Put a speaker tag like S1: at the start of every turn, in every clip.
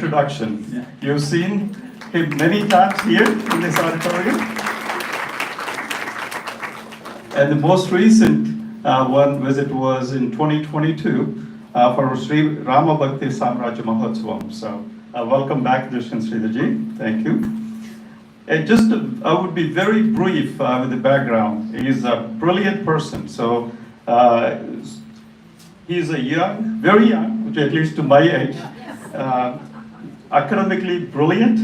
S1: introduction. You've seen him many times here in this auditorium. And the most recent one visit was in 2022 for Sri Rama Bhakti Samrajya Mahotsavam. So welcome back, Dushyanth Sridhar. Thank you. And just I would be very brief with the background. He's a brilliant person. So he's a young, very young, which at least to my age, academically brilliant.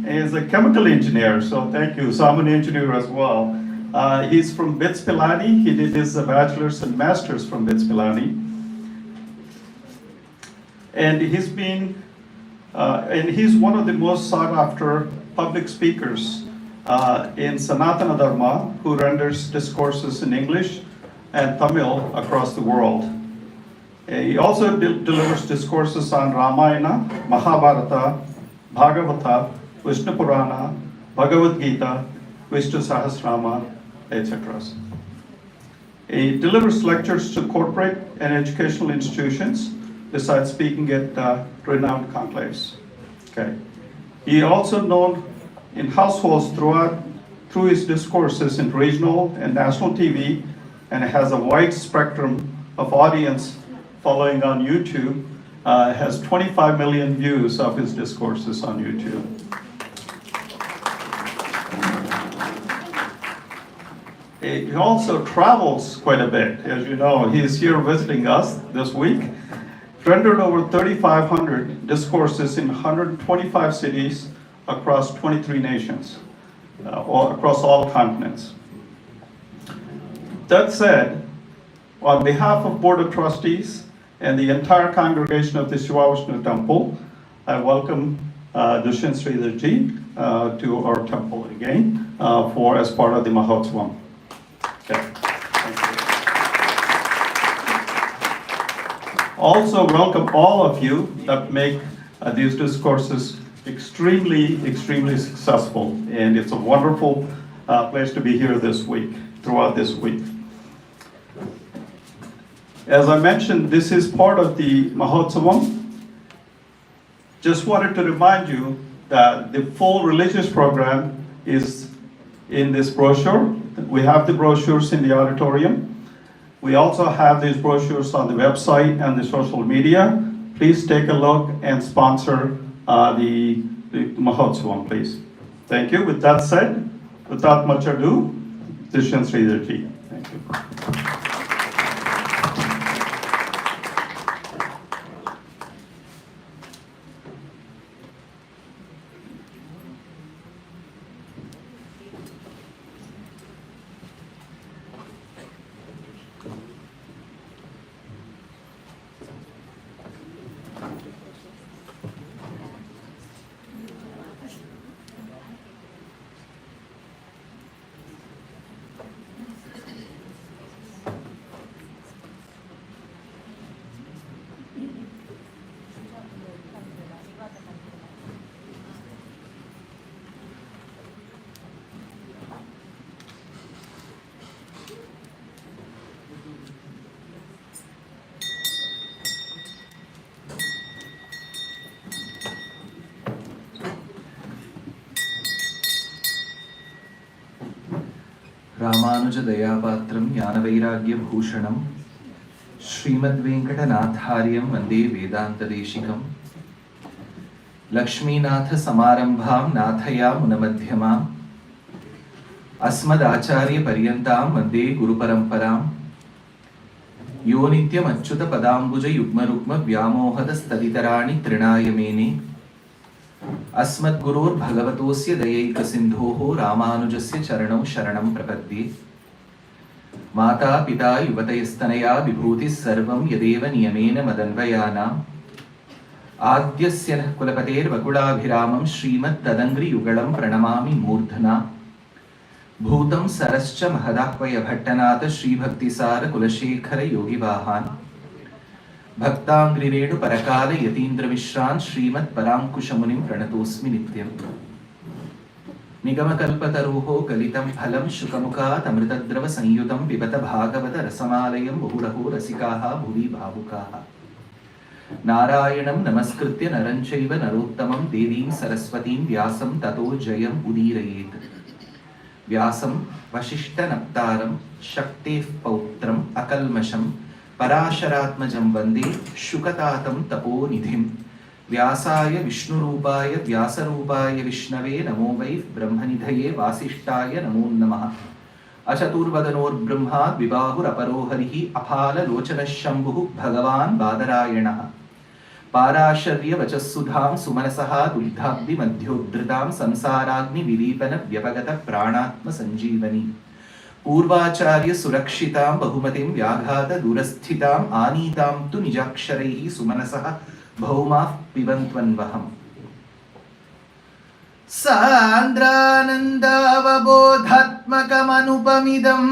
S1: He's a chemical engineer, so thank you. So I'm an engineer as well. He's from BITS Pilani. He did his bachelor's and master's from BITS Pilani. And he's been, and he's one of the most sought after public speakers in Sanatana Dharma, who renders discourses in English and Tamil across the world. He also delivers discourses on Ramayana, Mahabharata, Bhagavata, Vishnu Purana, Bhagavad Gita, Vishnu Sahasrama, etc. He delivers lectures to corporate and educational institutions, besides speaking at renowned conclaves. Okay. He also known in households through his discourses in regional and national TV, and has a wide spectrum of audience following on YouTube. Has 25 million views of his discourses on YouTube. He also travels quite a bit. As you know, he is here visiting us this week. Rendered over 3,500 discourses in 125 cities across 23 nations, across all continents. That said, on behalf of Board of Trustees and the entire congregation of the Shiva Vishnu Temple, I welcome Dushyanth Sridhar to our temple again as part of the Mahotsavam. Okay. Thank you. Also welcome all of you that make these discourses extremely successful, and it's a wonderful place to be here this week, throughout this week. As I mentioned, this is part of the Mahotsavam. Just wanted to remind you that the full religious program is in this brochure. We have the brochures in the auditorium. We also have these brochures on the website and the social media. Please take a look and sponsor the Mahotsavam, please. Thank you. With that said, without much ado, Dushyanth Sridhar. Thank you.
S2: Ramanuj दयापात्रं ज्ञानवैराग्य भूषणं श्रीमद्वेंकटनाथार्यं वन्दे वेदान्तदेशिकं लक्ष्मीनाथ समारंभां नाथया मुनमध्यमाम् अस्मदाचार्य पर्यन्तां वन्दे गुरुपरम्परां यो नित्यमच्युत पदाम्बुज युग्मरुग्म व्यामोहतस्तदितराणि तृणाय मेने अस्मद्गुरोर्भगवतोस्य दयैकसिन्धोः रामानुजस्य चरणौ शरणं प्रपद्ये माता पिता युवतयस्तनया विभूतिः सर्वं यदेव नियमेन मदन्वयानाम् आद्यस्य नः कुलपतेर्वकुलाभिरामं श्रीमत्तदङ्घ्रियुगलं प्रणमामि मूर्धना भूतं सरश्च महदाह्वय भट्टनाथ श्रीभक्तिसार कुलशेखर योगिवाहान् भक्तांग्रिरेणु परकाल यतीन्द्रमिश्रान् श्रीमत्पराङ्कुशमुनिं प्रणतोऽस्मि नित्यम् निगमकल्पतरोः कलितं फलं शुकमुखात् अमृतद्रव संयुतं पिबत भागवत रसमालयं बहुरहो रसिकाः भुवि भावुकाः नारायणं नमस्कृत्य नरं चैव नरोत्तमं देवीं सरस्वतीं व्यासं ततो जयम् उदीरयेत्। व्यासं वसिष्ठनप्तारं शक्तेः पौत्रम् अकल्मषं पराशरात्मजं वन्दे शुकतातं तपोनिधिं। व्यासाय विष्णुरूपाय व्यासरूपाय विष्णवे नमो वै ब्रह्मनिधये वासिष्ठाय नमो नमः। अचतुर्वदनोर्ब्रह्मा द्विबाहुरपरो हरिः अफाललोचनः शम्भुः भगवान् बादरायणः। पाराशर्यवचःसुधां सुमनसः दुग्धाब्धिमध्योद्धृतां संसाराग्निविलीपन व्यपगत प्राणात्मसञ्जीवनी। पूर्वाचार्यसुरक्षितां बहुमतिं व्याघात दूरस्थिताम् आनीतां तु निजाक्षरैः सुमनसः भौमाः पिबन्त्वन्वहम्। सान्द्रानन्दावबोधात्मकमनुपमिदं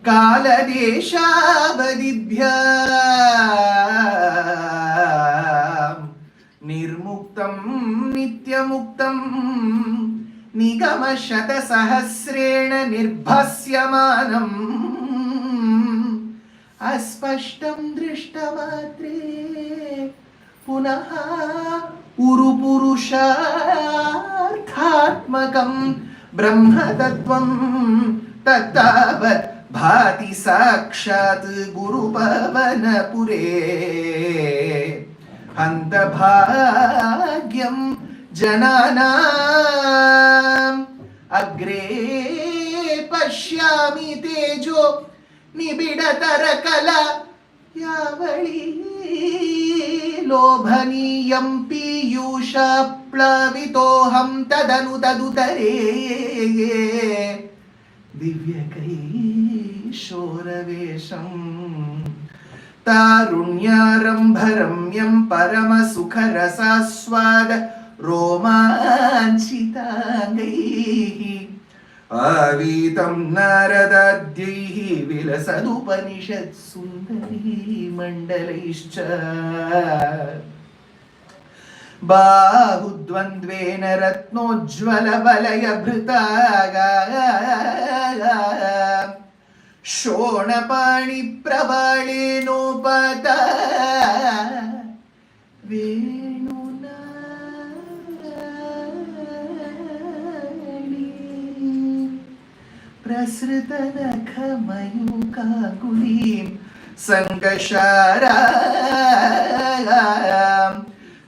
S2: कालदेशावधिभ्यां निर्मुक्तं नित्यमुक्तं निगमशतसहस्रेण निर्भास्यमानम् अस्पष्टं दृष्टमात्रे पुनः उरुपुरुषार्थात्मकं ब्रह्मतत्त्वं तत्तावत् भाति साक्षात् गुरुपवनपुरे। हन्तभाग्यं जनानाम् अग्रे पश्यामि तेजो निबिडतरकला यावळी लोभनीयं पीयूषप्लवितोऽहं तदनु तदुतरे दिव्यकैशोरवेशं तारुण्यारम्भरम्यं परमसुखरसास्वाद रोमाञ्चिताङ्गैः आवीतं नारदाद्यैः विलसदुपनिषत्सुन्दरी मण्डलैश्च बाहुद्वन्द्वेन रत्नोज्ज्वलवलयभृता शोणपाणिप्रवाळेनोपता वेणुना प्रसृतनखमयूकाकुलीं सङ्कषारां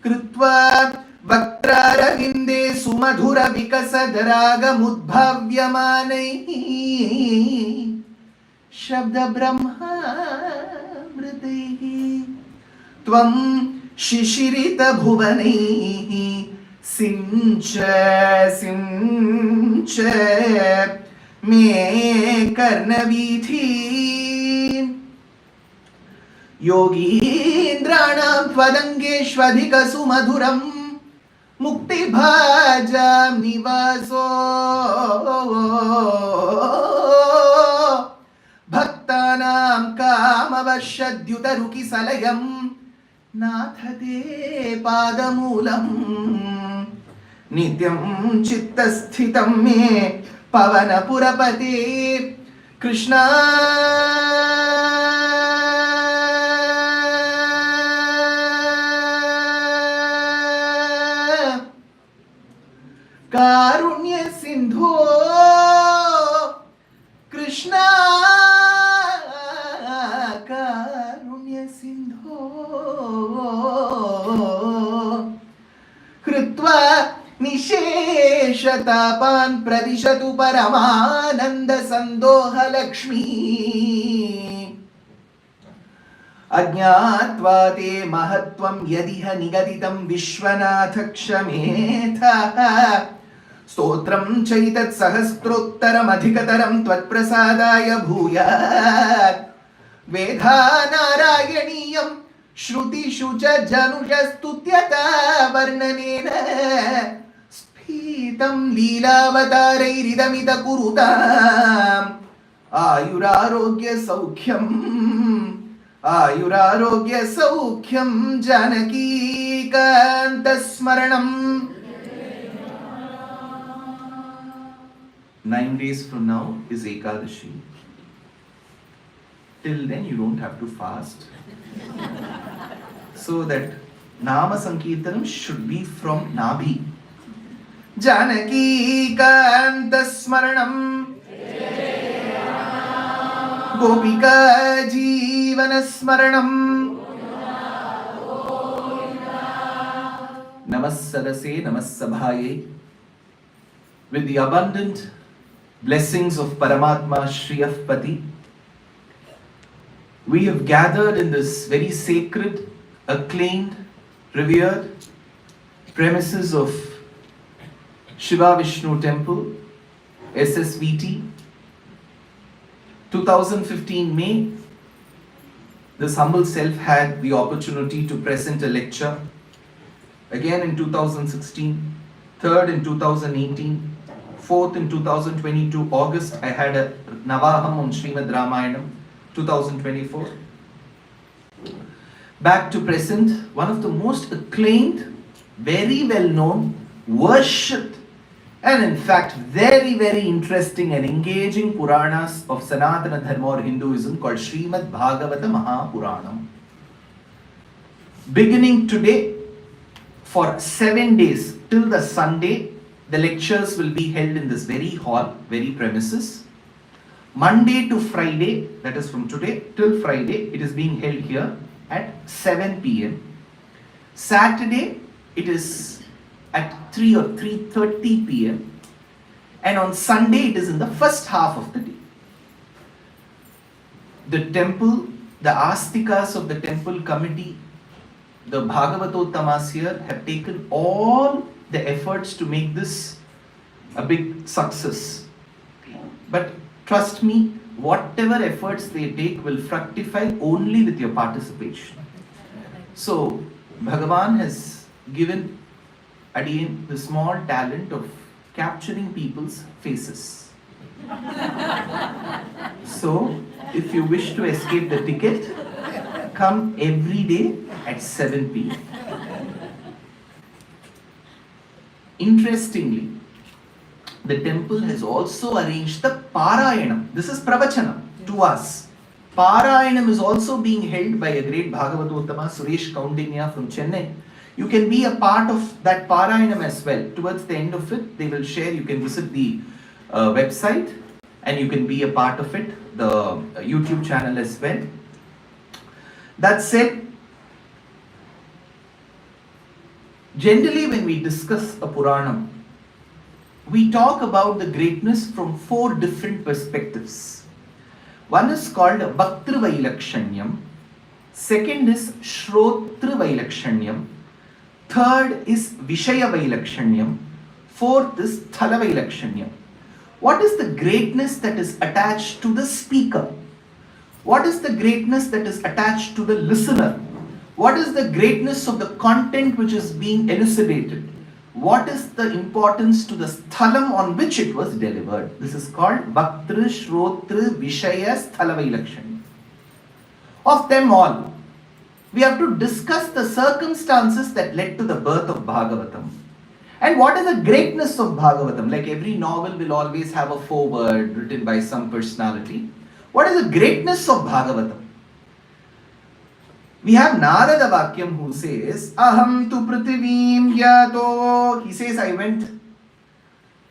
S2: कृत्वा वक्त्रारविन्दे सुमधुरविकसदरागमुद्भाव्यमानैः शब्दब्रह्मामृतैः त्वं शिशिरितभुवनैः सिञ्च सिञ्च मे कर्णवीथी। योगीन्द्राणां त्वदङ्गेष्वधिकसुमधुरं मुक्तिभाजां निवासो भक्तानां कामवशद्युतरुकिसलयं नाथ ते पादमूलम् नित्यं चित्तस्थितं मे पवनपुरपते कृष्णा। कारुण्य सिंधो कृष्णा कारुण्य सिंधो कृत्वा निशेषतापान् प्रदिशतु परमानन्द सन्दोहलक्ष्मी। अज्ञात्वा ते महत्त्वं यदिह निगदितं विश्वनाथ क्षमेथः। स्तोत्रं चैतत्सहस्रोत्तरमधिकतरं त्वत्प्रसादाय भूयात्। वेधा नारायणीयं श्रुतिषु च जनुषस्तुत्यता वर्णनेन स्फीतं लीलावतारैरिदमिद कुरुताम्। आयुरारोग्य सौख्यं जानकीकान्तस्मरणम्। 9 days from now is Ekadashi. Till then you don't have to fast. So that Nama Sankirtanam should be from Nabhi. Janaki Kanta Smaranam Gopika Jeevana Smaranam Namasadase Namasabhaye. With the abundant blessings of Paramatma Shriyapati, we have gathered in this very sacred, acclaimed, revered premises of Shiva Vishnu Temple, SSVT. 2015 May, this humble self had the opportunity to present a lecture. Again in 2016, third in 2018, fourth in 2022 August, I had a Navaham on Srimad Ramayanam, 2024. Back to present, one of the most acclaimed, very well known, worshipped, and in fact very interesting and engaging Puranas of Sanatana Dharma or Hinduism called Srimad Bhagavatha Mahapuranam. Beginning today, for 7 days till the Sunday, the lectures will be held in this very hall, very premises. Monday to Friday, that is from today till Friday, it is being held here at 7 p.m. Saturday, it is at 3 or 3:30 p.m. And on Sunday, it is in the first half of the day. The temple, the Astikas of the temple committee, the Bhagavatottamas here have taken all the efforts to make this a big success. But trust me, whatever efforts they take will fructify only with your participation. So, Bhagavan has given Adiyan the small talent of capturing people's faces. So, if you wish to escape the ticket, come every day at 7 p.m. Interestingly, the temple has also arranged the Parayanam. This is Pravachanam to us. Parayanam is also being held by a great Bhagavatottama, Suresh Kaundinya from Chennai. You can be a part of that Parayanam as well. Towards the end of it, they will share. You can visit the website and you can be a part of it, the YouTube channel as well. That said, generally when we discuss a Puranam, we talk about the greatness from 4 different perspectives. One is called Bhaktru Vailakshanyam, second is Shrotru Vailakshanyam, third is Vishaya Vailakshanyam, fourth is Thala Vailakshanyam. What is the greatness that is attached to the speaker? What is the greatness that is attached to the listener? What is the greatness of the content which is being elucidated? What is the importance to the sthalam on which it was delivered? This is called Bhaktru, Shrotru, Vishaya, Sthala Vailakshanyam. Of them all, we have to discuss the circumstances that led to the birth of Bhagavatam. And what is the greatness of Bhagavatam? Like every novel will always have a foreword written by some personality. What is the greatness of Bhagavatam? We have Narada Vakyam who says, Aham tu prithivim yato. He says, I went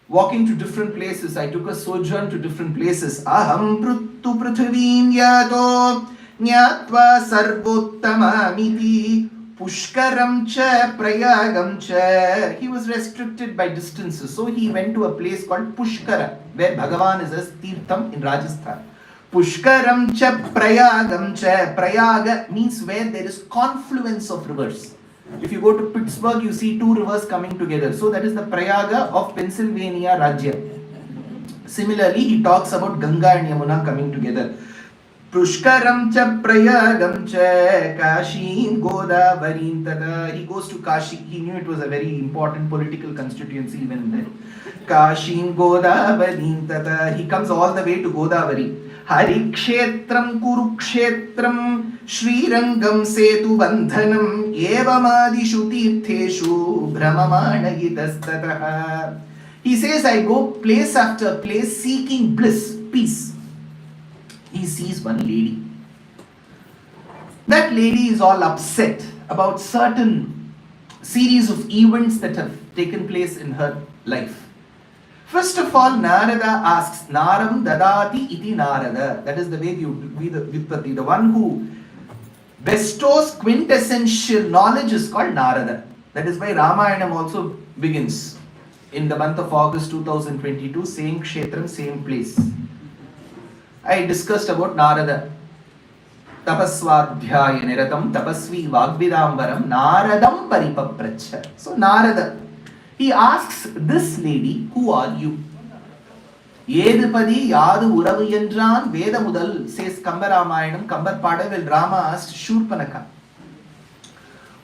S2: walking to different places. I took a sojourn to different places. Aham tu prithivim yato. Nyatva sarvottamamiti. Pushkaram cha prayagam cha. He was restricted by distances. So he went to a place called Pushkara, where Bhagavan is as Tirtham in Rajasthan. Pushkaram cha prayagam cha. Prayaga means where there is confluence of rivers. If you go to Pittsburgh, you see 2 rivers coming together. So that is the Prayaga of Pennsylvania Rajya. Similarly, he talks about Ganga and Yamuna coming together. Pushkaram cha prayagam cha Kashim Godavarim tada. He goes to Kashi. He knew it was a very important political constituency even then. Kashim Godavarim tada. He comes all the way to Godavari. Harikshetram Kurukshetram Srirangam Setu Bandhanam Evamadishu Tirtheshu Brahmamanagitasthataha. He says, I go place after place seeking bliss, peace. He sees one lady. That lady is all upset about certain series of events that have taken place in her life. First of all, Narada asks, Naram dadati iti Narada. That is the way you read the Vyutpatti. The one who bestows quintessential knowledge is called Narada. That is why Ramayanam also begins in the month of August 2022, same kshetram, same place. I discussed about Narada. Tapasvadhyaya niratam tapasvi vagvidambaram Naradam paripapracha. So Narada, he asks this lady, who are you? Yedupadi yadu uravu endran Veda mudal, says Kamba Ramayanam, Kambar Pada, when Rama asked Shurpanaka.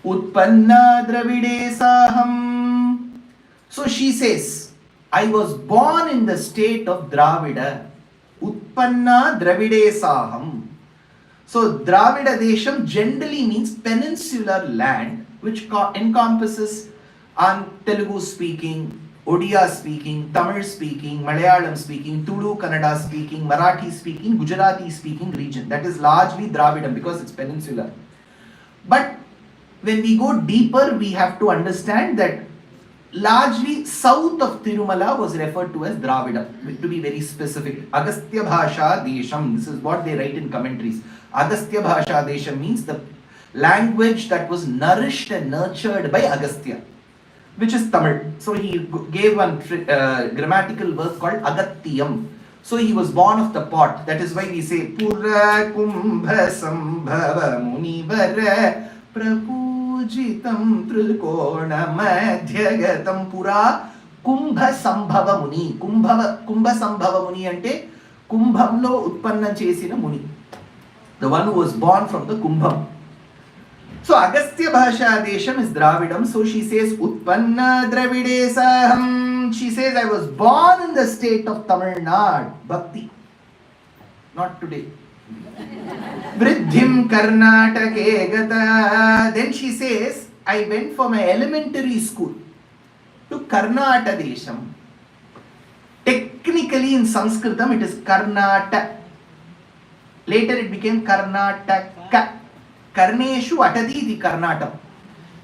S2: Utpanna dravide saham. So she says, I was born in the state of Dravida. Utpanna dravide saham. So Dravida Desham generally means peninsular land, which encompasses Telugu speaking, Odia speaking, Tamil speaking, Malayalam speaking, Tulu Kannada speaking, Marathi speaking, Gujarati speaking region. That is largely Dravidam because it's peninsular. But when we go deeper, we have to understand that largely south of Tirumala was referred to as Dravidam, to be very specific. Agastya Bhasha Desham, this is what they write in commentaries. Agastya Bhasha Desham means the language that was nourished and nurtured by Agastya, which is Tamil. So he gave one grammatical work called Agatyam. So he was born of the pot. That is why we say Pura Kumbha Sambhava Munivara Prapujitam Trikona Madhyagatam Pura Kumbha Sambhava Muni. Kumbha Sambhava Muni ante Kumbhamlo Utpanna Chesina Muni, the one who was born from the Kumbham. So Agastya Bhasha Desham is Dravidam. So she says Utpanna Dravide Saham. She says I was born in the state of Tamil Nadu. Bhakti. Not today. Vriddhim Karnatake Gata. Then she says I went for my elementary school to Karnataka Desham. Technically in Sanskritam it is Karnataka. Later it became Karnataka. Karneshu Atati the Karnataka.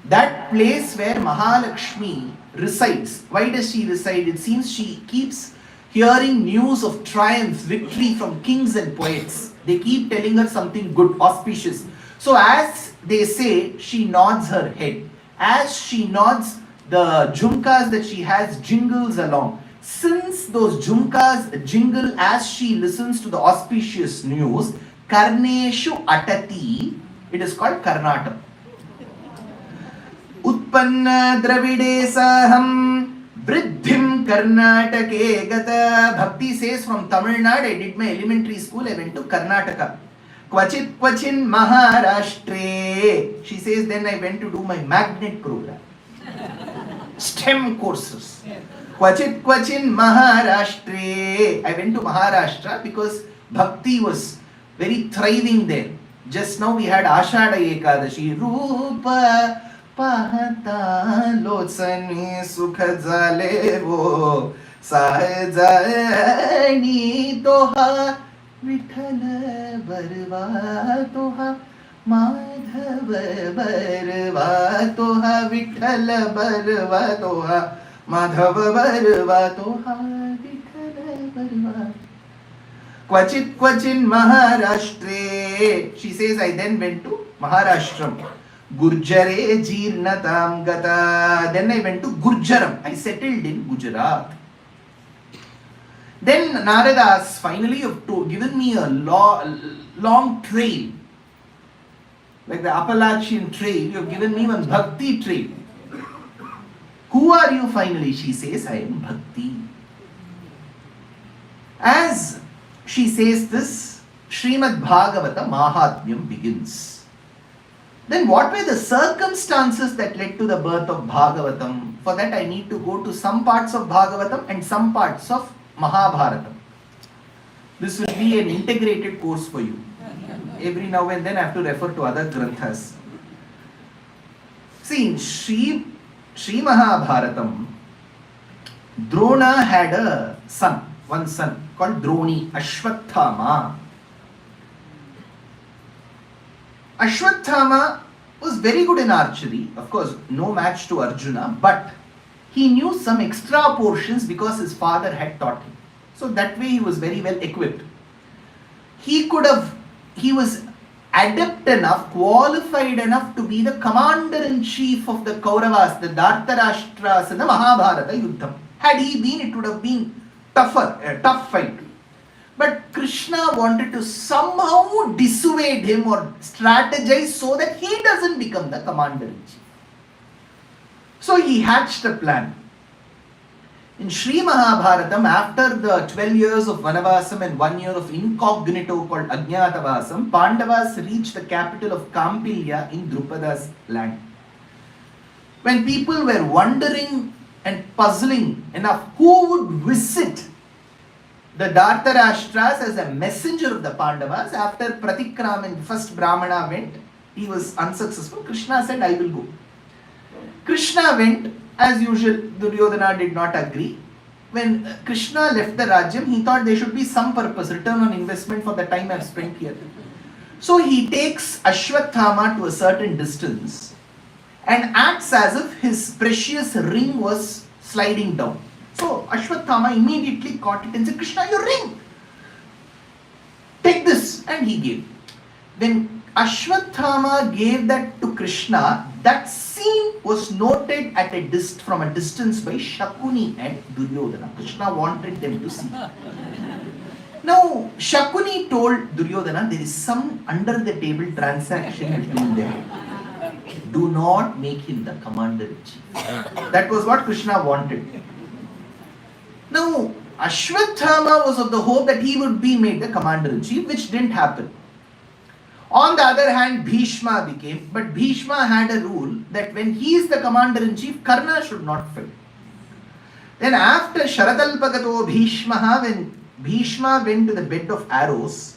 S2: That place where Mahalakshmi resides. Why does she reside? It seems she keeps hearing news of triumph, victory from kings and poets. They keep telling her something good, auspicious. So as they say, she nods her head. As she nods, the jhumkas that she has jingles along. Since those jhumkas jingle as she listens to the auspicious news, Karneshu Atati, it is called Karnataka. Utpanna Dravide Saham Vriddhim Karnatake Gata. Bhakti says from Tamil Nadu, I did my elementary school, I went to Karnataka. Kvachit Kvachin Maharashtre. She says then I went to do my magnet program. STEM courses. Kvachit Kvachin Maharashtre. I went to Maharashtra because Bhakti was very thriving there. Just now we had Ashada Ekadashi. Rupa Pahata Lotsani Sukha Zalevo Sahajani Toha Vithala Barva Toha Madhava Barva Toha Vithala Barva Toha Madhava Barva Toha Vithala Barva. Kvachit Kvachin Maharashtre. She says I then went to Maharashtra. Gurjare Jeernatam Gata. Then I went to Gurjaram. I settled in Gujarat. Then Narada asks, finally you've given me a long trail. Like the Appalachian trail, you've given me one Bhakti trail. Who are you finally? She says, I am Bhakti. As she says this, Srimad Bhagavata Mahatmyam begins. Then what were the circumstances that led to the birth of Bhagavatam? For that I need to go to some parts of Bhagavatam and some parts of Mahabharatam. This will be an integrated course for you. Every now and then I have to refer to other granthas. See, in Sri Mahabharatam, Drona had a son, one son called Droni, Ashwathama. Ashwathama was very good in archery. Of course, no match to Arjuna, but he knew some extra portions because his father had taught him. So that way he was very well equipped. He was adept enough, qualified enough to be the commander-in-chief of the Kauravas, the Dhartarashtras in the Mahabharata Yuddham. Had he been, it would have been a tough fight. But Krishna wanted to somehow dissuade him or strategize so that he doesn't become the commander-in-chief. So he hatched a plan. In Sri Mahabharatam, after the 12 years of Vanavasam and 1 year of incognito called Ajñātavasam, Pandavas reached the capital of Kampilya in Drupada's land. When people were wondering and puzzling enough who would visit the Dhartarashtras as a messenger of the Pandavas, after Pratikraman, first Brahmana went, he was unsuccessful. Krishna said, I will go. Krishna went. As usual, Duryodhana did not agree. When Krishna left the Rajyam, he thought there should be some purpose, return on investment for the time I have spent here. So he takes Ashwathama to a certain distance and acts as if his precious ring was sliding down. So Ashwathama immediately caught it and said, Krishna, your ring! Take this! And he gave. When Ashwathama gave that to Krishna, that scene was noted from a distance by Shakuni and Duryodhana. Krishna wanted them to see. Now, Shakuni told Duryodhana, there is some under the table transaction between them. Do not make him the commander-in-chief. That was what Krishna wanted. Now, Ashwathama was of the hope that he would be made the commander-in-chief, which didn't happen. On the other hand, Bhishma became, but Bhishma had a rule that when he is the commander-in-chief, Karna should not fight. Then after Sharadalpagato Bhishma, when Bhishma went to the bed of arrows,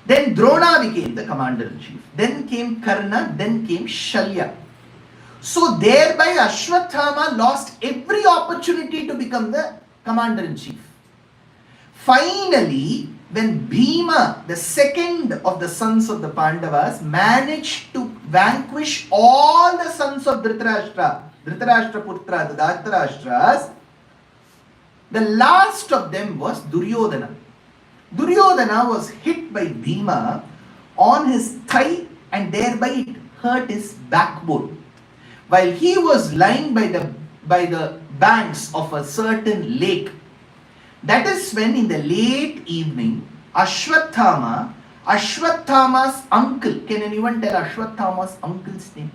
S2: then Drona became the commander-in-chief. Then came Karna, then came Shalya. So thereby Ashwathama lost every opportunity to become the commander-in-chief. Finally, when Bhima, the second of the sons of the Pandavas, managed to vanquish all the sons of Dhritarashtra Putra, the Dhartarashtras, the last of them was Duryodhana. Duryodhana was hit by Bhima on his thigh and thereby it hurt his backbone. While he was lying by the banks of a certain lake, that is when in the late evening, Ashwathama's uncle, can anyone tell Ashwathama's uncle's name?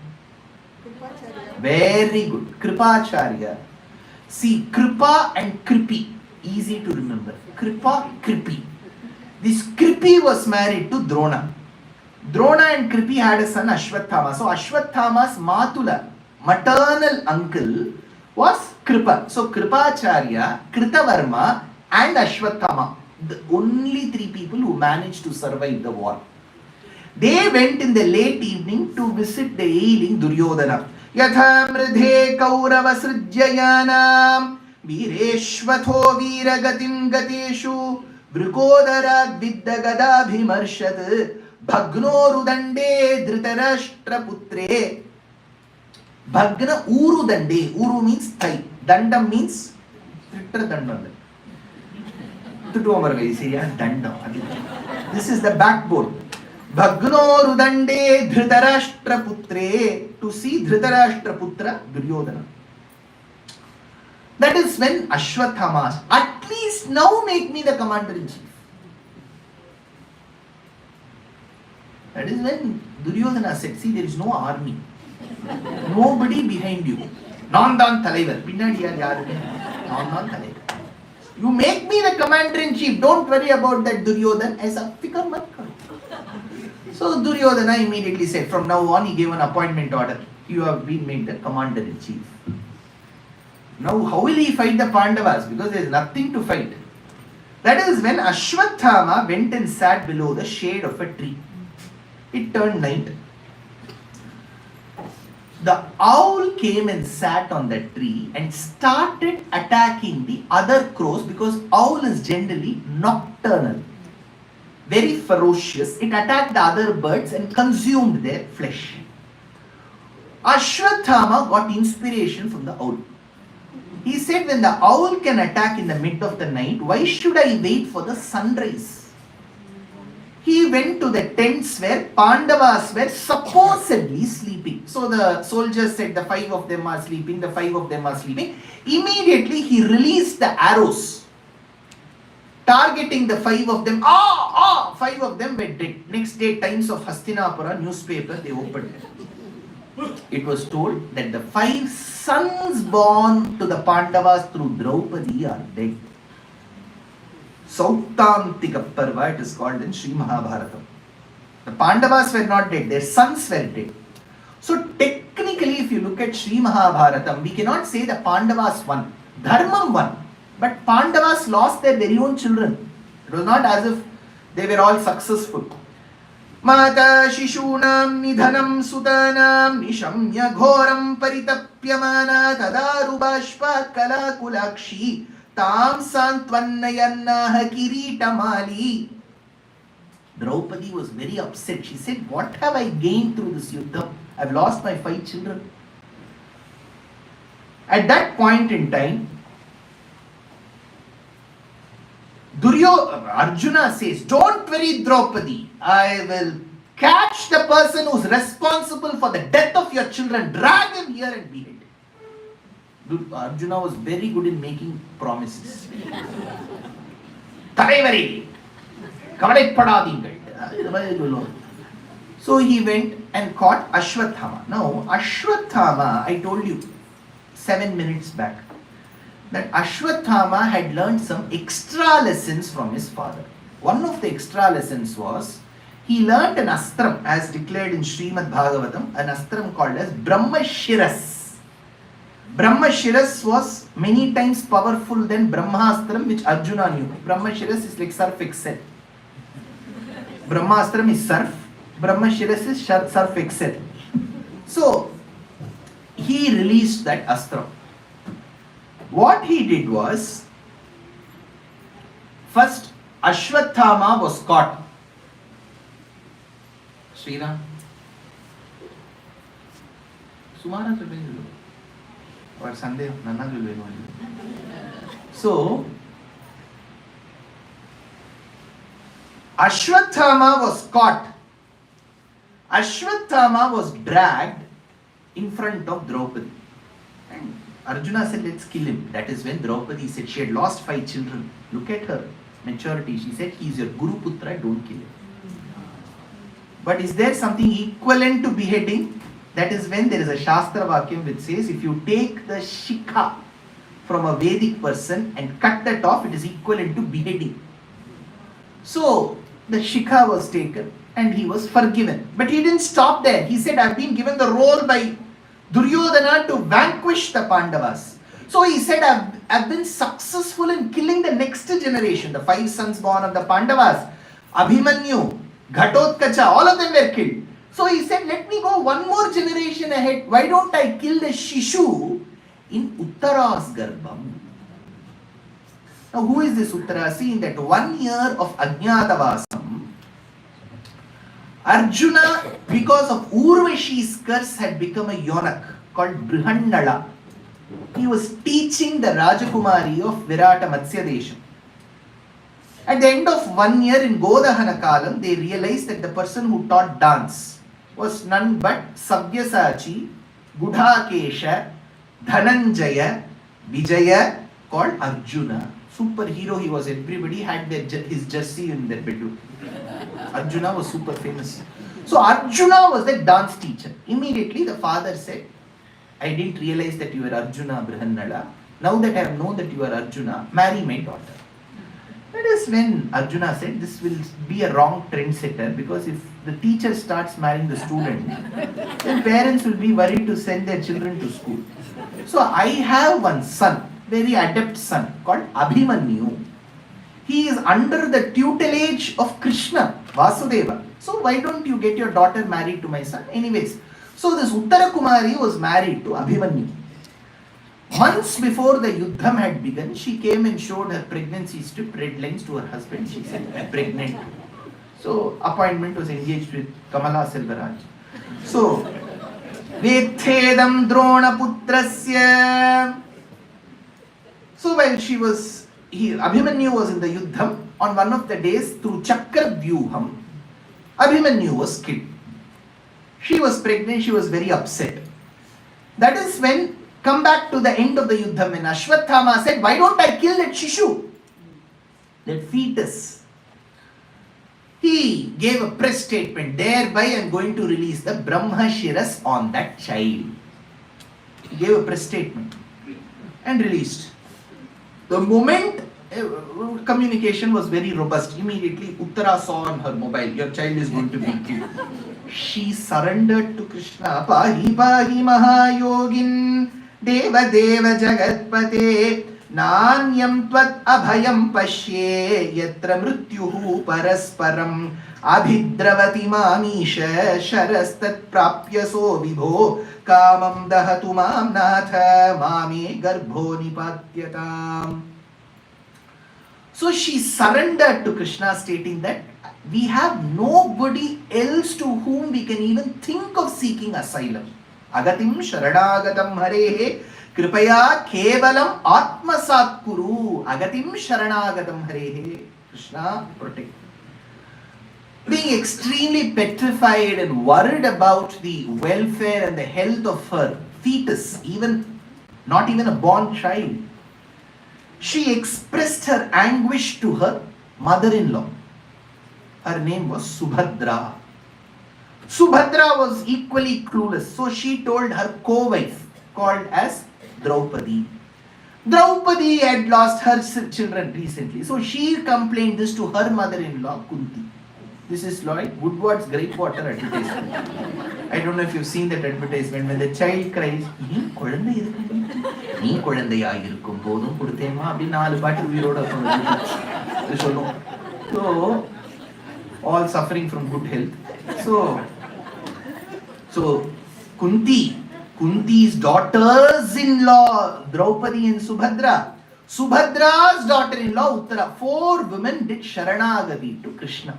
S2: Very good, Kripacharya. See, Kripa and Kripi, easy to remember. Kripa, Kripi. This Kripi was married to Drona. Drona and Kripi had a son, Ashwathama. So Ashwathama's Matula, maternal uncle, was Kripa. So Kripacharya, Kritavarma, and Ashwathama, the only three people who managed to survive the war. They went in the late evening to visit the ailing Duryodhana. Yatha mridhe kaurava srijyayanam vireshvatho viragatim gateshu vrukodarad viddagadabhimarshat bhagnorudande dhritarashtra putre. Bhagna urudande. Uru means thigh. Dandam means dhritarashtra. This is the backbone. Bhagnorudande Dhritarashtra Putre, to see Dhritarashtra Putra Duryodhana. That is when Ashwathama asked, at least now make me the commander-in-chief. That is when Duryodhana said, see, there is no army. Nobody behind you. Nandan Talaivar. Pinnadi yaru? Nandan Talaivar. You make me the commander-in-chief. Don't worry about that Duryodhana. Aisa fikar mat karo. So Duryodhana immediately said, from now on he gave an appointment order. You have been made the commander-in-chief. Now how will he fight the Pandavas? Because there is nothing to fight. That is when Ashwathama went and sat below the shade of a tree. It turned night. The owl came and sat on that tree and started attacking the other crows because owl is generally nocturnal. very ferocious. It attacked the other birds and consumed their flesh. Ashwathama got inspiration from the owl. He said, when the owl can attack in the mid of the night, why should I wait for the sunrise? He went to the tents where Pandavas were supposedly sleeping. So the soldiers said the 5 of them are sleeping, the 5 of them are sleeping. Immediately he released the arrows, targeting the 5 of them. 5 of them were dead. Next day, Times of Hastinapura newspaper, they opened it. It was told that the 5 sons born to the Pandavas through Draupadi are dead. Sautantika Parva, it is called in Sri Mahabharatam. The Pandavas were not dead, their sons were dead. So technically, if you look at Sri Mahabharatam, we cannot say the Pandavas won. Dharmam won. But Pandavas lost their very own children. It was not as if they were all successful. Mata Shishunam Nidhanam Sutanam Nishamya Ghoram Paritapyamana Tadarubashpa Kalakulakshi Tam Santvannayannaha Kiritamali. Draupadi was very upset. She said, what have I gained through this yuddha? I've lost my 5 children. At that point in time, Arjuna says, don't worry Draupadi, I will catch the person who's responsible for the death of your children, drag him here and behead him. Arjuna was very good in making promises. So he went and caught Ashwathama. Now Ashwathama, I told you 7 minutes back, that Ashwathama had learned some extra lessons from his father. One of the extra lessons was, he learned an astram as declared in Srimad Bhagavatam, an astram called as Brahmashiras. Brahmashiras was many times powerful than Brahmastram, which Arjuna knew. Brahmashiras is like surf excel. Brahmastram is surf, Brahmashiras is surf excel. So, he released that astram. What he did was, first Ashwathama was caught. Sriram. Sumara Tribunal. Or Sunday, Nana will. So, Ashwathama was caught. Ashwathama was dragged in front of Draupadi. And Arjuna said, let's kill him. That is when Draupadi said she had lost 5 children. Look at her maturity. She said, he is your Guru Putra, don't kill him. But is there something equivalent to beheading? That is when there is a Shastra Vakyam which says, if you take the Shikha from a Vedic person and cut that off, it is equivalent to beheading. So, the Shikha was taken and he was forgiven. But he didn't stop there. He said, I've been given the role by Duryodhana to vanquish the Pandavas. So he said, I've been successful in killing the next generation, the 5 sons born of the Pandavas. Abhimanyu, Ghatotkacha, all of them were killed. So he said, let me go one more generation ahead. Why don't I kill the Shishu in Uttara's Garbham? Now who is this Uttara? See, in that 1 year of Ajnatavasam, Arjuna, because of Urvashi's curse, had become a eunuch called Brihannala. He was teaching the Rajakumari of Virata Matsya Desham. At the end of 1 year in Godahana Kalam, they realized that the person who taught dance was none but Sabyasachi, Gudhakesha, Dhananjaya, Vijaya, called Arjuna. Superhero he was, everybody had his jersey in their bedroom. Arjuna was super famous. So Arjuna was the dance teacher. Immediately the father said, I didn't realize that you were Arjuna Brihannala. Now that I have known that you are Arjuna, marry my daughter. That is when Arjuna said, this will be a wrong trendsetter, because if the teacher starts marrying the student, then parents will be worried to send their children to school. So I have one son, very adept son, called Abhimanyu. He is under the tutelage of Krishna, Vasudeva. So why don't you get your daughter married to my son? Anyways, so this Uttara Kumari was married to Abhimanyu. Months before the Yuddham had begun, she came and showed her pregnancy strip, red lines to her husband. She said, I'm pregnant. So appointment was engaged with Kamala Selvaraj. So Vethedam Drona Putrasya. So while Abhimanyu was in the Yuddham, on one of the days through Chakravyuham, Abhimanyu was killed. She was pregnant, she was very upset. That is when, come back to the end of the Yuddham, when Ashwathama said, why don't I kill that Shishu? That fetus. He gave a press statement, thereby I am going to release the Brahma Shiras on that child. He gave a press statement and released. The moment communication was very robust, immediately Uttara saw on her mobile, your child is going to be killed. She surrendered to Krishna. Pahi pahi mahayogin deva deva jagatpate nanyam tvat abhayam pashye yatra mrityuhu parasparam abhidravati mamisha sharastat prapya so vibho kamam dahatu mam natha mame garbho nipatyatam. So she surrendered to Krishna, stating that we have nobody else to whom we can even think of seeking asylum. Agatim sharanagatam harehe kripaya kevalam atmasat kuru. Agatim sharanagatam harehe. Krishna, protect. Being extremely petrified and worried about the welfare and the health of her fetus, not even a born child, she expressed her anguish to her mother-in-law. Her name was Subhadra. Subhadra was equally clueless, so she told her co-wife, called as Draupadi. Draupadi had lost her children recently, so she complained this to her mother-in-law, Kunti. This is like Woodward's Great Water advertisement. I don't know if you've seen that advertisement when the child cries, so all suffering from good health. So Kunti's daughters-in-law, Draupadi and Subhadra's daughter-in-law, Uttara, 4 women did Sharanagati to Krishna.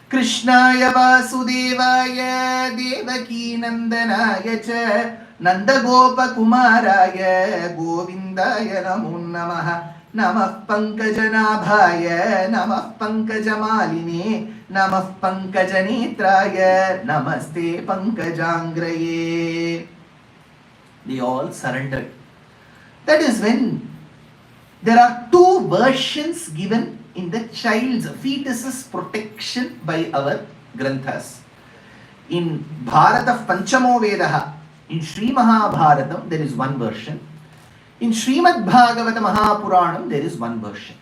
S2: Krishnaya Vasudevaya Devaki Nandanaya Cha Nandagopa Kumaraya Govindaya Namo Namaha Namah Pankajanabhaya Namah Pankajamaline Namah Pankajanetraya Namaste Pankajangraye. They all surrendered. That is when there are 2 versions given in the child's fetus's protection by our granthas. In Bharata Panchamo Vedaha, in Sri Mahabharatam, there is 1 version. In Srimad Bhagavata Mahapuranam, there is 1 version.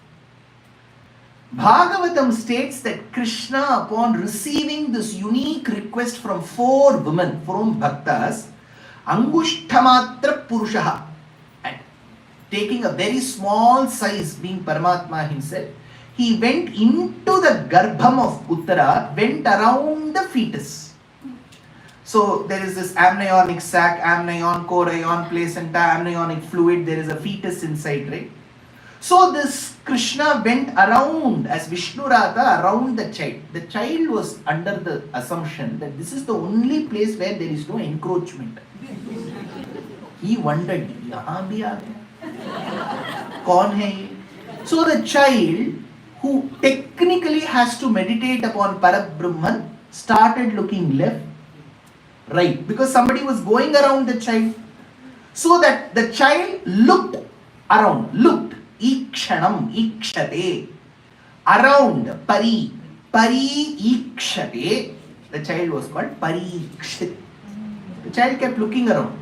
S2: Bhagavatam states that Krishna, upon receiving this unique request from 4 women, from Bhaktas, Angushtamatra Purushaha, and taking a very small size, being Paramatma himself, he went into the garbham of Uttara, went around the fetus. So there is this amnionic sac, amnion, chorion, placenta, amniotic fluid, there is a fetus inside, right? So this Krishna went around as Vishnurata around the child. The child was under the assumption that this is the only place where there is no encroachment. He wondered, yahan bhi aa gaya? Kaun hai ye? So the child, who technically has to meditate upon Parabrahman, started looking left, right, because somebody was going around the child. So that the child looked around, ikshanam, ikshate, around, pari ikshate. The child was called Parikshit. The child kept looking around.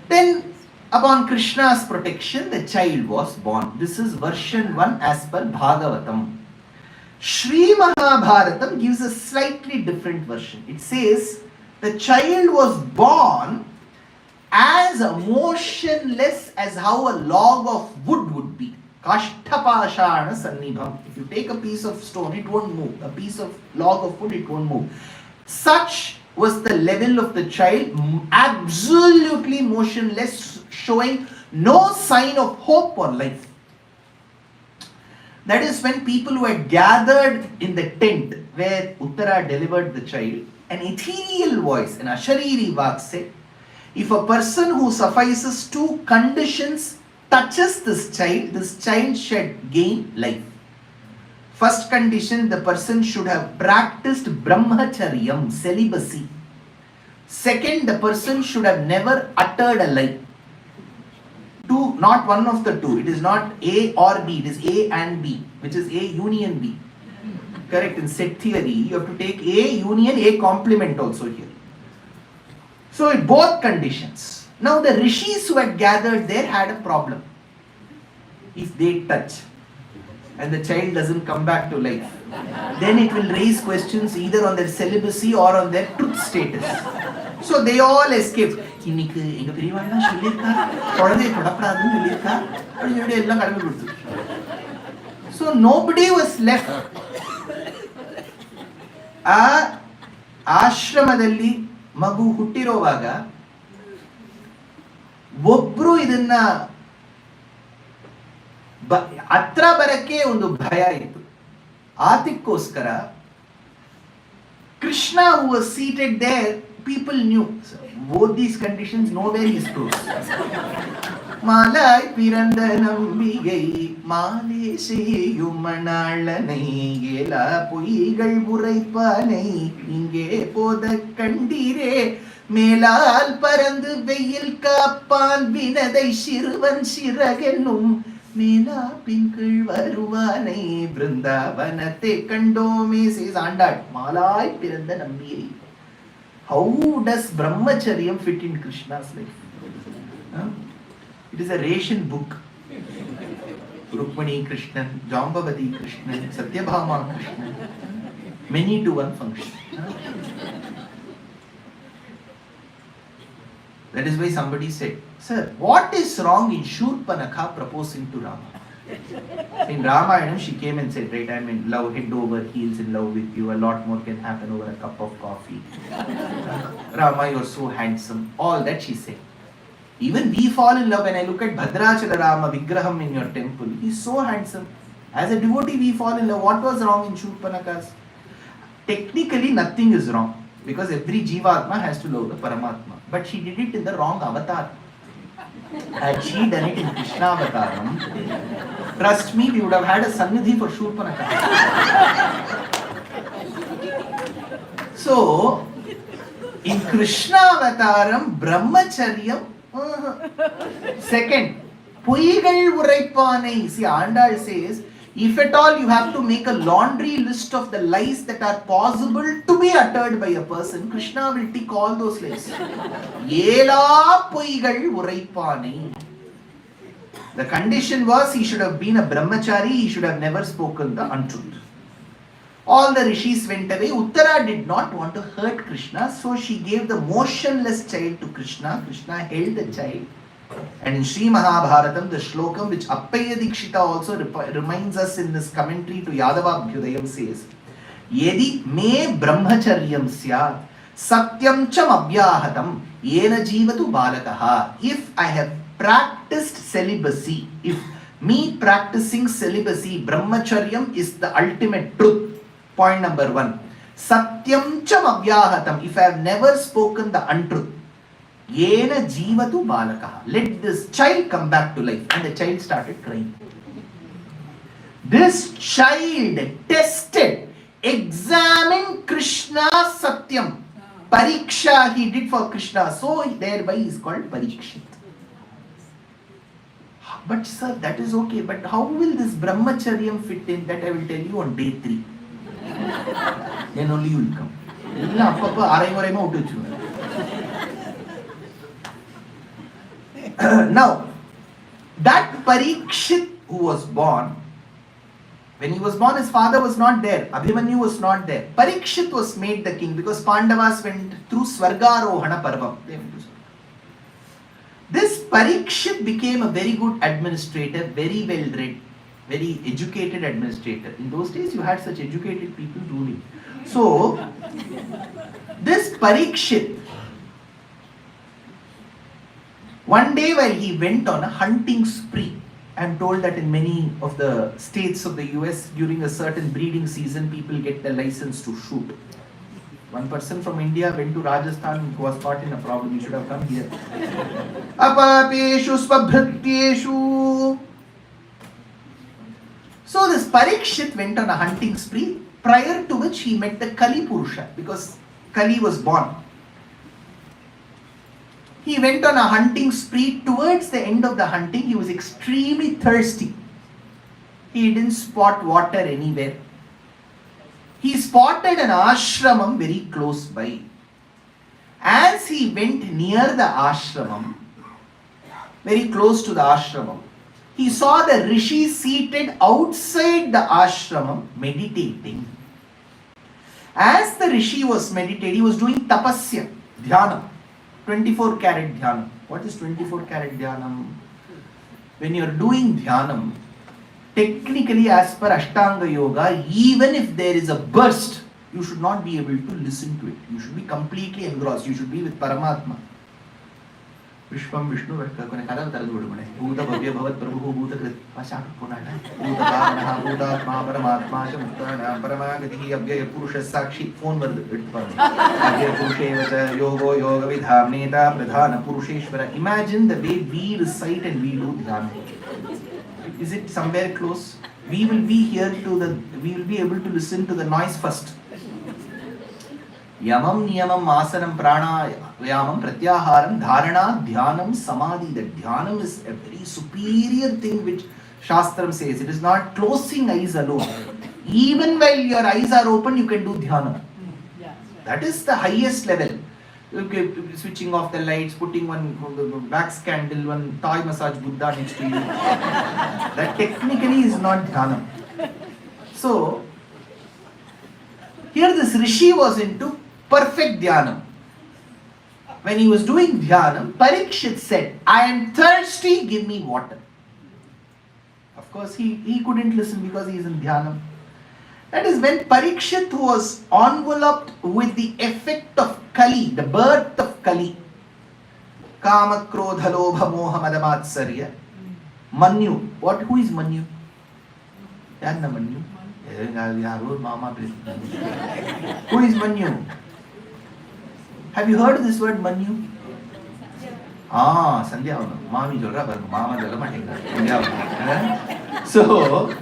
S2: Then, upon Krishna's protection, the child was born. This is version 1 as per Bhagavatam. Sri Mahabharatam gives a slightly different version. It says the child was born as motionless as how a log of wood would be. Kashtapashana sannibham. If you take a piece of stone, it won't move. A piece of log of wood, it won't move. Such was the level of the child, absolutely motionless, showing no sign of hope or life. That is when people who had gathered in the tent where Uttara delivered the child, an ethereal voice, an Ashariri Vak said, if a person who suffices two conditions touches this child should gain life. First condition, the person should have practiced brahmacharyam, celibacy. Second, the person should have never uttered a lie. Two, not one of the two. It is not A or B. It is A and B, which is A union B. Correct? In set theory, you have to take A union, A complement also here. So, in both conditions. Now, the rishis who had gathered there had a problem. If they touch and the child doesn't come back to life, then it will raise questions either on their celibacy or on their truth status. So they all escaped. So nobody was left. ಆ ಆಶ್ರಮದಲ್ಲಿ ಮಗು ಹುಟ್ಟಿರೋವಾಗ ಒಬ್ರು ಇದನ್ನ ಹತ್ರ ಬರಕ್ಕೆ ಒಂದು ಭಯ ಇತ್ತು. ಆತಕ್ಕೋಸ್ಕರ Krishna who was seated there, people knew. So, both these conditions, nowhere he is close. மாலாய் பிறந்த நம்பிகை மாலே செய்யும் மணாளனை ஏலா பொய்கள் உரைப்பானை இங்கே போத கண்டீரே மேலால் பறந்து வெயில் காப்பான் வினதை சிறுவன் சிறகென்னும் மேலா பின்கள் வருவானை பிருந்தாவனத்தை கண்டோமே says ஆண்டாள். மாலாய் பிறந்த நம்பிகை. How does brahmacharyam fit in Krishna's life? It is a ration book. Rukmani Krishnan, Jambavati Krishnan, Satyabhama Krishnan. Many to one function. That is why somebody said, sir, what is wrong in Shurpanakha proposing to Rama? In Ramayana, she came and said, right, I'm in love, head over heels in love with you. A lot more can happen over a cup of coffee. Rama, you're so handsome. All that she said. Even we fall in love when I look at Bhadrachala Rama Vigraham in your temple. He's so handsome. As a devotee, we fall in love. What was wrong in Shurpanakha's? Technically, nothing is wrong. Because every Jivatma has to love the Paramatma. But she did it in the wrong avatar. Had she done it in Krishna Avataram, trust me, we would have had a Sannidhi for Shurpanakha. So, in Krishna Avataram, Brahmacharyam, second, Puigal Uraipanai. See, Andal says, if at all you have to make a laundry list of the lies that are possible to be uttered by a person, Krishna will tick all those lies. Yela Puigal Uraipanai. The condition was he should have been a brahmachari, he should have never spoken the untruth. All the rishis went away. Uttara did not want to hurt Krishna, so she gave the motionless child to Krishna. Krishna held the child. And in Sri Mahabharatam, the shlokam which Appaya Dikshita also reminds us in this commentary to Yadavabhyudayam says, Yedi me brahmacharyam syat satyam cham abhyahatam yena jivatu balakaha. If I have practiced celibacy, if me practicing celibacy, brahmacharyam is the ultimate truth. Point number 1. Satyam cham abhyahatam. If I have never spoken the untruth, yena jivatu balakaha. Let this child come back to life. And the child started crying. This child tested, examined Krishna's satyam. Pariksha he did for Krishna. So thereby he is called Parikshit. But sir, that is okay. But how will this brahmacharyam fit in? That I will tell you on day 3. Then only you will come. Now, that Parikshit who was born, when he was born, his father was not there. Abhimanyu was not there. Parikshit was made the king because Pandavas went through Swargarohana Parvam. This Parikshit became a very good administrator, very well read, very educated administrator. In those days, you had such educated people ruling. So, this Parikshit, one day while he went on a hunting spree, I'm told that in many of the states of the US, during a certain breeding season, people get the license to shoot. One person from India went to Rajasthan who was caught in a problem. He should have come here. Apapeshu svabhrityeshu. So this Parikshit went on a hunting spree, prior to which he met the Kali Purusha, because Kali was born. He went on a hunting spree. Towards the end of the hunting, he was extremely thirsty. He didn't spot water anywhere. He spotted an ashramam very close by. As he went near the ashramam, very close to the ashramam, he saw the rishi seated outside the ashramam meditating. As the rishi was meditating, he was doing tapasya, dhyana, 24 karat dhyana. What is 24 karat dhyana? When you are doing dhyanam, technically as per Ashtanga Yoga, even if there is a burst, you should not be able to listen to it. You should be completely engrossed. You should be with Paramatma. Vishwam Vishnu Vaibhava Bhuta Bhavya Bhavat Prabhu Bhuta Krit Vashak Punana Bhuta Bhavanaha Bhuta Atma Paramatma Shamutana Paramagatihi Abhyaya Purusha Sakshi phone Abhyaya Purusha Yogo Yoga Vidhamneta Pradhana Purusheshvara. Imagine the way we recite and we do dhyana. Is it somewhere close? We will be able to listen to the noise first. Yamam niyamam asanam pranayamam pratyaharam dharana dhyanam samadhi. That dhyanam is a very superior thing which Shastram says. It is not closing eyes alone. Even while your eyes are open, you can do dhyana. That is the highest level. Okay, switching off the lights, putting one wax candle, one toy massage Buddha next to you. That technically is not dhyana. So, here this rishi was into perfect dhyana. When he was doing dhyana, Parikshit said, I am thirsty, give me water. Of course, he couldn't listen because he is in dhyana. That is when Parikshit was enveloped with the effect of Kali, the birth of Kali. Kama, Krodha, Lobha, Moha, Madamatsarya. Manyu. Who is Manyu? Yanna Manyu? Who is Manyu? Have you heard this word Manyu? Sandhya, Mami Jolra, but Mama Jalama. So,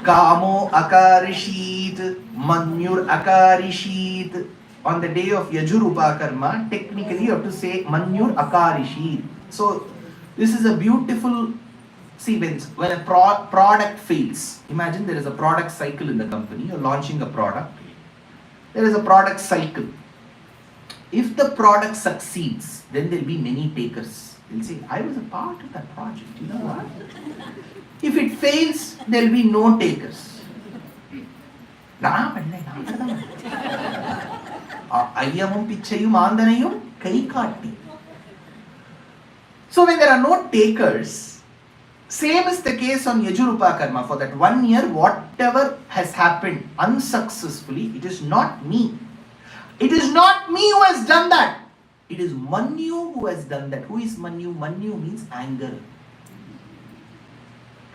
S2: Kamo Akarishit, Manyur Akarishit. On the day of Yajur Upakarma, technically you have to say Manyur Akarishit. So, this is a beautiful sequence. When a product fails, imagine there is a product cycle in the company. You're launching a product. There is a product cycle. If the product succeeds, then there will be many takers. They'll say, I was a part of that project. You know what? If it fails, there will be no takers. So when there are no takers, same is the case on Yajurupa Karma. For that 1 year, whatever has happened unsuccessfully, it is not me. It is not me who has done that. It is Manyu who has done that. Who is Manyu? Manyu means anger.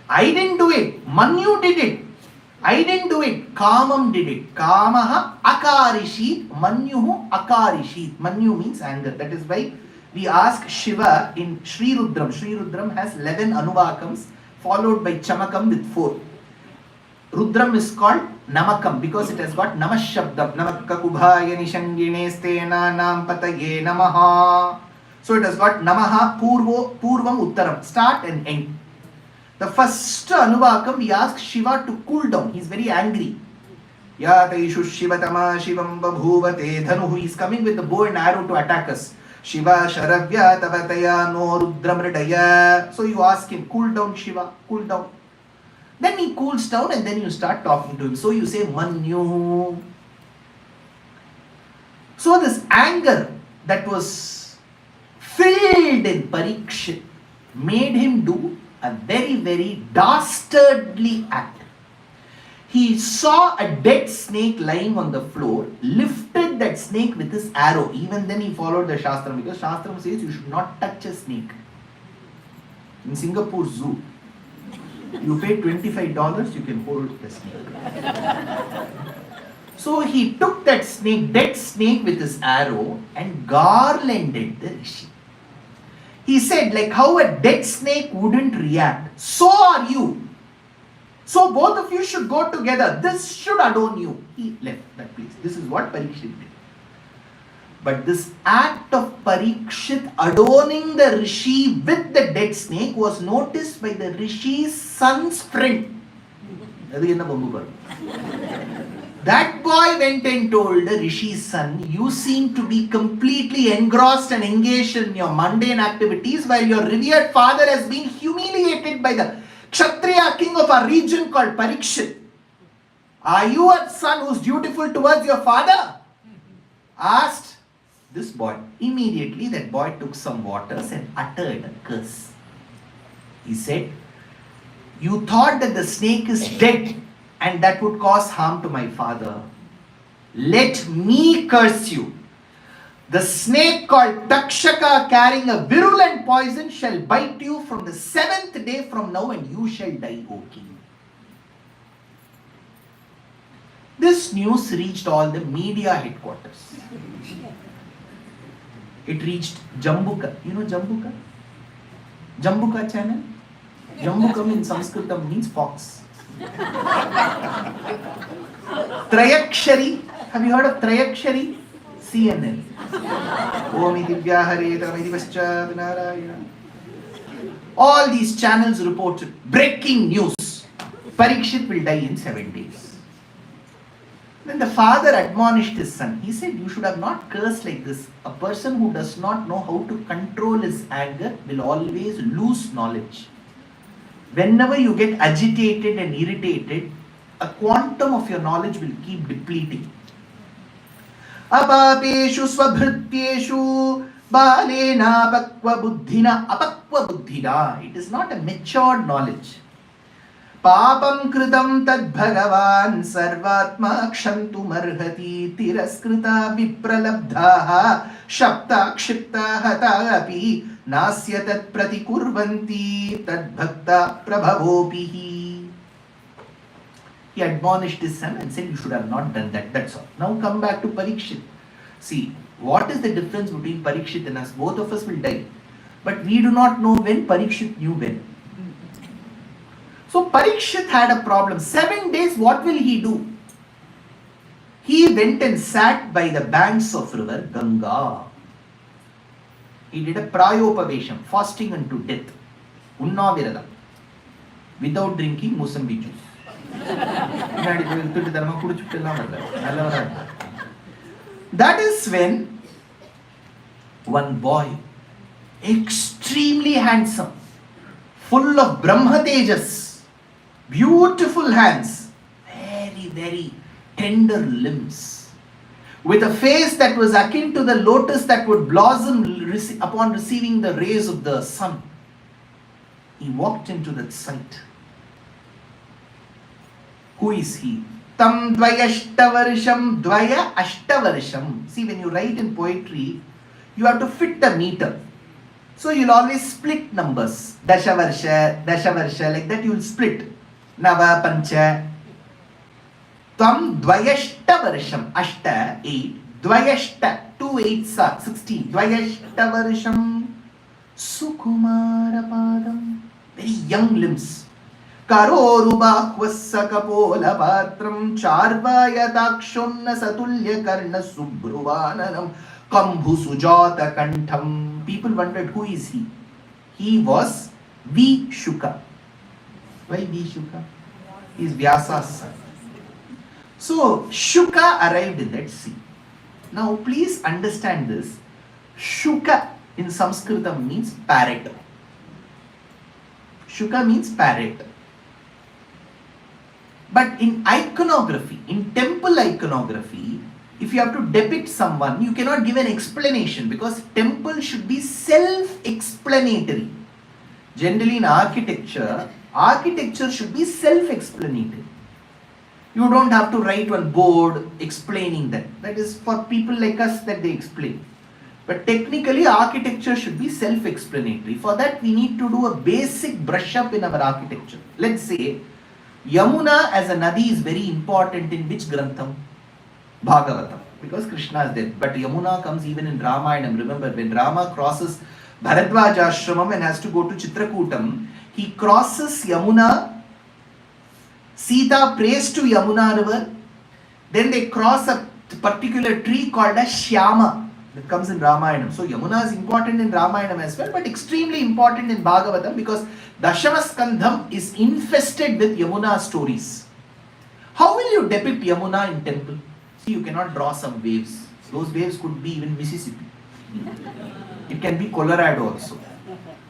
S2: I didn't do it. Manyu did it. I didn't do it. Kamam did it. Kamaha akarishit. Manyuhu akarishit. Manyu means anger. That is why we ask Shiva in Sri Rudram. Sri Rudram has 11 anuvakams followed by Chamakam with 4. Rudram is called Namakam because it has got Namashabdam. Namakka kubhaya nishangine stena nam pataye namaha. So it has got Namaha, Purvam, Uttaram. Start and end. The first Anuvakam, we ask Shiva to cool down. He is very angry. Yataishu Shivatama Shivam Babhuvate Dhanuhu. He is coming with the bow and arrow to attack us. Shiva Sharavya Tavataya No Rudramridaya. So you ask him, cool down Shiva, cool down. Then he cools down and then you start talking to him. So you say Manyu. So this anger that was filled in Parikshit made him do a very, very dastardly act. He saw a dead snake lying on the floor, lifted that snake with his arrow. Even then he followed the Shastram because Shastram says you should not touch a snake. In Singapore Zoo, You pay $25, you can hold the snake. So he took that snake, dead snake with his arrow and garlanded the rishi. He said, like how a dead snake wouldn't react, so are you. So both of you should go together. This should adorn you. He left that place. This is what Parikshit did. But this act of Parikshit adorning the rishi with the dead snake was noticed by the rishi's son's friend. That boy went and told the rishi's son, you seem to be completely engrossed and engaged in your mundane activities while your revered father has been humiliated by the Kshatriya king of a region called Parikshit. Are you a son who's dutiful towards your father? Asked this boy. Immediately that boy took some waters and uttered a curse. He said, you thought that the snake is dead and that would cause harm to my father. Let me curse you. The snake called Takshaka carrying a virulent poison shall bite you from the 7th day from now and you shall die, O king. This news reached all the media headquarters. It reached Jambuka. You know Jambuka? Jambuka channel? Jambuka in Sanskritam means fox. Trayakshari. Have you heard of Trayakshari? CNN. All these channels reported breaking news. Parikshit will die in 7 days. Then the father admonished his son. He said, you should have not cursed like this. A person who does not know how to control his anger will always lose knowledge. Whenever you get agitated and irritated, a quantum of your knowledge will keep depleting. Apapeshu svabhrityeshu balena apakva buddhina apakva buddhina. It is not a matured knowledge. Papam kritam tad bhagavan sarvatma kshantu marhati tiraskrita vipralabdhaha shapta kshipta hata api nasya tat pratikurvanti tad bhakta prabhavopihi. He admonished his son and said, you should have not done that. That's all. Now come back to Parikshit. See, what is the difference between Parikshit and us? Both of us will die. But we do not know when. Parikshit knew when. So Parikshit had a problem. 7 days, what will he do? He went and sat by the banks of river Ganga. He did a prayopavesham, fasting unto death. Unnaviradam. Without drinking Musambi juice. That is when one boy, extremely handsome, full of Brahma Tejas, beautiful hands, very, very tender limbs, with a face that was akin to the lotus that would blossom upon receiving the rays of the sun. He walked into that sight. Who is he? Tam dvayashtavarsham dvaya ashtavarsham. See, when you write in poetry, you have to fit the meter. So you'll always split numbers. Dashavarsha, like that you will split. Nava, pancha. Tam dvayashtavarsham. Ashta, 8. Dvayashta, 2 8s are 16. Dvayashtavarsham. Sukumarapadam. Very young limbs. Karorubahvasakapola patram charvayatakshonna satulya karna subruvananam kambhu sujata kantham. People wondered, who is he? He was V. Shuka. Why V. Shuka? He is Vyasa's son. So Shuka arrived in that sea. Now please understand this. Shuka in Sanskritam means parrot. Shuka means parrot. But in iconography, in temple iconography, if you have to depict someone, you cannot give an explanation because temple should be self-explanatory. Generally in architecture should be self-explanatory. You don't have to write one board explaining that. That is for people like us that they explain. But technically, architecture should be self-explanatory. For that, we need to do a basic brush up in our architecture. Let's say, Yamuna as a Nadi is very important in which Grantham? Bhagavatam. Because Krishna is there. But Yamuna comes even in Ramayana. Remember, when Rama crosses Bharadwaj Ashramam and has to go to Chitrakutam, he crosses Yamuna. Sita prays to Yamuna river. Then they cross a particular tree called as Shyama. That comes in Ramayana. So Yamuna is important in Ramayana as well, but extremely important in Bhagavatam because Dashamaskandham is infested with Yamuna stories. How will you depict Yamuna in temple? See, you cannot draw some waves. Those waves could be even Mississippi. It can be Colorado also.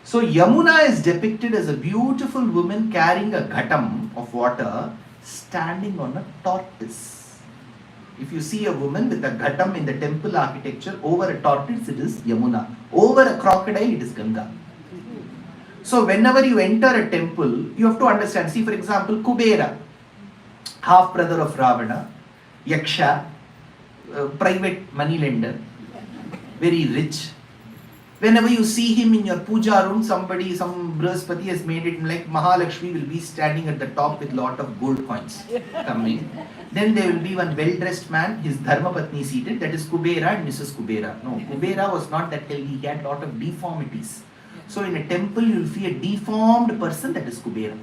S2: So Yamuna is depicted as a beautiful woman carrying a ghatam of water standing on a tortoise. If you see a woman with a ghatam in the temple architecture, over a tortoise it is Yamuna. Over a crocodile it is Ganga. So whenever you enter a temple, you have to understand. See, for example, Kubera, half brother of Ravana, Yaksha, private money lender, very rich. Whenever you see him in your puja room, some Brihaspati has made it like Mahalakshmi will be standing at the top with lot of gold coins coming. Then there will be one well-dressed man, his Dharmapatni seated, that is Kubera and Mrs. Kubera. No, Kubera was not that healthy, he had lot of deformities. So in a temple you will see a deformed person, that is Kubera.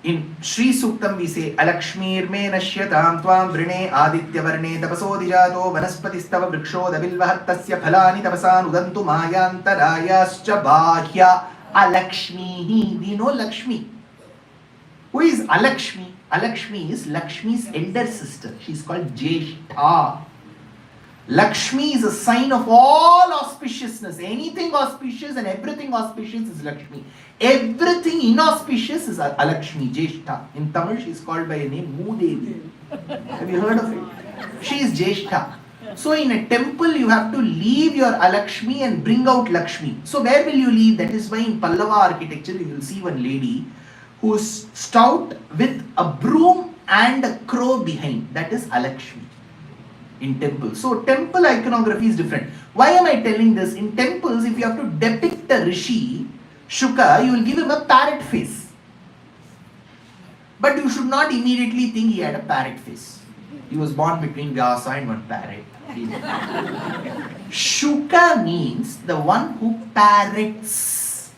S2: In Sri Suktam we say, Alakshmir me nashyatam tvam vrine aditya varne tapaso dijato vanaspatistava vriksho davilvahat tasya phalani tapasan udantu mayantarayascha bahya Alakshmi. We know Lakshmi. Who is Alakshmi? Alakshmi is Lakshmi's elder sister. She is called Jeshtha. Lakshmi is a sign of all auspiciousness. Anything auspicious and everything auspicious is Lakshmi. Everything inauspicious is Alakshmi, Jeshtha. In Tamil she is called by a name Moodevi. Have you heard of it? She is Jeshtha. So in a temple you have to leave your Alakshmi and bring out Lakshmi. So where will you leave? That is why in Pallava architecture you will see one lady who is stout with a broom and a crow behind. That is Alakshmi in temples. So temple iconography is different. Why am I telling this? In temples, if you have to depict a rishi, Shuka, you will give him a parrot face. But you should not immediately think he had a parrot face. He was born between Vyasa and one parrot. Shuka means the one who parrots.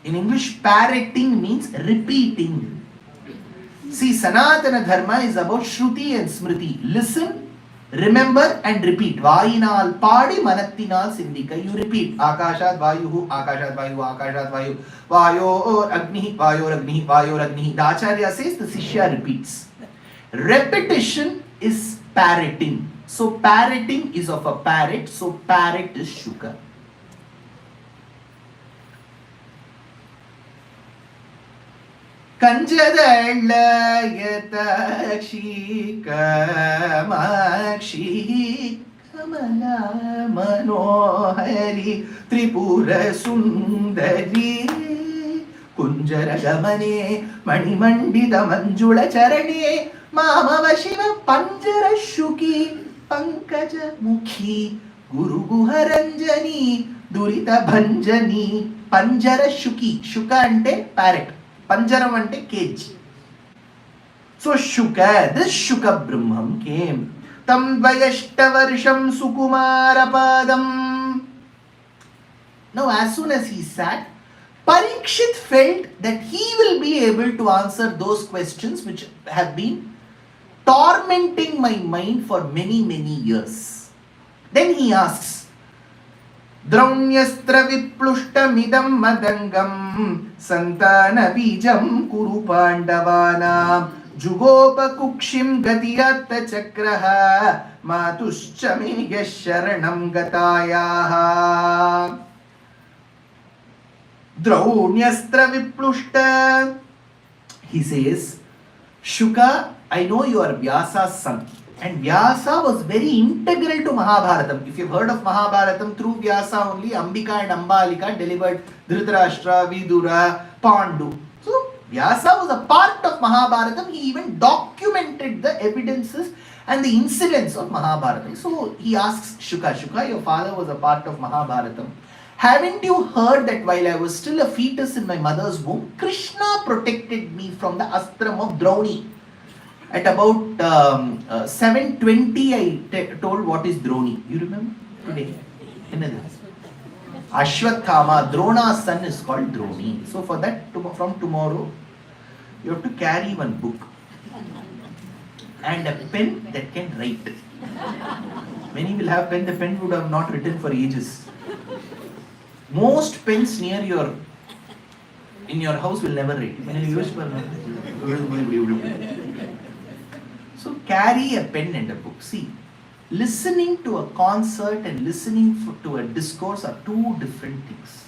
S2: In English, parroting means repeating. See, Sanatana Dharma is about Shruti and Smriti. Listen, remember and repeat. Vayinal padi manattinal sindika. You repeat. Akashat vayuhu, akashat vayu, akashat vayu. Vayor agnihi, vayor agnihi, vayor agnihi. The Acharya says, the Sishya repeats. Repetition is parroting. So parroting is of a parrot. So parrot is Shuka. Kanjadalayatashi kamakshi kamala manohari tripura sundari kunjara gamane manimandita manjula charane mamava shiva panjara shuki pankaja mukhi guru guharanjani durita bhanjani panjara shuki. Shuka ante parrot. Panjaram ante cage. So Shuka, this Shuka Brahman came. Tam dvayashtavarsham sukumarapadam. Now as soon as he sat, Parikshit felt that he will be able to answer those questions which have been tormenting my mind for many, many years. Then he asks, Draunyaastra viplushtamidam madangam santana bijam kuru pandavanam jugopa kukshim gatiyatta chakraha matuscha me yasharanam gatayaha. Draunyaastra viplushta. He says, Shuka, I know you are Vyasa's son. And Vyasa was very integral to Mahabharatam. If you've heard of Mahabharatam, through Vyasa only Ambika and Ambalika delivered Dhritarashtra, Vidura, Pandu. So Vyasa was a part of Mahabharatam. He even documented the evidences and the incidents of Mahabharata. So he asks Shuka, Shuka, your father was a part of Mahabharatam. Haven't you heard that while I was still a fetus in my mother's womb, Krishna protected me from the astram of Drauni? At about 7:20, I told what is Droni. You remember today? Ashwathama, Drona's son is called Droni. So for that, from tomorrow, you have to carry one book and a pen that can write. Many will have pen, the pen would have not written for ages. Most pens in your house will never write. So carry a pen and a book. See, listening to a concert and listening to a discourse are two different things.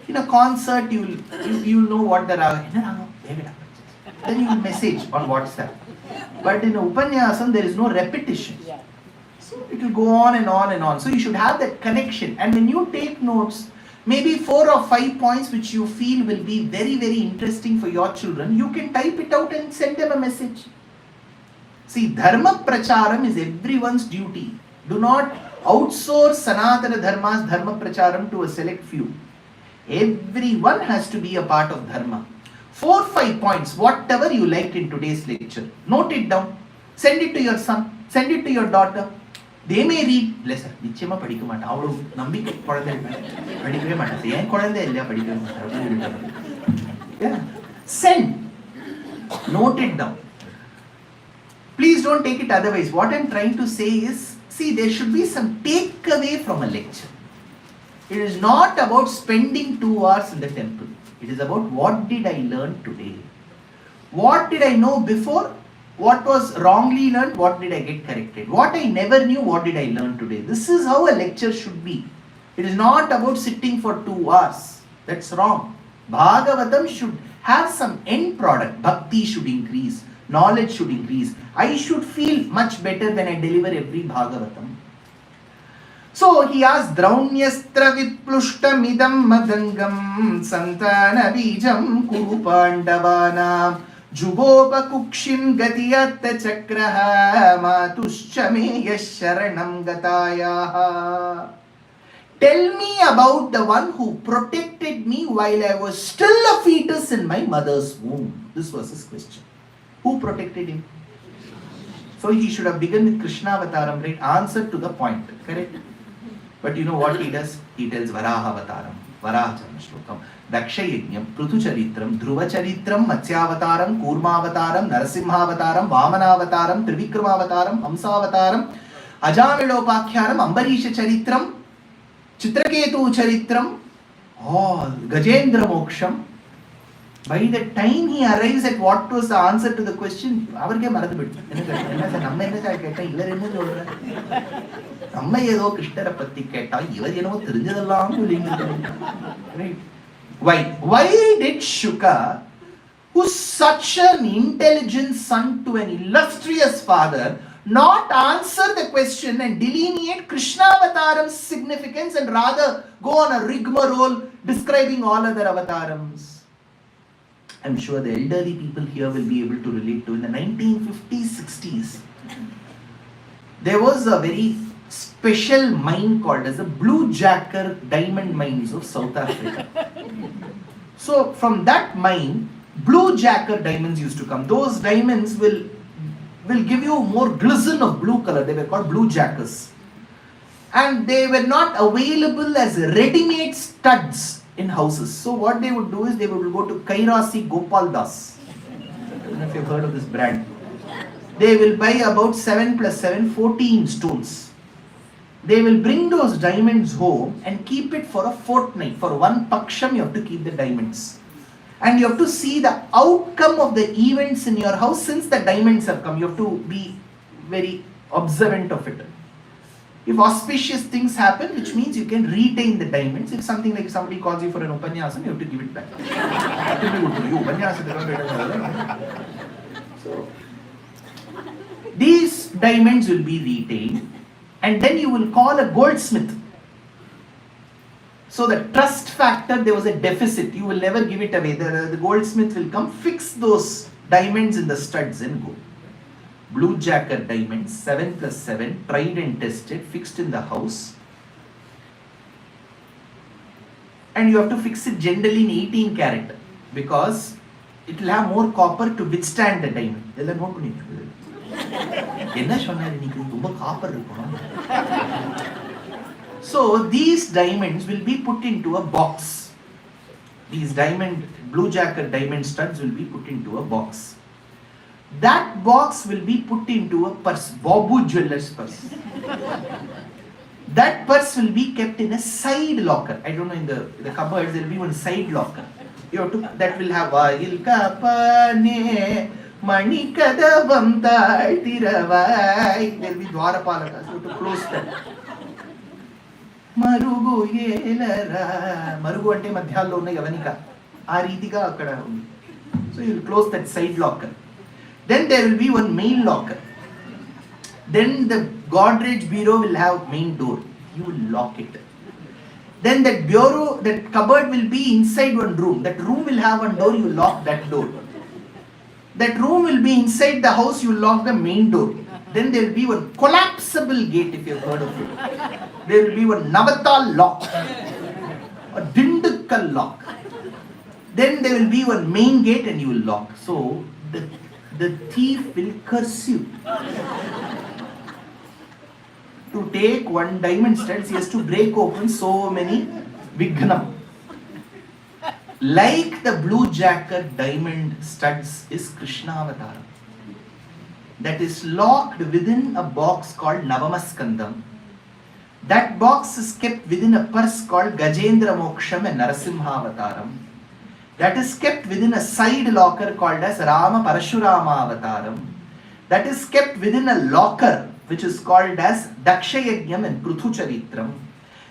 S2: In a concert, you'll know what the raga. Then you will message on WhatsApp. But in a Upanyasam, there is no repetition. So it will go on and on and on. So you should have that connection. And when you take notes, maybe 4 or 5 points which you feel will be very, very interesting for your children, you can type it out and send them a message. See, Dharma Pracharam is everyone's duty. Do not outsource Sanatana Dharma's Dharma Pracharam to a select few. Everyone has to be a part of Dharma. 4, 5 points, whatever you liked in today's lecture. Note it down. Send it to your son. Send it to your daughter. They may read. Bless her. Nichema padikka maata. Avalu nambike kodandai padikave maata. Yen kodandai illa padikave maata. Yeah. Send. Note it down. Please don't take it otherwise. What I'm trying to say is, see, there should be some takeaway from a lecture. It is not about spending 2 hours in the temple. It is about what did I learn today? What did I know before? What was wrongly learned? What did I get corrected? What I never knew, what did I learn today? This is how a lecture should be. It is not about sitting for 2 hours. That's wrong. Bhagavatam should have some end product. Bhakti should increase. Knowledge should increase. I should feel much better when I deliver every Bhagavatam. So he asked, Draunyaastra viplushtamidam madangam santana bijam kuru pandavanam jugopa kukshim gatiyatta chakraha matushchame yasharanam gatayaha. Tell me about the one who protected me while I was still a fetus in my mother's womb. This was his question. Who protected him? So he should have begun with Krishna Avataram, right? Answer to the point, correct? But you know what he does? He tells Varaha Avataram, Varaha Shlokam, Daksha Yajnam, Prutu Charitram, Dhruva Charitram, Matsya Avataram, Kurma Avataram, Narasimha Avataram, Vamana Avataram, Trivikrama Avataram, Hamsa Avataram, Ajamilopakhyaram, Ambarisha Charitram, Chitraketu Charitram, Gajendra Moksham. By the time he arrives at what was the answer to the question, avarke marathu bidu. Namma enna ketta ivar enna solra. Namma edho Krishnara patti ketta ivar enno therinjadallam sollinga. Right? Why did Shuka, who's such an intelligent son to an illustrious father, not answer the question and delineate Krishna Avataram's significance and rather go on a rigmarole describing all other avatars? I'm sure the elderly people here will be able to relate to. In the 1950s, 60s, there was a very special mine called as the Blue Jacker Diamond Mines of South Africa. So from that mine, Blue Jacker diamonds used to come. Those diamonds will give you more glisten of blue color. They were called Blue Jackers. And they were not available as ready-made studs in houses. So what they would do is they would go to Kairasi Gopal Das. I don't know if you've heard of this brand. They will buy about 7 plus 7, 14 stones. They will bring those diamonds home and keep it for a fortnight. For one paksham you have to keep the diamonds. And you have to see the outcome of the events in your house since the diamonds have come. You have to be very observant of it. If auspicious things happen, which means you can retain the diamonds. If something like somebody calls you for an upanyasam, you have to give it back. So, these diamonds will be retained, and then you will call a goldsmith. So the trust factor, there was a deficit. You will never give it away. The goldsmith will come, fix those diamonds in the studs and go. blue jacker diamond, 7+7, tried and tested, fixed in the house. And you have to fix it generally in 18 karat because it will have more copper to withstand the diamond. Ella note pannirukku. Enna sonnaaru nikku romba copper irukum. So these diamonds will be put into a box. These blue jacker diamond studs will be put into a box. That box will be put into a purse, Babu Jewelers purse. That purse will be kept in a side locker. I don't know, in the cupboards there will be one side locker. You have to, that will have Vail Kapane Manikadavam Tiravai. There will be Dwarapalakas. You have to close that. Marugu Yelara. Marugu ante madhyallo unna Yavanika. Aa reetiga akkada undi. So you will close that side locker. Then there will be one main locker. Then the Godrej bureau will have main door. You will lock it. Then that bureau, that cupboard will be inside one room. That room will have one door. You lock that door. That room will be inside the house. You lock the main door. Then there will be one collapsible gate, if you have heard of it. There will be one Navatal lock, a Dindukkal lock. Then there will be one main gate and you will lock. So the thief will curse you. To take one diamond studs, he has to break open so many Vignam. Like the blue jacker diamond studs is Krishna Avataram. That is locked within a box called Navamaskandam. That box is kept within a purse called Gajendra Moksham and Narasimha Avataram. That is kept within a side locker called as Rama Parashurama Avataram. That is kept within a locker which is called as Dakshayajnam and Pruthu Charitram.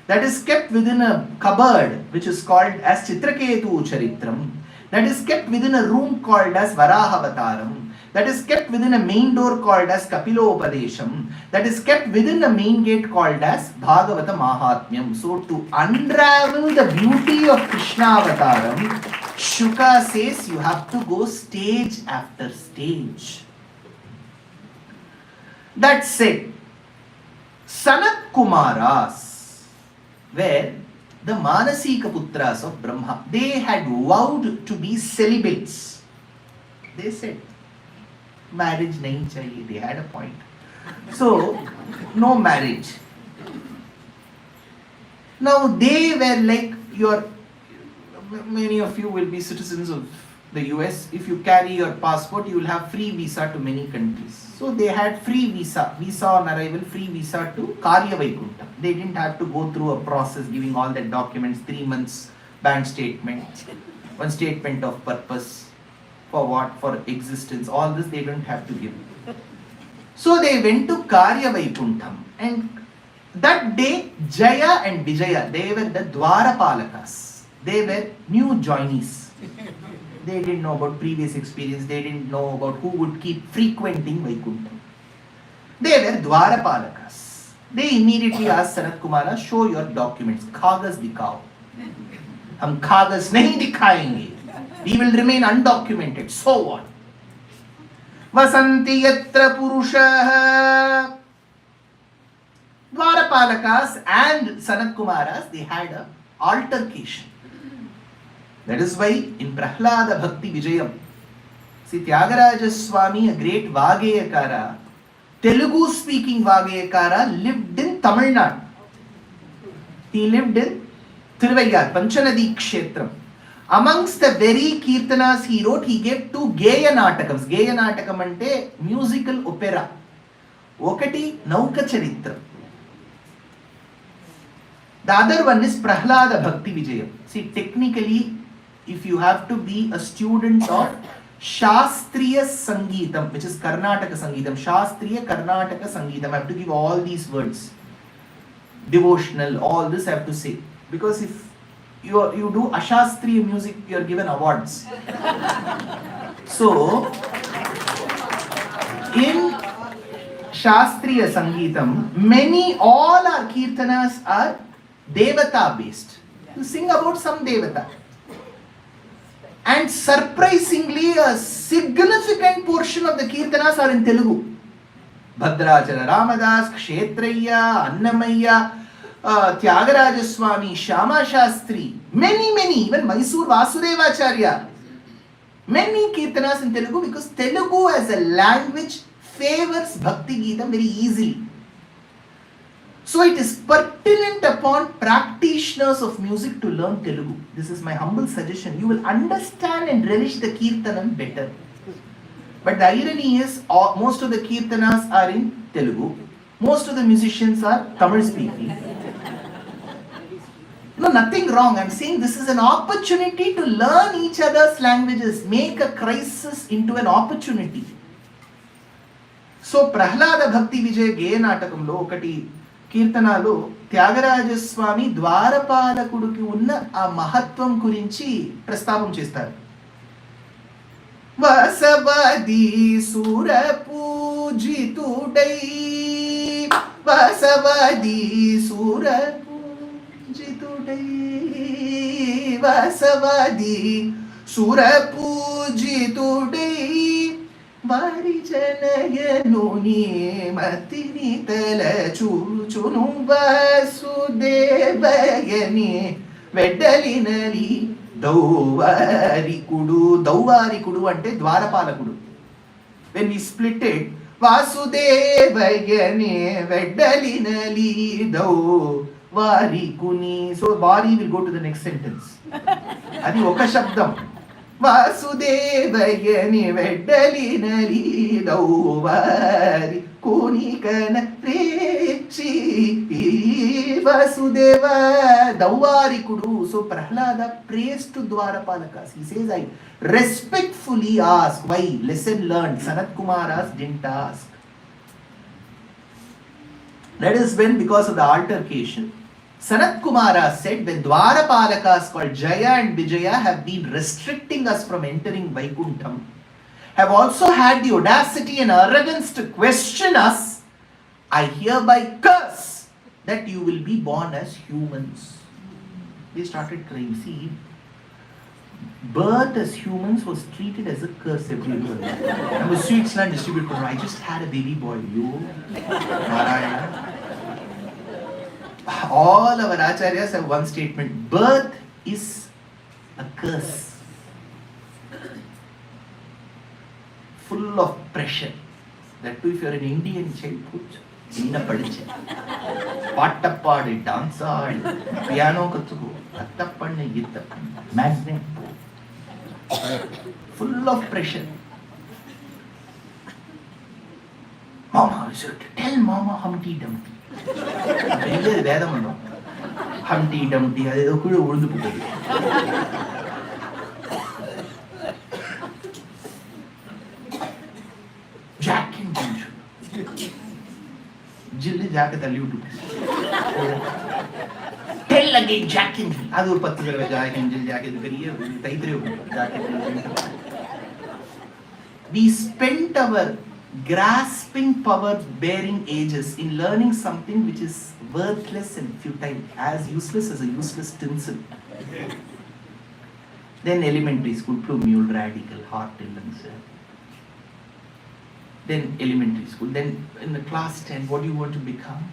S2: That is kept within a cupboard which is called as Chitraketu Charitram. That is kept within a room called as Varaha Avataram. That is kept within a main door called as Kapilopadesham. That is kept within a main gate called as Bhagavatha Mahatmyam. So to unravel the beauty of Krishna Avataram, Shuka says you have to go stage after stage. That said, Sanat Kumaras were the Manasika Putras of Brahma. They had vowed to be celibates. They said, marriage nahi chahiye. They had a point. So, no marriage. Now they were like many of you will be citizens of the US. If you carry your passport, you will have free visa to many countries. So they had free visa on arrival, free visa to Karya Vaikuntha. They didn't have to go through a process giving all the documents, 3 months bank statement, one statement of purpose, for what, for existence, all this they don't have to give. So they went to Karya Vaikuntham, and that day Jaya and Vijaya, they were the Dwarapalakas. They were new joinees. They didn't know about previous experience. They didn't know about who would keep frequenting Vaikuntham. They were Dwarapalakas. They immediately asked Sanat Kumara, show your documents. Kagas dikhao. Hum kagas nahi dikhayenge. We will remain undocumented. So what? Vasanti yatra purusha. Dwarapalakas and Sanat Kumaras, they had an altercation. That is why in Prahlada Bhakti Vijayam, see Tyagaraja Swami, a great Vageyakara, Telugu speaking Vageyakara, lived in Tamil Nadu. He lived in Thiruvaiyar, Panchanadi Kshetram. Amongst the very Kirtanas he wrote, he gave 2 Geya Natakams. Geya Natakam ante musical opera. Okati Nauka Charitra. The other one is Prahlada Bhakti Vijayam. See, technically, if you have to be a student of Shastriya Sangeetam, which is Karnataka Sangeetam, Shastriya Karnataka Sangeetam, I have to give all these words. Devotional, all this I have to say. Because if you do Ashastriya music, you are given awards. So, in Shastriya Sangeetam, all our Kirtanas are Devata based. You sing about some Devata. And surprisingly, a significant portion of the Kirtanas are in Telugu. Bhadrachala Ramadas, Kshetraya, Annamaya, Tyagaraja Shama Shastri, many, even Mysore Vasudevacharya. Many kirtanas in Telugu, because Telugu as a language favors Bhakti Geetam very easily. So it is pertinent upon practitioners of music to learn Telugu. This is my humble suggestion. You will understand and relish the kirtanam better. But the irony is, most of the kirtanas are in Telugu. Most of the musicians are Tamil speaking. No, nothing wrong. I'm saying this is an opportunity to learn each other's languages. Make a crisis into an opportunity. So, Prahlada Bhakti Vijay Geya Natakamlo okati Kirtanalo Tyagaraja Swami Dwarapalakuduki unna a Mahatvam Kurinchi Prastapam Chestar. Vasavadi Sura Pujitudai Vasavadi Sura Pujitudai Vasavadi Sura Pujitudai Varijanayanu Matini Tala Chuchunu Vasudevayani Vedalinali Dauvarikudu ante Dwarapalakudu. When we split it, Vasudevayani Vedalinali Dauvarikuni. So Vari will go to the next sentence. Adi oka shabdam. Vasudevayani Vedalinali Dauvarikuni kana Prechi Vasudeva Dauvarikudu. So Prahlada prays to Dwarapalakas. He says, I respectfully ask. Why? Lesson learned. Sanat Kumaras didn't ask. That is when, because of the altercation, Sanat Kumara said, when Dwarapalakas called Jaya and Vijaya have been restricting us from entering Vaikuntham, have also had the audacity and arrogance to question us, I hereby curse that you will be born as humans. They started crying. See, birth as humans was treated as a curse everywhere. I was sweets land distributed. I just had a baby boy. You, Narayana. All our acharyas have one statement: birth is a curse, full of pressure. That too, if you are an Indian child, Inna padiche, pattappadu, dance aadu, piano kattuko, attappanne, ittappanne, magnet, full of pressure. Mama, you should tell Mama Humpty Dumpty. Humpty Dumpty, adho kuda urundu putadu. Jack and Jill. Jill Jack thalli vittu. Tell again Jack and Jill. Adu or 10 thalava Jack and Jill Jack edu periya taithre Jack and Jill. We spent our grasping power bearing ages in learning something which is worthless and futile, as useless as a useless tinsel. Then elementary school, plumule, radical, heart lungs. Then elementary school. Then in the class 10, what do you want to become?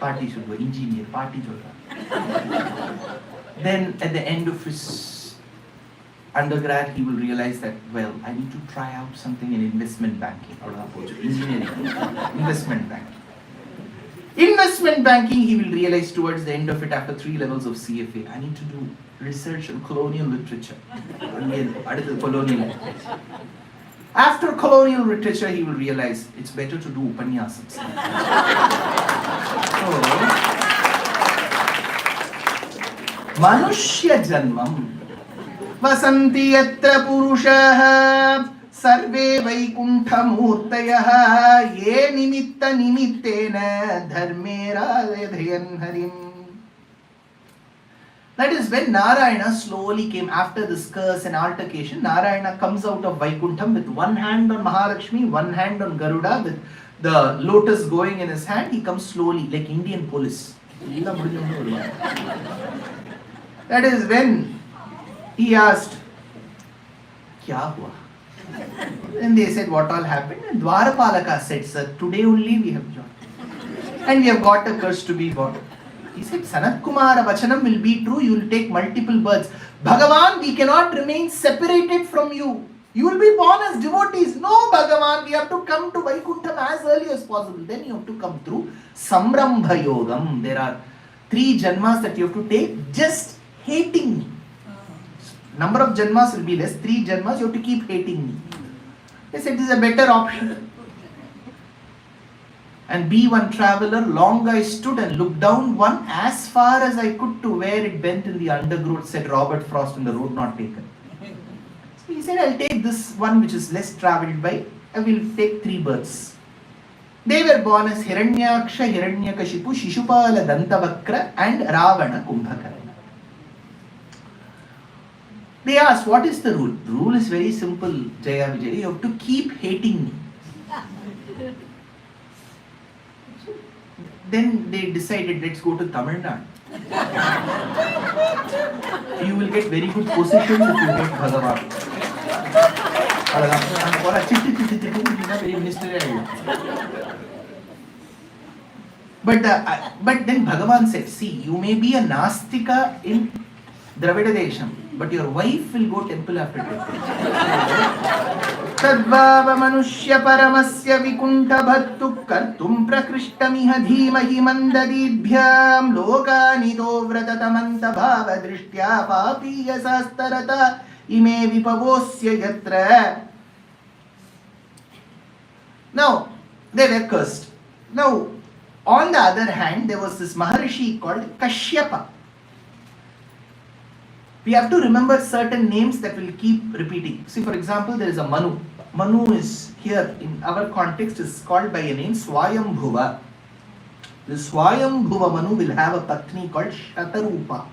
S2: Party should go, engineer, party should go. Then at the end of his undergrad, he will realize that, well, I need to try out something in investment banking. Engineering, investment banking. Investment banking, he will realize towards the end of it, after 3 levels of CFA, I need to do research on colonial literature. After colonial literature, he will realize it's better to do upanyasams. So, Manushya Janmam Vasanti yatra purushaha sarve vaikunthamurtayaha ye nimitta nimittena dharmera vedhayan harim. That is when Narayana slowly came after this curse and altercation. Narayana comes out of Vaikuntham with one hand on Mahalakshmi, one hand on Garuda, with the lotus going in his hand. He comes slowly, like Indian police. That is when he asked, Kya hua? And they said, what all happened? And Dwarapalaka said, sir, today only we have joined. And we have got a curse to be born. He said, Sanat Kumara Vachanam will be true, you will take multiple births. Bhagavan, we cannot remain separated from you. You will be born as devotees. No, Bhagavan, we have to come to Vaikuntham as early as possible. Then you have to come through Samrambha Yogam. There are 3 janmas that you have to take just hating me. Number of janmas will be less. 3 janmas you have to keep hating me. They said it is a better option. And be one traveler, long I stood and looked down one as far as I could to where it bent in the undergrowth, said Robert Frost in The Road Not Taken. So he said, I'll take this one which is less travelled by, I will take 3 births. They were born as Hiranyaksha, Hiranyakashipu, Shishupala Dantavakra and Ravana Kumbhakarna. They asked, what is the rule? The rule is very simple, Jaya Vijay. You have to keep hating me. Then they decided, let's go to Tamil Nadu. You will get very good positions if you get Bhagavan. Very ministerial. But then Bhagavan said, see, you may be a Nastika in Dravida Desham, but your wife will go temple after temple. Tadvava manushya paramasya vikunta bhattu kartum prakrishtamih dhimahi mandadibhyam lokanito vratatamanta bhava drishtya papiya sastarata ime vipavosya yatra. Now, they were cursed. Now, on the other hand, there was this Maharishi called Kashyapa. We have to remember certain names that will keep repeating. See, for example, there is a Manu. Manu is here in our context is called by a name Swayambhuva. This Swayambhuva Manu will have a patni called Shatarupa.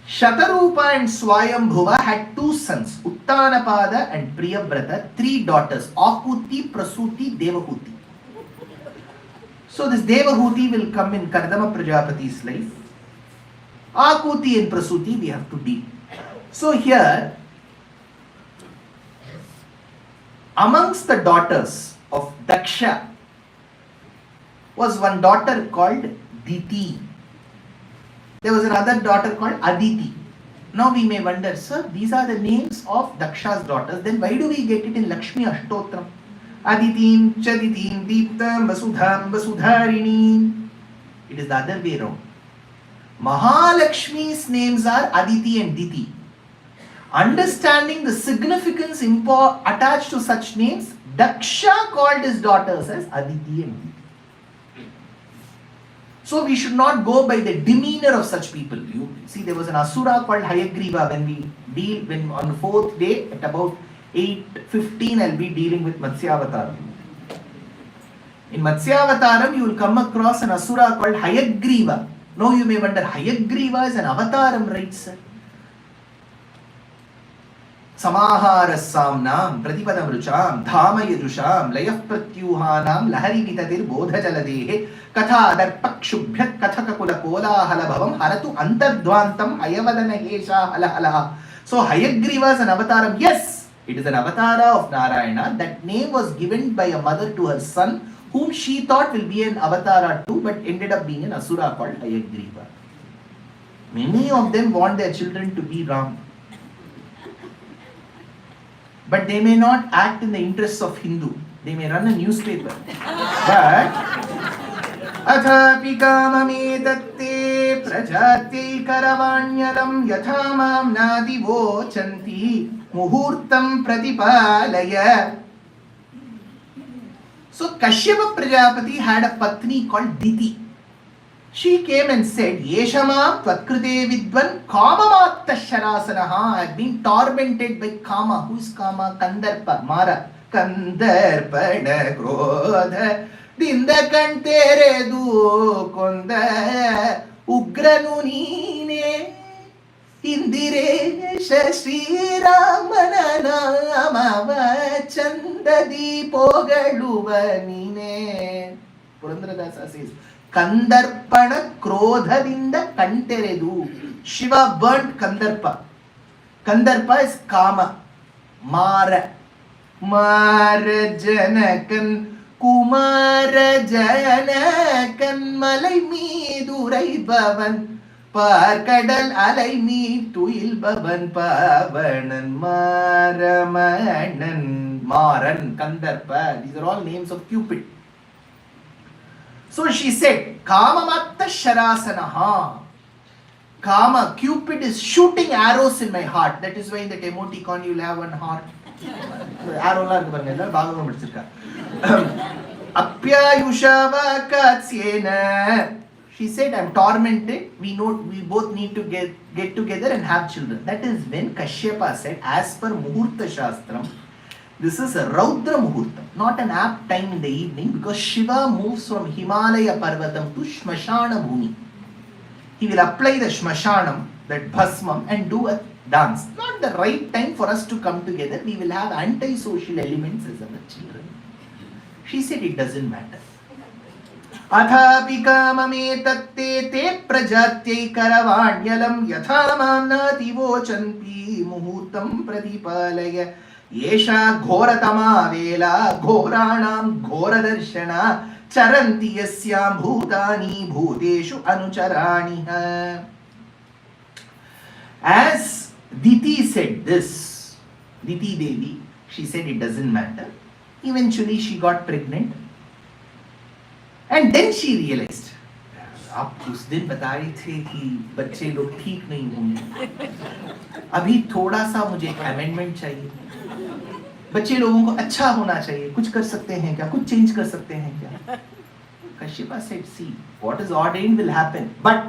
S2: Shatarupa and Swayambhuva had 2 sons, Uttanapada and Priyavrata, 3 daughters, Akuti, Prasuti, Devahuti. So this Devahuti will come in Kardama Prajapati's life. Akuti and Prasuti we have to deal. So here, amongst the daughters of Daksha was one daughter called Diti. There was another daughter called Aditi. Now we may wonder, sir, these are the names of Daksha's daughters. Then why do we get it in Lakshmi Ashtotram? Aditim, Chaditim, Deeptam, Vasudham, Vasudharinim. It is the other way around. Mahalakshmi's names are Aditi and Diti. Understanding the significance attached to such names, Daksha called his daughters as Aditi and Diti. So we should not go by the demeanor of such people. You see, there was an Asura called Hayagriva. When on the 4th day at about 8:15, I'll be dealing with Avataram. In Avataram, you will come across an Asura called Hayagriva. Now you may wonder, Hayagriva is an Avataram, right, sir? Samahara Samnam, Pratipadam Rucham, Dhama Yadusham, Layaf Pratyuhanam, Lahari Vitatir Bodha Jaladehe, Katha Darpakshubhyat Kathakakula Kola Halabhavam, Haratu Antardvantam, Ayavadana Hesha Halahala. So Hayagriva is an Avataram. Yes, it is an Avatara of Narayana. That name was given by a mother to her son, whom she thought will be an Avatara too, but ended up being an Asura called Hayagriva. Many of them want their children to be Ram. But they may not act in the interests of Hindu. They may run a newspaper. But Athapi kamame datte prajate karavanyalam yathamam nadivo chanti muhurtam pratipalaya. So Kashyapa Prajapati had a patni called Diti. She came and said, Yeshama Tvatkrute Vidvan Kamamatta Sharasanaha. I have been tormented by Kama. Who is Kama? Kandarpa, Mara. Kandarpa Krodha Dinda Kanteredu Konda Ugranu Nine Indiresha Sri Ramana Namava Chandadi Pogaluva Nine. Purandradasa says, Kandarpana Krodhavinda Kanteredu. Shiva burnt Kandarpa. Kandarpa is Kama, Mara. Marajanakan Kumarajanakan Malai Meedurai Bhavan Parkadal Alai Meetuil Bhavan Pavanan Maramanan Maran Kandarpa. These are all names of Cupid. So she said, Kamamatta Sharasanaha. Kama, Cupid is shooting arrows in my heart. That is why in that emoticon you will have one heart. Arrow la irukku parunga, Bhagavatha mudichirka. Apyayushava katsyena. She said, I'm tormented. We both need to get together and have children. That is when Kashyapa said, as per Muhurta Shastram, this is a Raudra Muhurtam, not an apt time in the evening, because Shiva moves from Himalaya Parvatam to Shmashana Bhumi. He will apply the Shmashanam, that Bhasmam, and do a dance. Not the right time for us to come together. We will have antisocial elements as our children. She said it doesn't matter. Athapi kamame tatte te prajatyai karavanyalam yathamam nati vochanti muhurtam pradipalaya yesha ghoratama vela ghoranam ghoradarshana charanti yasyam bhutani bhuteshu anucharani. As Diti said this, Diti Devi, she said it doesn't matter. Eventually she got pregnant. And then she realized, आप उस दिन बता रही थे कि बच्चे लोग ठीक नहीं होंगे, अभी थोड़ा सा मुझे एक अमेंडमेंट चाहिए, बच्चे लोगों को अच्छा होना चाहिए, कुछ कर सकते हैं क्या, कुछ चेंज कर सकते हैं क्या? Kashyapa said, see, what is ordained will happen, but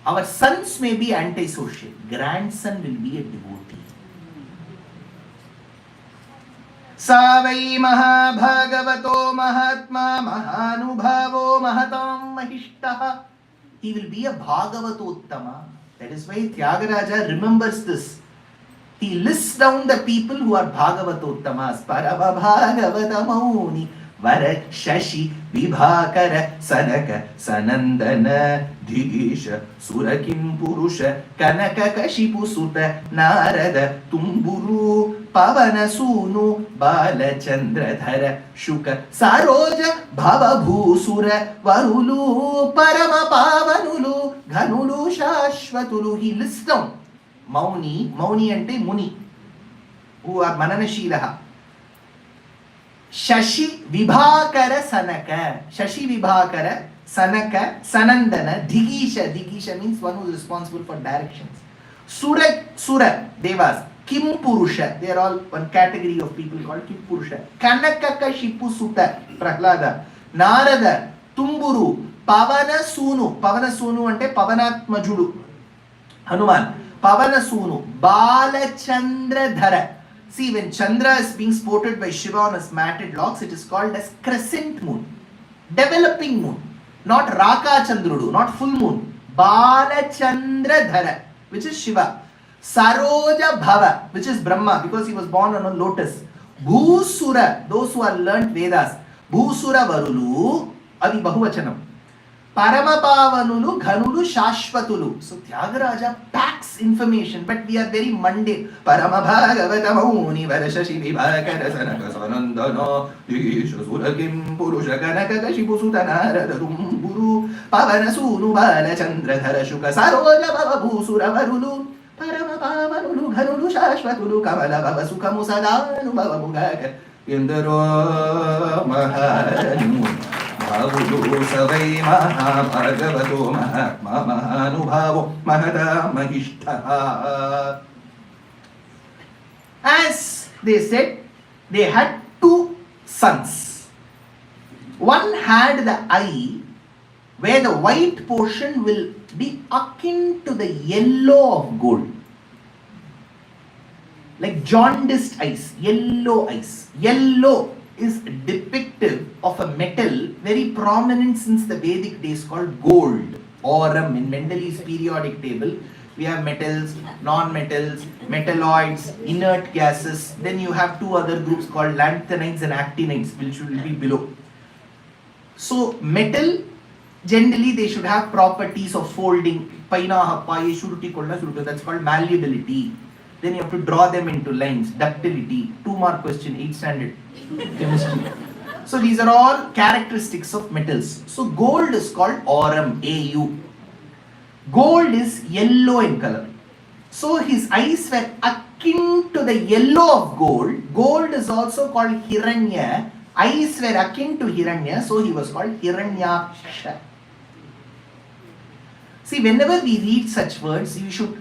S2: our sons may be antisocial, grandson will be a devotee. Savai Mahabhagavato Mahatma Mahanubhavo Mahatam Mahishtaha. He will be a Bhagavatottama. That is why Tyagaraja remembers this. He lists down the people who are Bhagavatottamas. Parava Bhagavata Mauni Vara Shashi Vibhakara Sanaka Sanandana Dhigisha Surakim Purusha Kanaka Kashipu Sutta Narada Tumburu Pavana Sunu Balachandradhara Shuka Saroja Bhava Bhusura Varulu Parama Pavanulu Ghanulu Shashvatulu. He lists down Mauni ante Muni, who are Mananashilaha. Shashi Vibhakara Sanaka, Shashi Vibhakara Sanaka Sanandana Dhigisha. Dhigisha means one who is responsible for directions. Sura Devas. Kim Purusha, they are all one category of people called Kim Purusha. Kanakaka Shipu Sutta, Prahlada. Narada, Tumburu, Pavana Sunu ante Pavanatmajudu, Hanuman. Pavana Sunu, Balachandradhara. See, when Chandra is being sported by Shiva on his matted locks, it is called as crescent moon, developing moon, not Raka Chandrudu, not full moon. Balachandradhara, which is Shiva. Saroja Bhava, which is Brahma, because he was born on a lotus. Bhusura, those who are learnt Vedas. Bhusura Varulu, Adi Bahuvachanam. Paramapavanulu, Ghanulu, Shashvatulu. So Tyagaraja packs information, but we are very mundane. Paramabhagavata Mauni Varashashi Vibhakara Sanaka Sanandana Disha Surakim Purusha Kanaka Kashipu Sutanara Dumburu Pavana Sunu Bala Chandradhara Shuka Saroja Bhava Bhusura Varulu Paramapavanulu Ghanulu Shashvatulu Kamala Bhava Sukhamu Sadanu Bhava Mugaka Indaro Mahanu Bhavudu Savai Mahabhagavato Mahatma Mahanubhavo Mahatam Mahishtaha. As they said, they had two sons. One had the eye where the white portion will be akin to the yellow of gold. Like jaundiced eyes, yellow eyes. Yellow is depictive of a metal very prominent since the Vedic days called gold. Aurum in Mendeleev's periodic table. We have metals, non-metals, metalloids, inert gases. Then you have two other groups called lanthanides and actinides, which will be below. So metal, generally they should have properties of folding. That's called malleability. Then you have to draw them into lines. Ductility, 2-mark question, 8th standard chemistry. So these are all characteristics of metals. So gold is called aurum, AU. Gold is yellow in color. So his eyes were akin to the yellow of gold. Gold is also called Hiranya. Eyes were akin to Hiranya, so he was called Hiranyaksha. See, whenever we read such words, you should,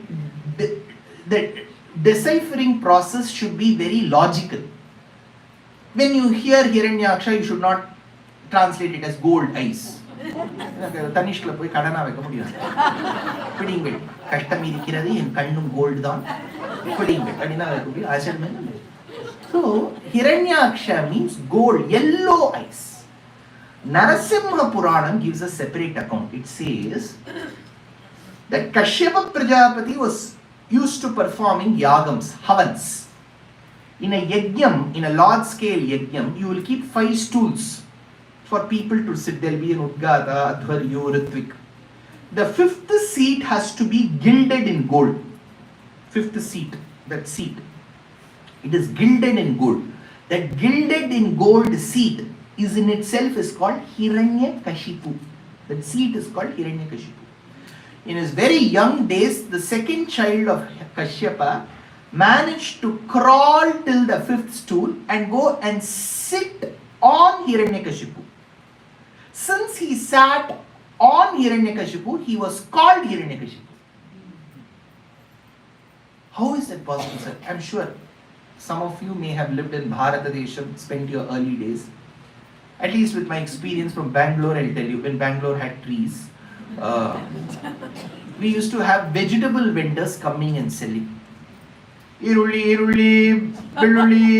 S2: the deciphering process should be very logical. When you hear Hiranyaksha, you should not translate it as gold eyes. Tanishkla போய் கடனா வைக்க முடியாது. பிடிங்கள் கஷ்டம் இருக்கிறது என் கண்ணும் gold தான் பிடிங்கள் அப்படினா வைக்க assignment. So Hiranyaksha means gold, yellow eyes. Narasimha Puranam gives a separate account. It says that Kashyapa Prajapati was used to performing yagams, havans. In a yajnam, in a large scale yajnam, you will keep 5 stools for people to sit. There will be an Udgata, Adhvaryo, Ritvik. The 5th seat has to be gilded in gold. 5th seat, that seat. It is gilded in gold. That gilded in gold seat is in itself is called Hiranyakashipu. That seat is called Hiranyakashipu. In his very young days, the second child of Kashyapa managed to crawl till the 5th stool and go and sit on Hiranyakashipu. Since he sat on Hiranyakashipu, he was called Hiranyakashipu. How is that possible, sir? I am sure some of you may have lived in Bharatadesham, spent your early days. At least with my experience from Bangalore, I'll tell you, when Bangalore had trees, we used to have vegetable vendors coming and selling. Irulli, Bellulli,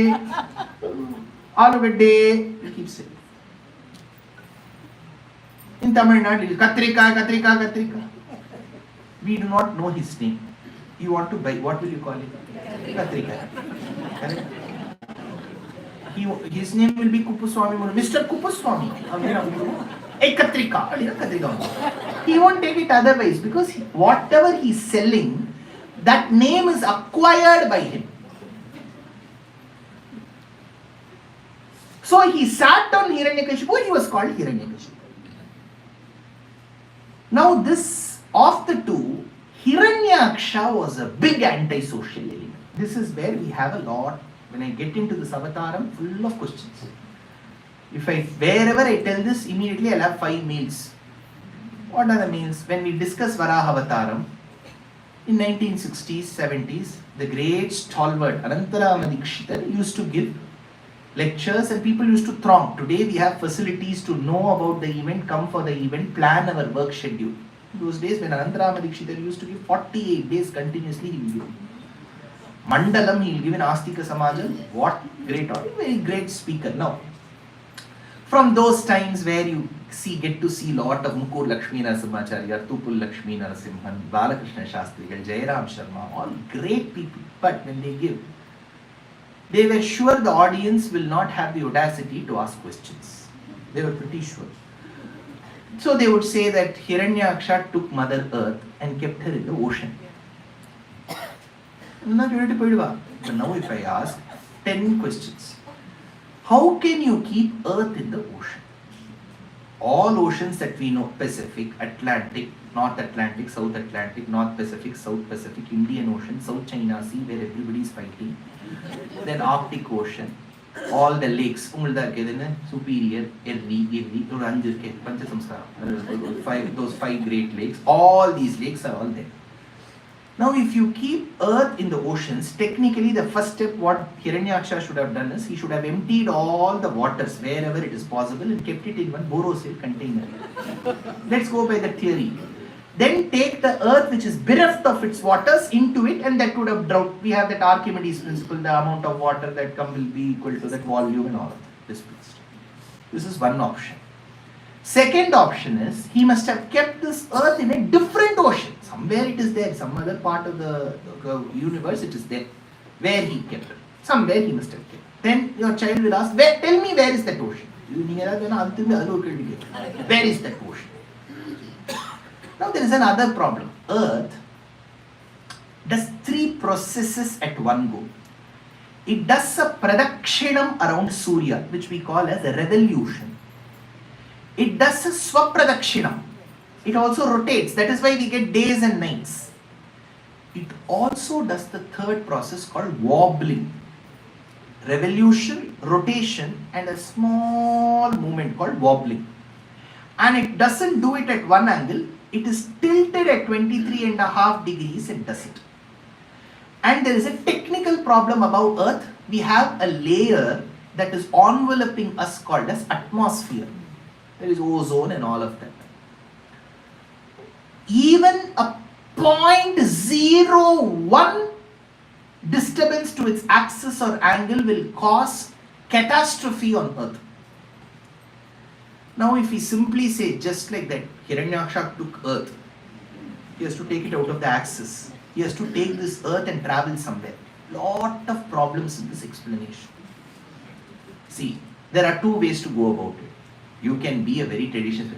S2: Alugade, we keep selling. In Tamil Nadu, Katrika. We do not know his name. You want to buy, what will you call it? Katrika. Correct? His name will be Kupuswami, Mr. Kupuswami. Hey, Katrika. He won't take it otherwise because whatever he's selling, that name is acquired by him. So he sat on Hiranyakashipu, he was called Hiranyakashipu. Now this, of the two, Hiranyaksha was a big antisocial element. This is where we have a lot, when I get into this Avataram, full of questions. Wherever I tell this, immediately I'll have 5 mails. What are the mails? When we discuss Varaha Avataram, in 1960s, 70s, the great stalwart Ananthapadmanabha used to give lectures and people used to throng. Today we have facilities to know about the event, come for the event, plan our work schedule. In those days when Ananthapadmanabha used to give 48 days continuously, he will give. Mandalam, he will give in Astika Samajam. What great author, very great speaker. Now, from those times where you get to see lot of Mukur Lakshmi Narasimhacharya, Tupul Lakshmi Narasimhan, Balakrishna Shastrigal, Jairam Sharma, all great people. But when they give, they were sure the audience will not have the audacity to ask questions. They were pretty sure. So they would say that Hiranyaksha took Mother Earth and kept her in the ocean. But now if I ask 10 questions, how can you keep Earth in the ocean? All oceans that we know, Pacific, Atlantic, North Atlantic, South Atlantic, North Pacific, South Pacific, Indian Ocean, South China Sea, where everybody is fighting. Then Arctic Ocean, all the lakes, Superior, those 5 great lakes, all these lakes are all there. Now if you keep Earth in the oceans, technically the first step what Hiranyaksha should have done is, he should have emptied all the waters wherever it is possible and kept it in one borosill container. Let's go by the theory. Then take the Earth which is bereft of its waters into it and that would have drowned. We have that Archimedes principle, the amount of water that comes will be equal to that volume and all of that. This is one option. Second option is, he must have kept this Earth in a different ocean. Somewhere it is there, some other part of the universe it is there. Where he kept it. Somewhere he must have kept it. Then your child will ask, tell me where is that ocean? Where is that ocean? Now there is another problem. Earth does 3 processes at one go. It does a pradakshinam around Surya, which we call as a revolution. It does a swapradakshinam. It also rotates. That is why we get days and nights. It also does the third process called wobbling. Revolution, rotation, and a small movement called wobbling. And it doesn't do it at one angle. It is tilted at 23.5 degrees and does it. And there is a technical problem about Earth. We have a layer that is enveloping us called as atmosphere. There is ozone and all of that. Even a 0.01 disturbance to its axis or angle will cause catastrophe on Earth. Now if we simply say just like that, Hiranyaksha took Earth, he has to take it out of the axis. He has to take this Earth and travel somewhere. Lot of problems in this explanation. See, there are two ways to go about it. You can be a very traditional.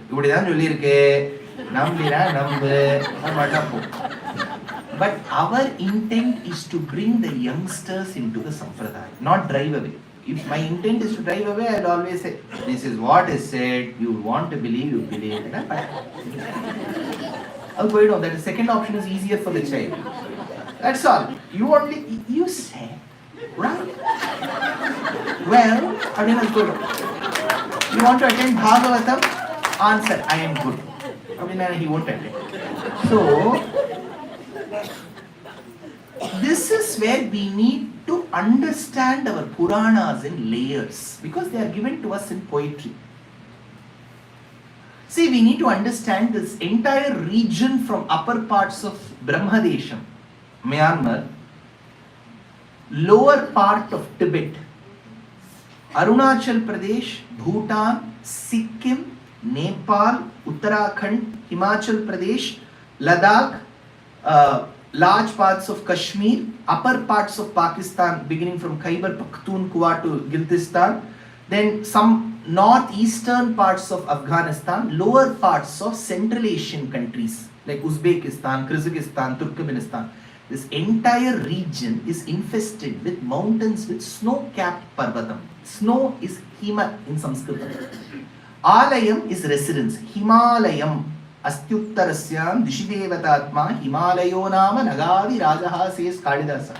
S2: But our intent is to bring the youngsters into the Sampradaya, not drive away. If my intent is to drive away, I'll always say, this is what is said, you want to believe, you believe. That the second option is easier for the child. That's all. You say, right? Well, you want to attend Bhagavatam? Answer, I am good. He won't attend. So, this is where we need to understand our Puranas in layers, because they are given to us in poetry. See, we need to understand this entire region from upper parts of Brahmadesham, Myanmar, lower part of Tibet, Arunachal Pradesh, Bhutan, Sikkim, Nepal, Uttarakhand, Himachal Pradesh, Ladakh, large parts of Kashmir, upper parts of Pakistan beginning from Khyber Pakhtunkhwa to Giltistan, then some northeastern parts of Afghanistan, lower parts of Central Asian countries like Uzbekistan, Kyrgyzstan, Turkmenistan. This entire region is infested with mountains with snow-capped Parvatam. Snow is Hima in Sanskrit. Alayam is residence. Himalayam. Astyuttarasyam Dishidevatatma Himalayo Nama Nagadi Rajaha, says Kalidasa.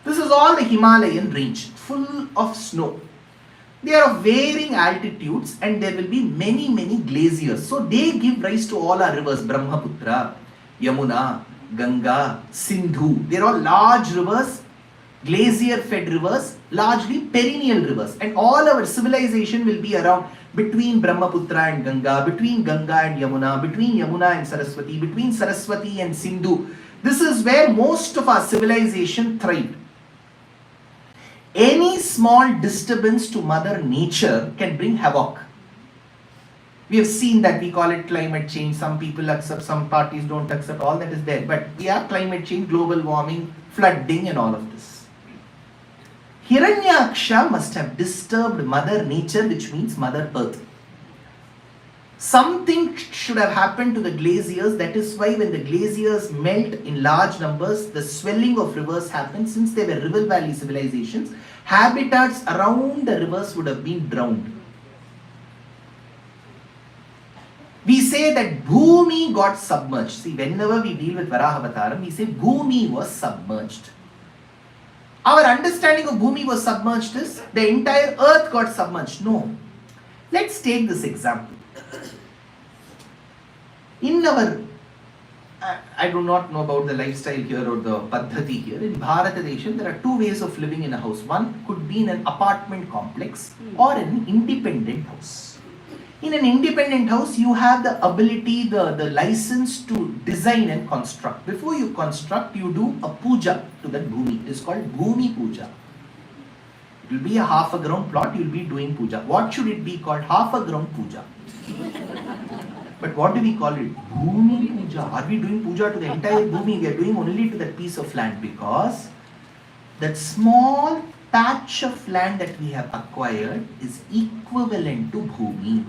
S2: This is all the Himalayan range, full of snow. They are of varying altitudes and there will be many glaciers. So they give rise to all our rivers, Brahmaputra, Yamuna, Ganga, Sindhu. They are all large rivers, glacier-fed rivers, largely perennial rivers. And all our civilization will be around between Brahmaputra and Ganga, between Ganga and Yamuna, between Yamuna and Saraswati, between Saraswati and Sindhu. This is where most of our civilization thrived. Any small disturbance to Mother Nature can bring havoc. We have seen that, we call it climate change. Some people accept, some parties don't accept, all that is there. But we have climate change, global warming, flooding and all of this. Hiranyaksha must have disturbed Mother Nature, which means Mother Earth. Something should have happened to the glaciers. That is why when the glaciers melt in large numbers, the swelling of rivers happens. Since they were river valley civilizations, habitats around the rivers would have been drowned. We say that Bhumi got submerged. See, whenever we deal with Varaha Avataram, we say Bhumi was submerged. Our understanding of Bhumi was submerged is the entire earth got submerged. No. Let's take this example. In our, I do not know about the lifestyle here or the Paddhati here. In Bharatadesham, there are two ways of living in a house. One could be in an apartment complex or an independent house. In an independent house, you have the ability, the license to design and construct. Before you construct, you do a puja to that bhumi. It is called bhumi puja. It will be a half a ground plot, you will be doing puja. What should it be called? Half a ground puja. But what do we call it? Bhumi puja. Are we doing puja to the entire bhumi? We are doing only to that piece of land, because that small patch of land that we have acquired is equivalent to bhumi.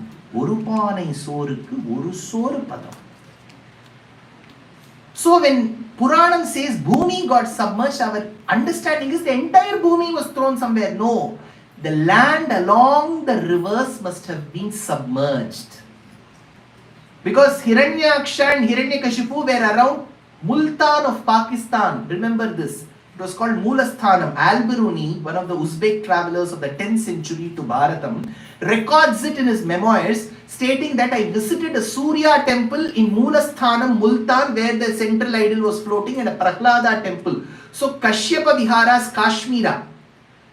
S2: So when Puranam says Bhumi got submerged. Our understanding is the entire Bhumi was thrown somewhere. No. The land along the rivers must have been submerged. Because Hiranyaksha and Hiranyakashipu were around Multan of Pakistan. Remember this. It was called Mulasthanam. Al-Biruni, one of the Uzbek travelers of the 10th century to Bharatam, records it in his memoirs, stating that I visited a Surya temple in Mulasthanam, Multan, where the central idol was floating, and a Prahlada temple. So Kashyapa Vihara's Kashmira.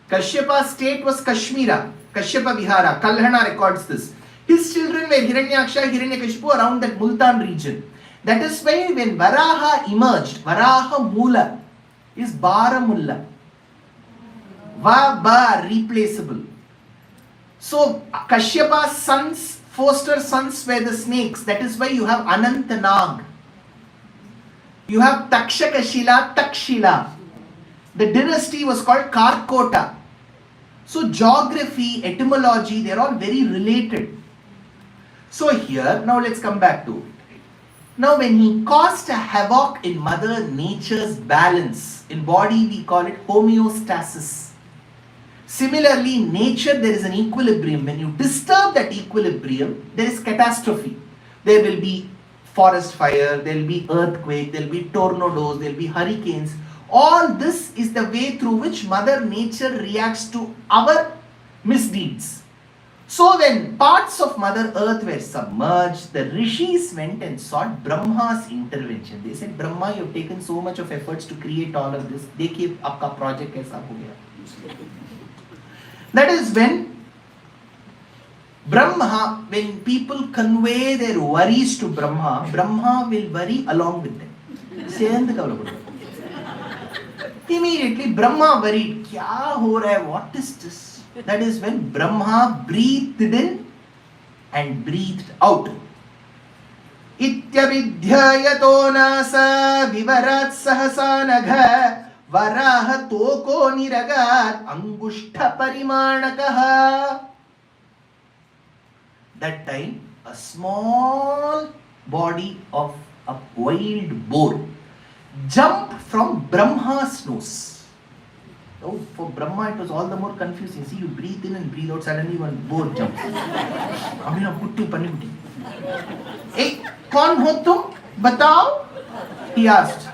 S2: Kashyapa's state was Kashmira. Kashyapa Vihara. Kalhana records this. His children were Hiranyaksha, Hiranyakashipu around that Multan region. That is why when Varaha emerged, Varaha Mula is Baramulla. Va, replaceable. So Kashyapa's sons, foster sons were the snakes. That is why you have Anantanag. You have Takshakashila, Takshila. The dynasty was called Karkota. So geography, etymology, they are all very related. So here, now let's come back to it. Now when he caused a havoc in Mother Nature's balance, in body we call it homeostasis. Similarly, in nature there is an equilibrium. When you disturb that equilibrium, there is catastrophe. There will be forest fire, there will be earthquake, there will be tornadoes, there will be hurricanes. All this is the way through which Mother Nature reacts to our misdeeds. So when parts of Mother Earth were submerged, the rishis went and sought Brahma's intervention. They said, Brahma, you have taken so much of efforts to create all of this. Dekhiye, aapka project kaisa ho gaya. That is when Brahma, when people convey their worries to Brahma, Brahma will worry along with them. Immediately Brahma worried, kya ho raha hai, what is this? That is when Brahma breathed in and breathed out. Ityavidhyayato nasa vivarat sahasanagha Varaha toko niragat angushta parimanakaha. That time, a small body of a wild boar jumped from Brahma's nose. Oh, for Brahma it was all the more confusing. See, you breathe in and breathe out, suddenly one boar jumps. Hey, kaun ho tum? Batao? He asked.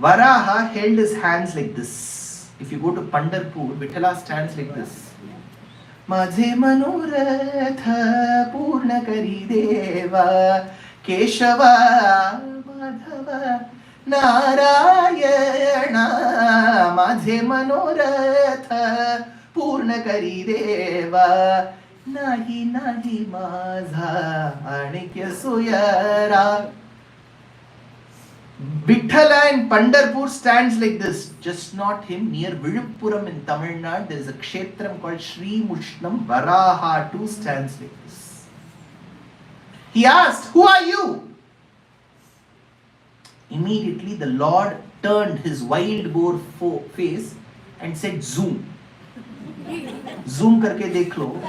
S2: Varaha held his hands like this. If you go to Pandharpur, Vithala stands like this. Madhe manoratha purna kari deva Keshava Madhava Narayana Madhe manoratha purna kari deva Nahi nahi maza anikya suyara. Vithala in Pandharpur stands like this. Just not him. Near Viluppuram in Tamil Nadu, there is a kshetram called Sri Mushnam. Varaha too stands like this. He asked, who are you? Immediately the Lord turned his wild boar face and said, zoom. Zoom karke dekh lo.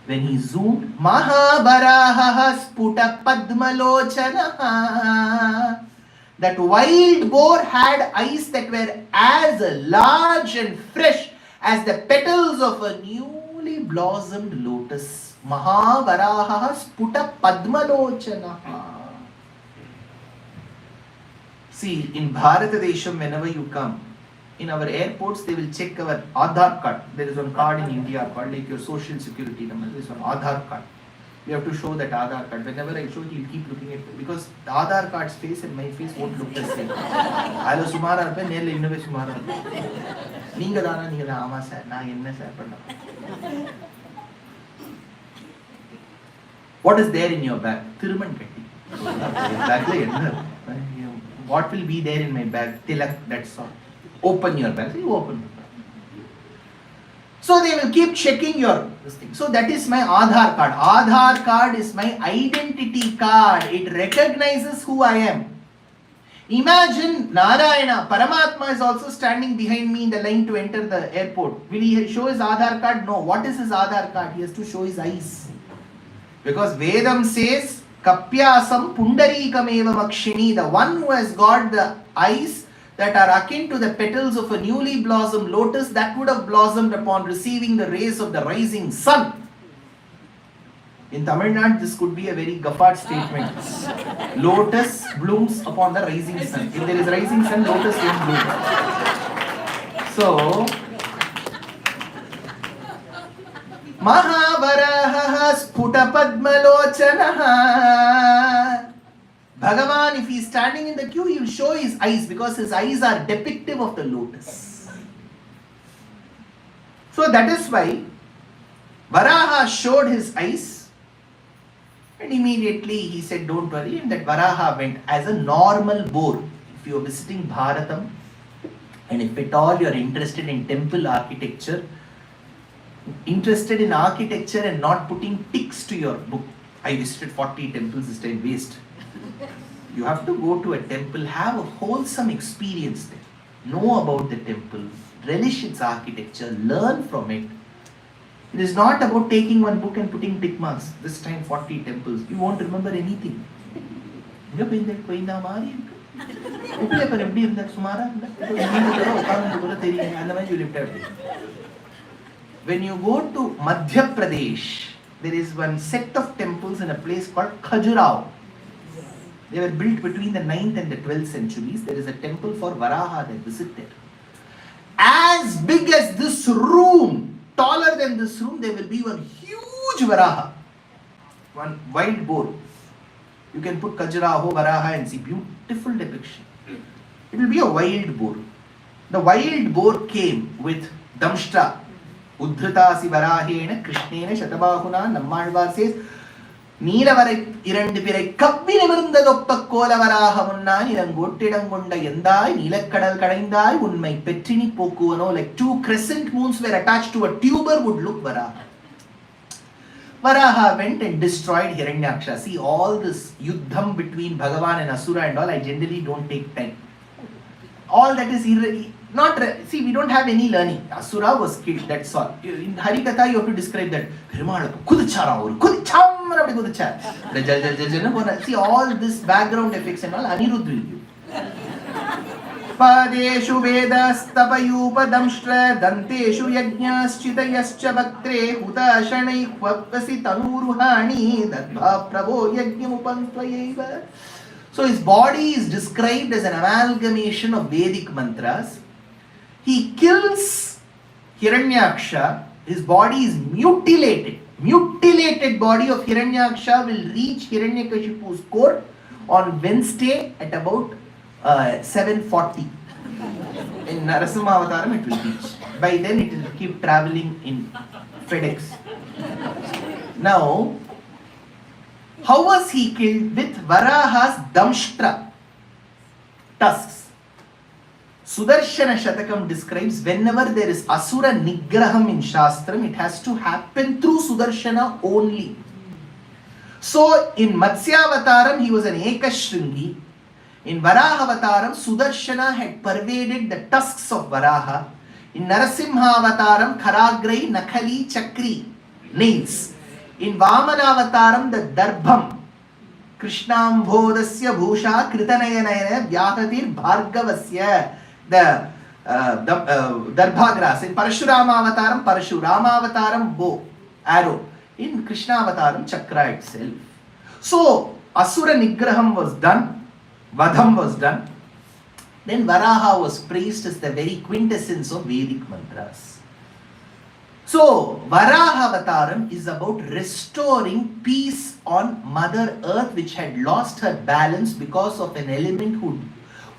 S2: When he zoomed, Mahabaraha sputa padmalochana. That wild boar had eyes that were as large and fresh as the petals of a newly blossomed lotus. Mahabaraha sputa padmalochana. See, in Bharatadesham, whenever you come, in our airports, they will check our Aadhaar card. There is one card in India called like your social security number. There is one Aadhaar card. We have to show that Aadhaar card. Whenever I show, he'll keep looking at it because the Aadhaar card's face and my face won't look the same. Hello, Sumara, nearly innove Sumara. Ninga dana, ninga dana, ama sir, na enna sir panna. What is there in your bag? Thiruman Katti. What will be there in my bag? Tilak, that's all. Open your bag. You open. So they will keep checking your this thing. So that is my Aadhaar card. Aadhaar card is my identity card. It recognizes who I am. Imagine Narayana, Paramatma is also standing behind me in the line to enter the airport. Will he show his Aadhaar card? No. What is his Aadhaar card? He has to show his eyes. Because Vedam says Kapyasam Pundarikamevam Akshini, the one who has got the eyes that are akin to the petals of a newly blossomed lotus that would have blossomed upon receiving the rays of the rising sun. In Tamil Nadu, this could be a very gaffard statement. Lotus blooms upon the rising sun. If there is rising sun, lotus won't bloom. So, Mahavaraha Sputapadmalochanaha. Bhagavan, if he is standing in the queue, he will show his eyes because his eyes are depictive of the lotus. So that is why Varaha showed his eyes. And immediately he said, don't worry, and that Varaha went as a normal boar. If you are visiting Bharatam, and if at all you are interested in temple architecture, and not putting ticks to your book. I visited 40 temples this time, waste. You have to go to a temple, have a wholesome experience there. Know about the temple, relish its architecture, learn from it. It is not about taking one book and putting tick marks. This time 40 temples. You won't remember anything. When you go to Madhya Pradesh, there is one set of temples in a place called Khajuraho. They were built between the 9th and the 12th centuries. There is a temple for Varaha that visited. As big as this room, taller than this room, there will be one huge Varaha, one wild boar. You can put Khajuraho, Varaha and see beautiful depiction. It will be a wild boar. The wild boar came with Damshtra. Uddhritasi Varahena Krishnena Shatabahuna. Nammalvar says, Neelavarai Irandu Pirai Kappi Nimirundadoppa Kola Varahamunna Nirangottidangunda Yendai Neelakkadal Kadaindai Unmai Pettini Pokuvano, like two crescent moons were attached to a tuber would look Varaha. Varaha went and destroyed Hiranyaksha. See, all this yuddham between Bhagavan and Asura and all, I generally don't take time. All that is not, see, we don't have any learning. Asura was killed, that's all. In Harikatha, you have to describe that. See, all this background effects and all, Anirudh will give. Padeshu Vedas Tapayupa Damshtra Danteshu Yajnaschitayascha Bhaktre Huta Shanai Kvapasi Tanuruhani Dadbha Prabho Yajnamupantvayeva. So his body is described as an amalgamation of Vedic mantras. He kills Hiranyaksha. His body is mutilated. Mutilated body of Hiranyaksha will reach Hiranyakashipu's court on Wednesday at about 7:40. In Narasimha Avataram it will reach. By then it will keep traveling in FedEx. Now, how was he killed? With Varaha's Damshtra, tusks. Sudarshana Shatakam describes whenever there is Asura Nigraham in Shastram, it has to happen through Sudarshana only. So in Matsyavataram he was an Ekashringi. In Varahavataram, Sudarshana had pervaded the tusks of Varaha. In Narasimhavataram, Karagrai, Nakhali, Chakri, nails. In Vamanavataram, the Darbham, Krishnambhodasya Bhusha, Kritanayanayana, Vyahatir Bhargavasya, the Darbha grass. In Parashurama Avataram, bow, arrow. In Krishna Avataram, Chakra itself. So, Asura Nigraham was done. Vadham was done. Then Varaha was praised as the very quintessence of Vedic mantras. So, Varaha Avataram is about restoring peace on Mother Earth, which had lost her balance because of an element who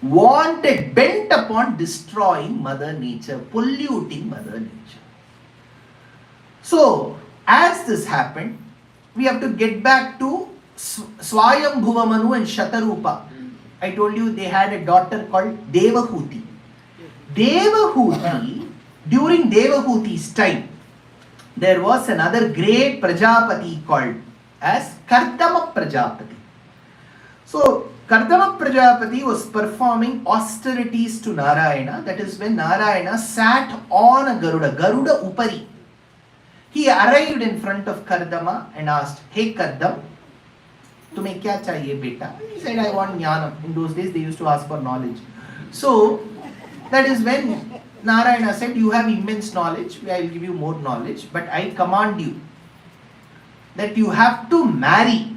S2: bent upon destroying Mother Nature, polluting Mother Nature. So, as this happened, we have to get back to Swayambhuvamanu and Shatarupa. I told you they had a daughter called Devahuti. Devahuti, during Devahuti's time, there was another great Prajapati called as Kardama Prajapati. So, Kardama Prajapati was performing austerities to Narayana. That is when Narayana sat on a Garuda Upari. He arrived in front of Kardama and asked, "Hey Kardam, Tumhe kya chahiye beta? He said, I want jnanam. In those days they used to ask for knowledge. So that is when Narayana said, you have immense knowledge, I will give you more knowledge, but I command you that you have to marry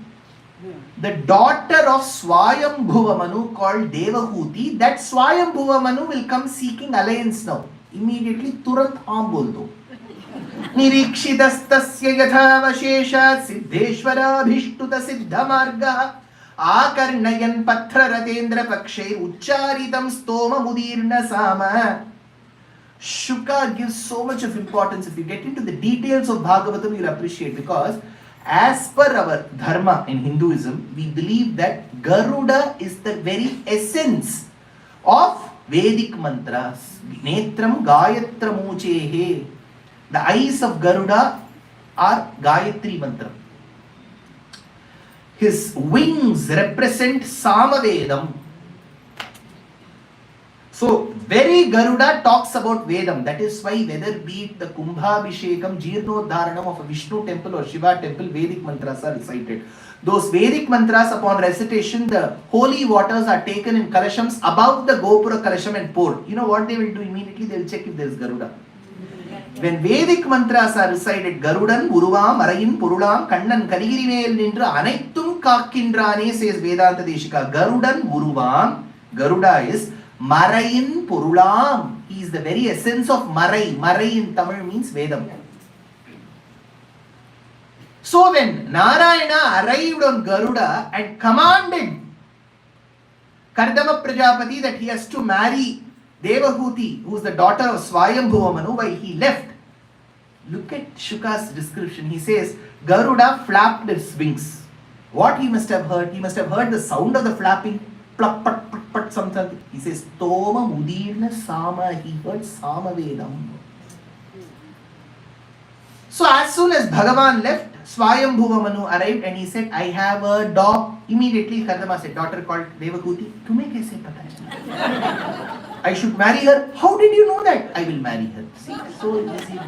S2: the daughter of Swayambhuva Manu called Devahuti. That Swayambhuva Manu will come seeking alliance now. Immediately, Turant Aam bol do. Nirikshitastasya yathavashesha siddheshwara bhishtuta siddha marga akarnayan patra ratendra pakshe uchcharitam stoma mudirna sama. Shuka gives so much of importance. If you get into the details of Bhagavatam, you'll appreciate, because as per our dharma in Hinduism, we believe that Garuda is the very essence of Vedic mantras. Netram Gayatram Uchehe. The eyes of Garuda are Gayatri mantra. His wings represent Samavedam. So, very Garuda talks about Vedam. That is why whether be it the Kumbhabhishekam, Jirnodharanam of a Vishnu temple or Shiva temple, Vedic mantras are recited. Those Vedic mantras, upon recitation, the holy waters are taken in kalashams above the Gopura kalasham and poured. You know what they will do immediately? They will check if there is Garuda. When Vedic mantras are recited, Garudan, Uruvam, Arayin, Purulam, Kandan, Kaligirivel Nindra, Anaitum Kakindrane, says Vedanta Deshika. Garudan, Uruvam, Garuda is Marayin Purulam. He is the very essence of Marai. Marai in Tamil means Vedam. So when Narayana arrived on Garuda and commanded Kardama Prajapati that he has to marry Devahuti, who is the daughter of Swayambhuva Manu, why he left. Look at Shuka's description. He says, Garuda flapped his wings. What he must have heard? He must have heard the sound of the flapping. Pluck, put, put, something. He says, Toma Mudirna Sama. He heard Sama Vedam. So as soon as Bhagavan left, Swayambhuva Manu arrived and he said, I have a dog. Immediately Kardama said, daughter called Devahuti, Tumhe kaise pata hai? I should marry her. How did you know that? I will marry her. See, so easy.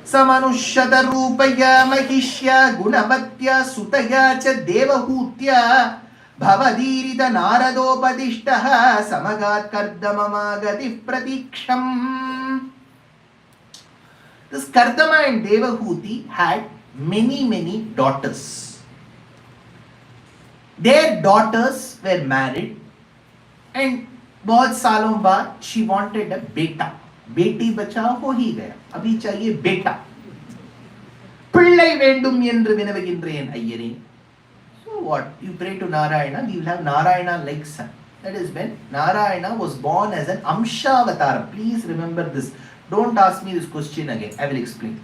S2: Samanushata rupaya mahishya gunavatya sutaya cha devahutya bhavadirita naradopadishtaha samagat kardamamagati pratiksham. This Kardama and Devahuti had many daughters. Their daughters were married and बहुत सालों बाद she wanted a beta. Beti Bachao हो ही गया, अभी चाहिए बेटा. पिள்ளை வேண்டும் என்று வினவுகின்றேன் ஐயரே. So what? You pray to Narayana, we will have Narayana like son. That is when Narayana was born as an Amsha Avataram. Please remember this. Don't ask me this question again. I will explain.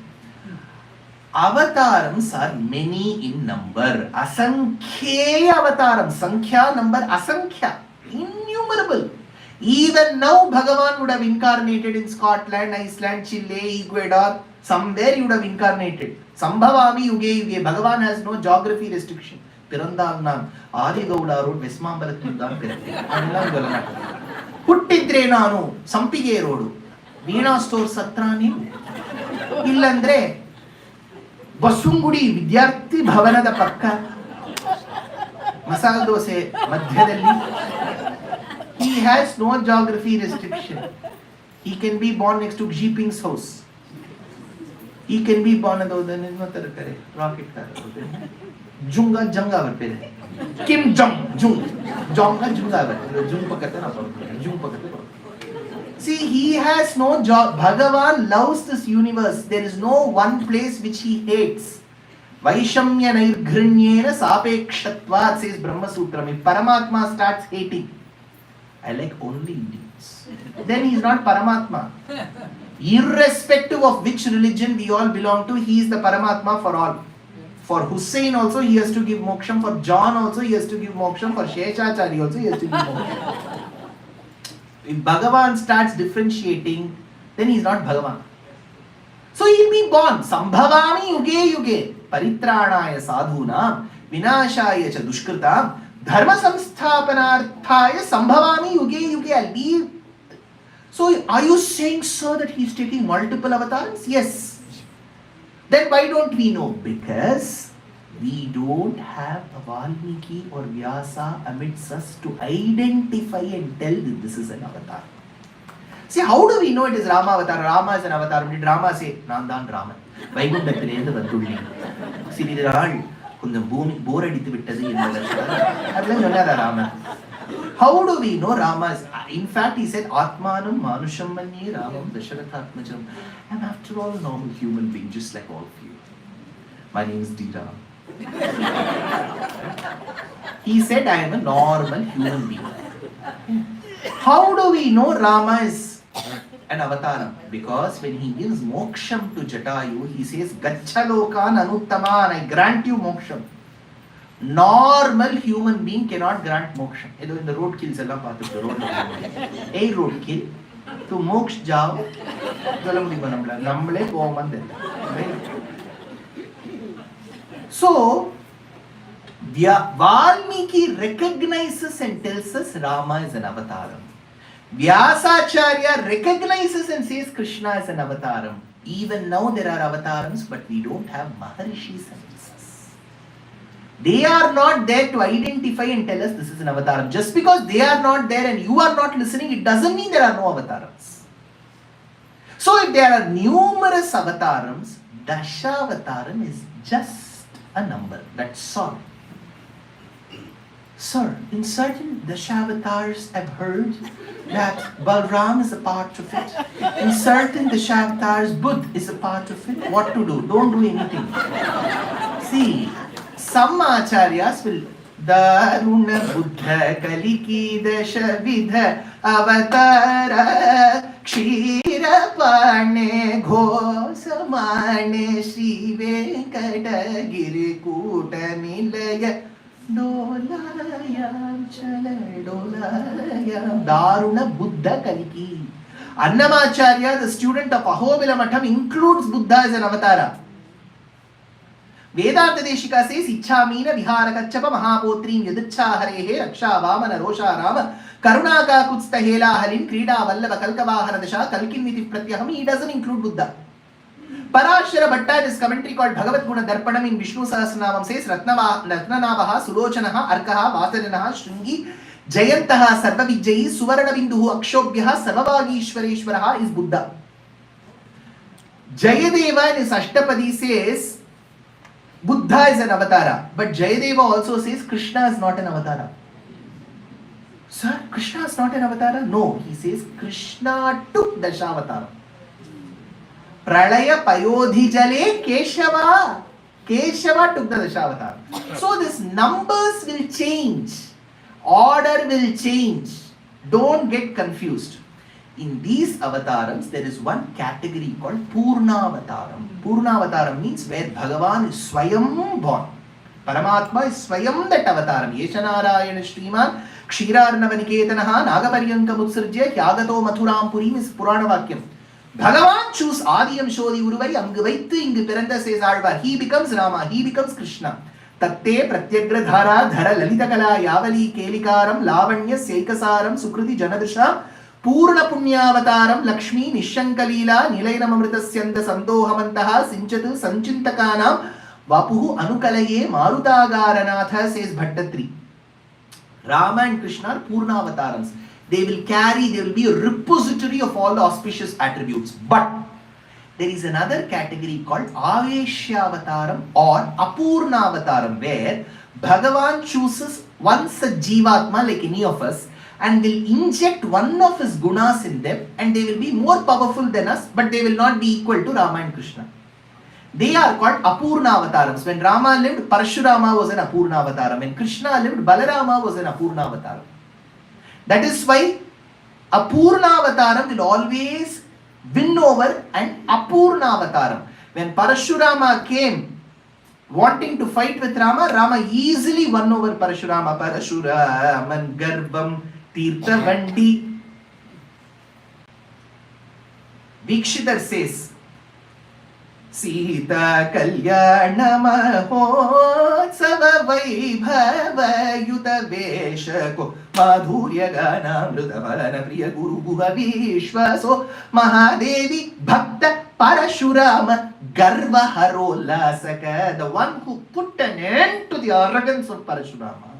S2: Avatarams are many in number. Asankhya Avataram. Sankhya number Asankhya. Innumerable. Even now, Bhagavan would have incarnated in Scotland, Iceland, Chile, Ecuador. Somewhere he would have incarnated. Sambhavami Yuge Yuge. Bhagavan has no geography restriction. Pirandavnam, Arigauda Road, Vesmambalathundam Pirandam. Huttidre Nanu, Sampige Road, Veena Store Satrani. Illandre, Basungudi, Vidyarthi Bhavanada Pakka. Masal Dose, Madhyadalli. He has no geography restriction. He can be born next to Xi Jinping's house. He can be born in the rocket car. Junga Janga Vapere. Kim Jong Jung. Jonga Junga Vapere. Jung Pakatana. Jung Pakatana. See, he has no job. Bhagavan loves this universe. There is no one place which he hates. Vaishamya Nirghrinyena Sapekshatvat, says Brahma Sutra. If Paramatma starts hating, I like only Indians, then he is not Paramatma. Irrespective of which religion we all belong to, he is the Paramatma for all. For Hussein also he has to give moksham. For John also he has to give moksham. For Sheshachari also he has to give moksham. If Bhagavan starts differentiating, then he is not Bhagavan. So he will be born. Sambhavami yuge yuge. Paritranaya sadhunam. Vinashaya cha dushkritam. Dharma samsthapanarthaya sambhavami yuge yuge. I'll be. So are you saying, sir, that he is taking multiple avatars? Yes. Then why don't we know? Because We don't have a Valmiki or Vyasa amidst us to identify and tell that this is an avatar. See, how do we know it is Rama avatar? Rama is an avatar. Did Rama say, Nandan Raman? வைகுண்டத்திலிருந்து வந்துள்ளேன் சிறிது நாள் கொஞ்சம் பூமி போர் அடித்து விட்டது என்பதற்கு சொன்னாரா Raman? How do we know Rama is? In fact, he said, Atmanam Manusham Manye Ramam Dasharathatmajam. I'm after all a normal human being, just like all of you. My name is D. Ram. He said, I am a normal human being. How do we know Rama is an avataram? Because when he gives moksham to Jatayu, he says, Gachalokan Anuttaman, I grant you moksham. Normal human being cannot grant moksha. In the road kills alla paathu road. A road kill to moksha jao galamudi banamla nammale povamande. So Valmiki recognizes and tells us Rama is an avataram. Vyasacharya recognizes and says Krishna is an avataram. Even now there are avatarams, but we don't have Maharishis and they are not there to identify and tell us this is an avataram. Just because they are not there and you are not listening, it doesn't mean there are no avatarams. So if there are numerous avatarams, Dashavataram is just a number. That's all. Sir, in certain Dashavatars I've heard that Balram is a part of it. In certain Dashavatars, Buddha is a part of it. What to do? Don't do anything. See, some acharyas will Daruna Buddha Kaliki Dashavidha Avatara Kshira Pane Ghosamane Shri Venkatagiri Kuta Nilaya Dolayam Chala Dolayam Daruna Buddha Kaliki. Annamacharya, the student of Ahobila Matham, includes Buddha as an avatara. Vedanta Deshika says, Ichamina Viharakachapa Mahapotrim Yadicha Harehe Raksha Vamana Rosha Rama Karunaka Kutstahela Halin Krida Vallava Kalkavahana Dasha Kalkin Miti Pratyaham. He doesn't include Buddha. Parashara Bhatta, this commentary called Bhagavat Guna Darpanam in Vishnu Sahasranamam says, Ratnanavaha Sulochanaha Arkaha Vasadanaha Shringi Jayantaha Sarvavijjayi Suvarana Binduhu Akshobhyaha Sarvavagishwareshwaraha is Buddha. Jayadeva in his Ashtapadi says, Buddha is an avatara, but Jayadeva also says Krishna is not an avatara. Sir, Krishna is not an avatara? No, he says Krishna took Dashavatara. Pralaya Payodhi Jale Keshava. Keshava took the Dashavatara. So these numbers will change. Order will change. Don't get confused. In these avatarams, there is one category called Purnavataram. Purnavataram means where Bhagavan is Swayam born. Paramatma is Swayam that avataram. Yeshanarayana Shriman Kshirarnavaniketanaha Nagaparyanka Mutsarjya Yagato Mathuram Purim is Purana Vakyam. Bhagavan choose Adiyam Shodhi Uruvari Amgavaitu Ingu Piranda says Alvar. He becomes Rama, he becomes Krishna. Tatte Pratyagra Dhara Dhara Lalitakala Yavali Kelikaram Lavanya Seikasaram Sukriti Janadusha Purna Punyavataram Lakshmi Nishankalila Nilainamamritasyanda Sandohamantaha Sinchatu Sanchintakanam Vapuhu Anukalaye Marutagaranatha says Bhattatri. Rama and Krishna are Purnavatarams. They will be a repository of all the auspicious attributes. But there is another category called Aveshyavataram or Apurnavataram, where Bhagavan chooses once a Jivatma like any of us and will inject one of his gunas in them, and they will be more powerful than us, but they will not be equal to Rama and Krishna. They are called Apurnavatarams. When Rama lived, Parashurama was an Apurnavataram. When Krishna lived, Balarama was an Apurnavataram. That is why Apurnavataram will always win over an Apurnavataram. When Parashurama came wanting to fight with Rama, Rama easily won over Parashurama. Parashuraman Garbam Tirthavandi. Vikshidhar says, Sita Kalyana Mahotsava Vaibhava Yuta Veshako Madhurya Gana Mrudavana Priya Guru Guha Vishwaso Mahadevi Bhakta Parashurama Garva Harolasaka, the one who put an end to the arrogance of Parashurama.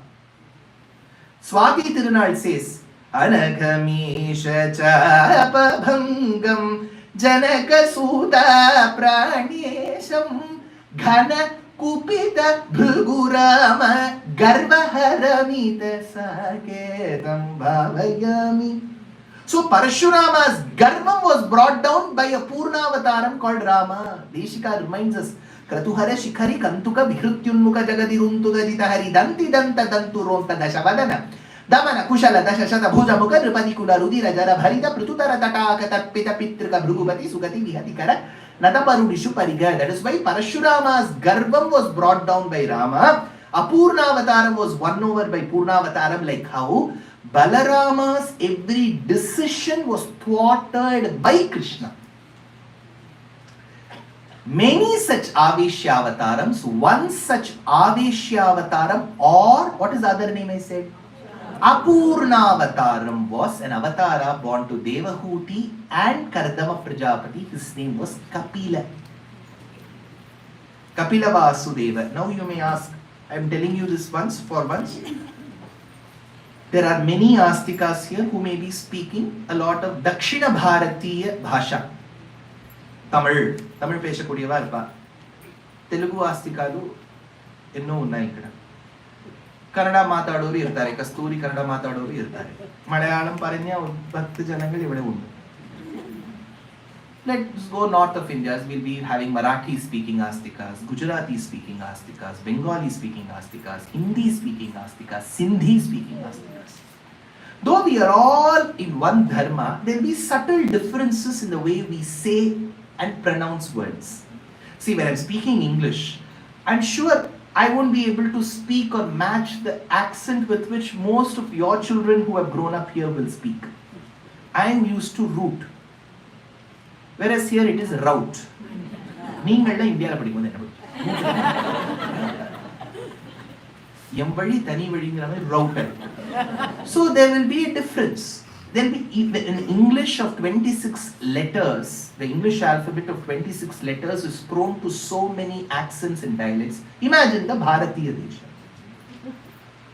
S2: Swati Tirunal says, Anagamisha Chapabhangam Janakasuta Pranesham Ghana Kupita Bhugurama Garvaharamita Saketam Bhavayami. So Parashurama's Garvam was brought down by a Purna Avataram called Rama. Deshika reminds us, Kratuhara Shikhari Kantuka Vihrutyunmuka Jagadiruntuga Jitahari Danti Danta Dantu Ronta Dashavadana Damana Kushala Dashashata Bhuja Muka Rupani Kula Rudira Jara Bharita Prututara Tataka Tatpita Pitrika Bhrugupati Sugati Vihatikara Nataparudishu Pariga. That is why Parashurama's Garvam was brought down by Rama. Apurna Avataram was won over by Purna Avataram, like how Balarama's every decision was thwarted by Krishna. Many such Aveshyavatarams, one such Aveshyavataram, or what is the other name I said? Apurnavataram was an avatara born to Devahuti and Kardama Prajapati. His name was Kapila. Kapila Vasudeva. Now you may ask, I am telling you this once for once. There are many Astikas here who may be speaking a lot of Dakshina Bharatiya Bhasha. Tamil pesakudiyava irpa. Telugu Astikalu enno unnai ikkada. Kannada maatadoru irtare, Kasturi Kannada maatadoru irtare. Malayalam paranya 10 janangal ivide undu. Let's go north of India. We'll be having Marathi speaking Astikas, Gujarati speaking Astikas, Bengali speaking Astikas, Hindi speaking Astikas, Sindhi speaking Astikas. Though we are all in one dharma, there will be subtle differences in the way we say and pronounce words. See, when I'm speaking English, I'm sure I won't be able to speak or match the accent with which most of your children who have grown up here will speak. I am used to root. Whereas here it is route. நீங்கள்லாம் இந்தியால படிக்கும்போது என்ன எம்பழி தனி வழிங்கிற மாதிரி router. So there will be a difference. There will be in English of 26 letters, the English alphabet of 26 letters is prone to so many accents and dialects. Imagine the Bharatiya Desha.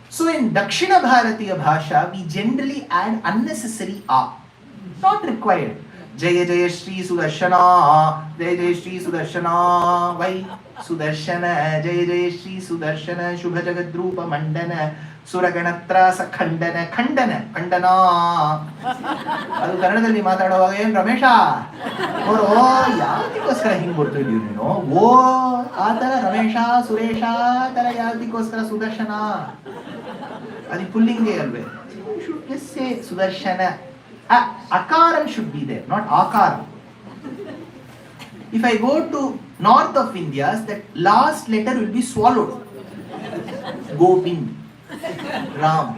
S2: So in Dakshina Bharatiya Bhasha, we generally add unnecessary A. Not required. Jaya Jaya Shri Sudarshana, Jaya Jaya Shri Sudarshana, Vai Sudarshana, Jaya Jaya Shri Sudarshana, Shubha Jagadrupa Mandana, Suraganatrasa Khandana, Khandana, Khandana. ಅದು ಕನ್ನಡದಲ್ಲಿ ಮಾತಾಡುವಾಗ ಏನು ರಮೇಶ ಅವರು ಯಾವ್ದಕ್ಕೋಸ್ಕರ ಹಿಂಗೆ ಬರ್ತಿದ್ವಿ ನೀನು ಓ ಆ ಥರ ರಮೇಶ ಸುರೇಶ ಥರ ಯಾವ್ದಕ್ಕೋಸ್ಕರ ಸುದರ್ಶನ ಅದು ಪುಲ್ಲಿಂಗೆ ಅಲ್ವೇ should just say Sudarshana. Akaram should be there, not akaram. If I go to north of India, that last letter will be swallowed. Govind, Ram.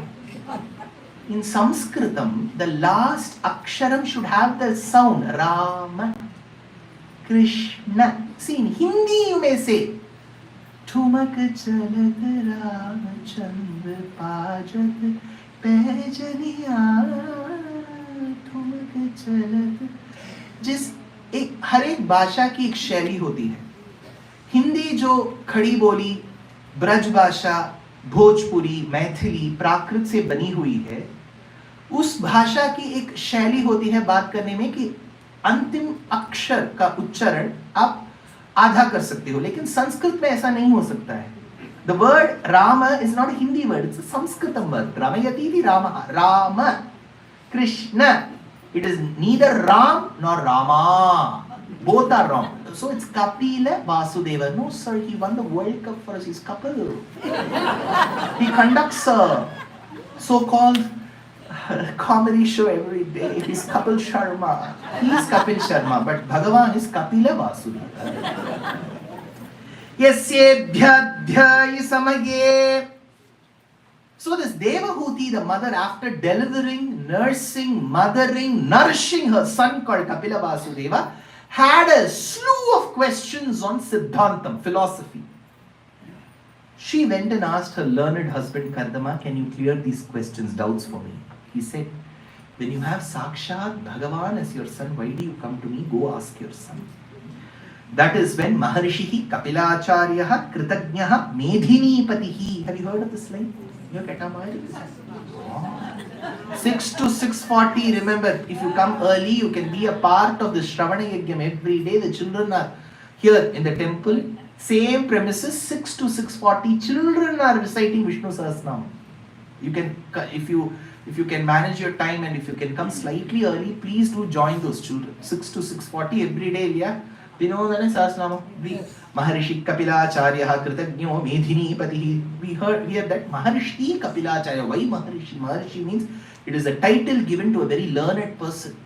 S2: In Sanskritam, the last aksharam should have the sound Rama, Krishna. See, in Hindi you may say Tumak chalat Ramachandra Pajat Pejaniya. जिस एक हर एक भाषा की एक शैली होती है. हिंदी जो खड़ी बोली, ब्रज भाषा, भोजपुरी, मैथिली, प्राकृत से बनी हुई है, उस भाषा की एक शैली होती है बात करने में कि अंतिम अक्षर का उच्चारण आप आधा कर सकते हो, लेकिन संस्कृत में ऐसा नहीं हो सकता है. The word Rama is not a Hindi word, it's a Sanskritam word. Ramayati Rama, Rama, Krishna. It is neither Ram nor Rama. Both are wrong. So it's Kapila Vasudeva. No sir, he won the World Cup for us. He's Kapil. He conducts a so-called comedy show every day. He's Kapil Sharma. He's Kapil Sharma. But Bhagavan is Kapila Vasudeva. Yasyebhyadhyai samage. So this Devahuti, the mother, after delivering, nursing, mothering, nourishing her son called Kapila Vasudeva, had a slew of questions on Siddhantam, philosophy. She went and asked her learned husband Kardama, can you clear these questions, doubts for me? He said, when you have Sakshat Bhagavan as your son, why do you come to me? Go ask your son. That is when Maharishihi Kapilacharyaha Kritagnaha Medhinipatihi. Have you heard of this line? 6 to 6:40. Remember, if you come early, you can be a part of the Shravana Yajnam every day. The children are here in the temple. Same premises, 6 to 6:40. Children are reciting Vishnu Sahasranam. You can, if you can manage your time and if you can come slightly early, please do join those children. 6 to 6:40 every day. Yeah. We know that is Sahasranam. Maharishi Kapilacharyaha Kritagno Medhinipatihi. We hear that Maharishi Kapilacharya. Why Maharishi? Maharishi means it is a title given to a very learned person.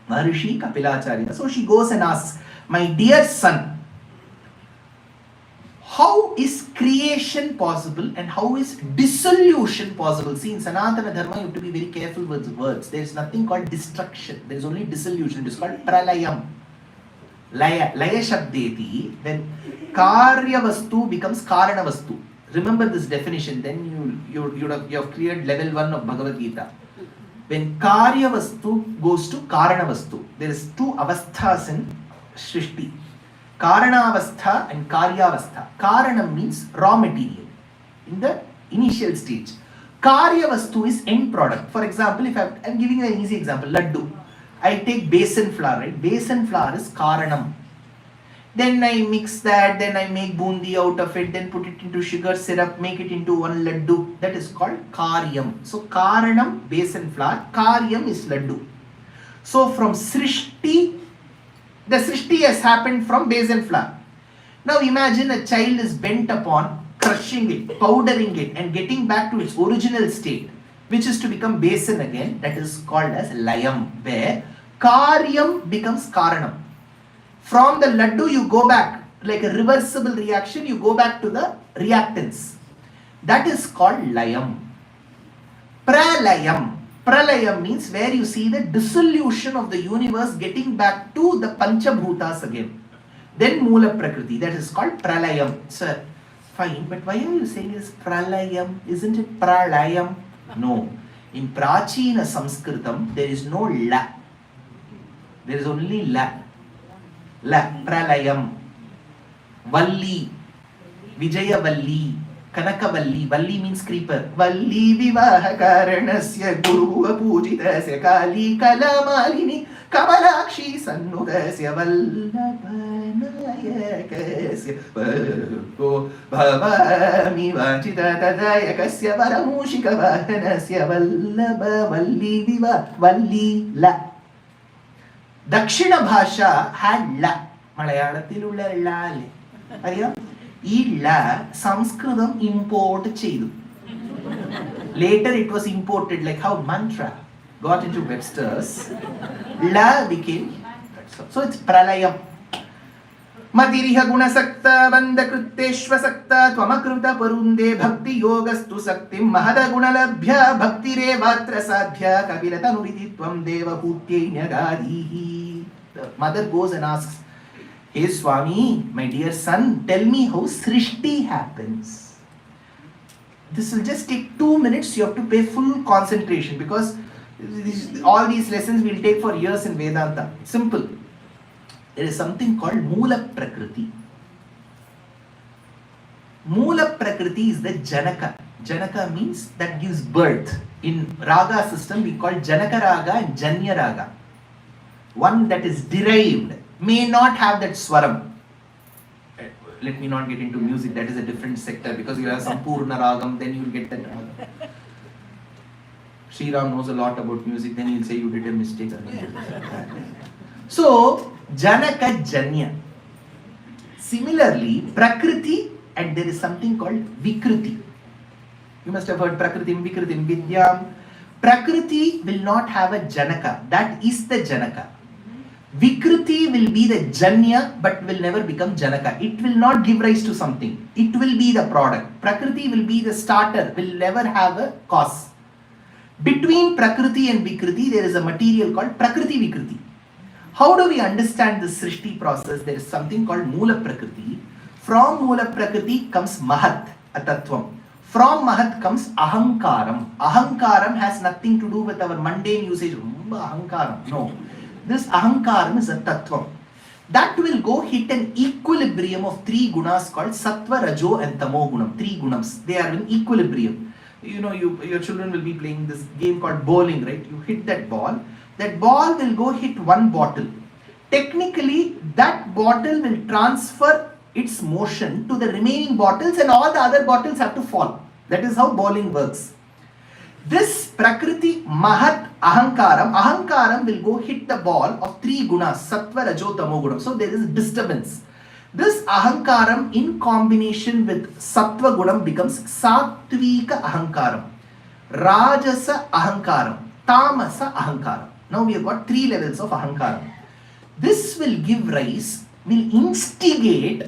S2: Maharishi Kapilacharya. So she goes and asks, my dear son, how is creation possible and how is dissolution possible? See, in Sanatana Dharma, you have to be very careful with words. There is nothing called destruction. There is only dissolution. It is called pralayam. Laya Shabdeti, when Karya Vastu becomes Karana Vastu. Remember this definition, then you have cleared level 1 of Bhagavad Gita. When Karya Vastu goes to Karana Vastu, there is two avasthas in Srishti. Karana Avastha and Karya Avastha. Karana means raw material in the initial stage. Karya Vastu is end product. For example, if I'm giving you an easy example, Laddu. I take besan flour, right? Besan flour is Karanam. Then I mix that, then I make bundi out of it, then put it into sugar syrup, make it into one laddu. That is called Karyam. So Karanam, besan flour, Karyam is laddu. So from Srishti, the Srishti has happened from besan flour. Now imagine a child is bent upon crushing it, powdering it and getting back to its original state, which is to become besan again. That is called as layam, where Karyam becomes Karanam. From the laddu you go back, like a reversible reaction, you go back to the reactants. That is called layam. Pralayam. Pralayam means where you see the dissolution of the universe getting back to the Panchabhutas again. Then Mula Prakriti, that is called Pralayam. Sir, fine, but why are you saying this Pralayam? Isn't it Pralayam? No. In Prachina Sanskritam, there is no la. There is only la. La. Pralayam. Valli. Vijaya Valli. Kanaka Valli. Valli means creeper. Valli Vivaha Karanasya Guru Pujitasya Kali Kalamalini Kamalakshi Sannudasya Vallapanayakasya Bhavami Vachita Tadayakasya Varamushika Vahanasya Vallabha Valli Viva Valli La. Dakshina Bhasha had la. Malayalathil la. Ariya? Ee la Sanskritam import cheyidu. Later it was imported, like how mantra got into Webster's. La became, so it's pralayam. Matiriha gunasakta bandakriteshvasakta tvamakruta parunde bhakti yogastu saktim mahada gunalabhya bhakti revatra sadhya kavilatanu viditvam deva putyainyagadihi. The mother goes and asks, hey Swami, my dear son, tell me how Srishti happens. This will just take 2 minutes. You have to pay full concentration because all these lessons will take for years in Vedanta. Simple. There is something called Mula Prakriti. Mula Prakriti is the Janaka. Janaka means that gives birth. In Raga system, we call Janaka Raga and Janya Raga. One that is derived may not have that swaram. Let me not get into music, that is a different sector, because you have Sampurna Ragam, then you will get that Ragam. Sri Ram knows a lot about music, then he will say you did a mistake. So, Janaka Janya. Similarly, Prakriti, and there is something called Vikriti. You must have heard Prakritim, Vikritim, Vidyam. Prakriti will not have a Janaka, that is the Janaka. Vikriti will be the Janya but will never become Janaka. It will not give rise to something. It will be the product. Prakriti will be the starter, will never have a cause. Between Prakriti and Vikriti, there is a material called Prakriti Vikriti. How do we understand this Srishti process? There is something called Moola Prakriti. From Moola Prakriti comes Mahat, a Tattvam. From Mahat comes Ahankaram. Ahankaram has nothing to do with our mundane usage. Ahankaram. No. This Ahankaram is a Tattvam. That will go hit an equilibrium of three gunas called Sattva, Rajo and Tamo Gunam. Three gunams. They are in equilibrium. You know, your children will be playing this game called bowling, right? You hit that ball will go hit one bottle. Technically, that bottle will transfer its motion to the remaining bottles and all the other bottles have to fall. That is how bowling works. This Prakriti, Mahat, Ahankaram will go hit the ball of three gunas, Sattva, Rajo, Tamo Gunam. So there is disturbance. This Ahankaram in combination with Sattva Gunam becomes Sattvika Ahankaram, Rajasa Ahankaram, Tamasa Ahankaram. Now we have got three levels of Ahankaram. This will give rise, will instigate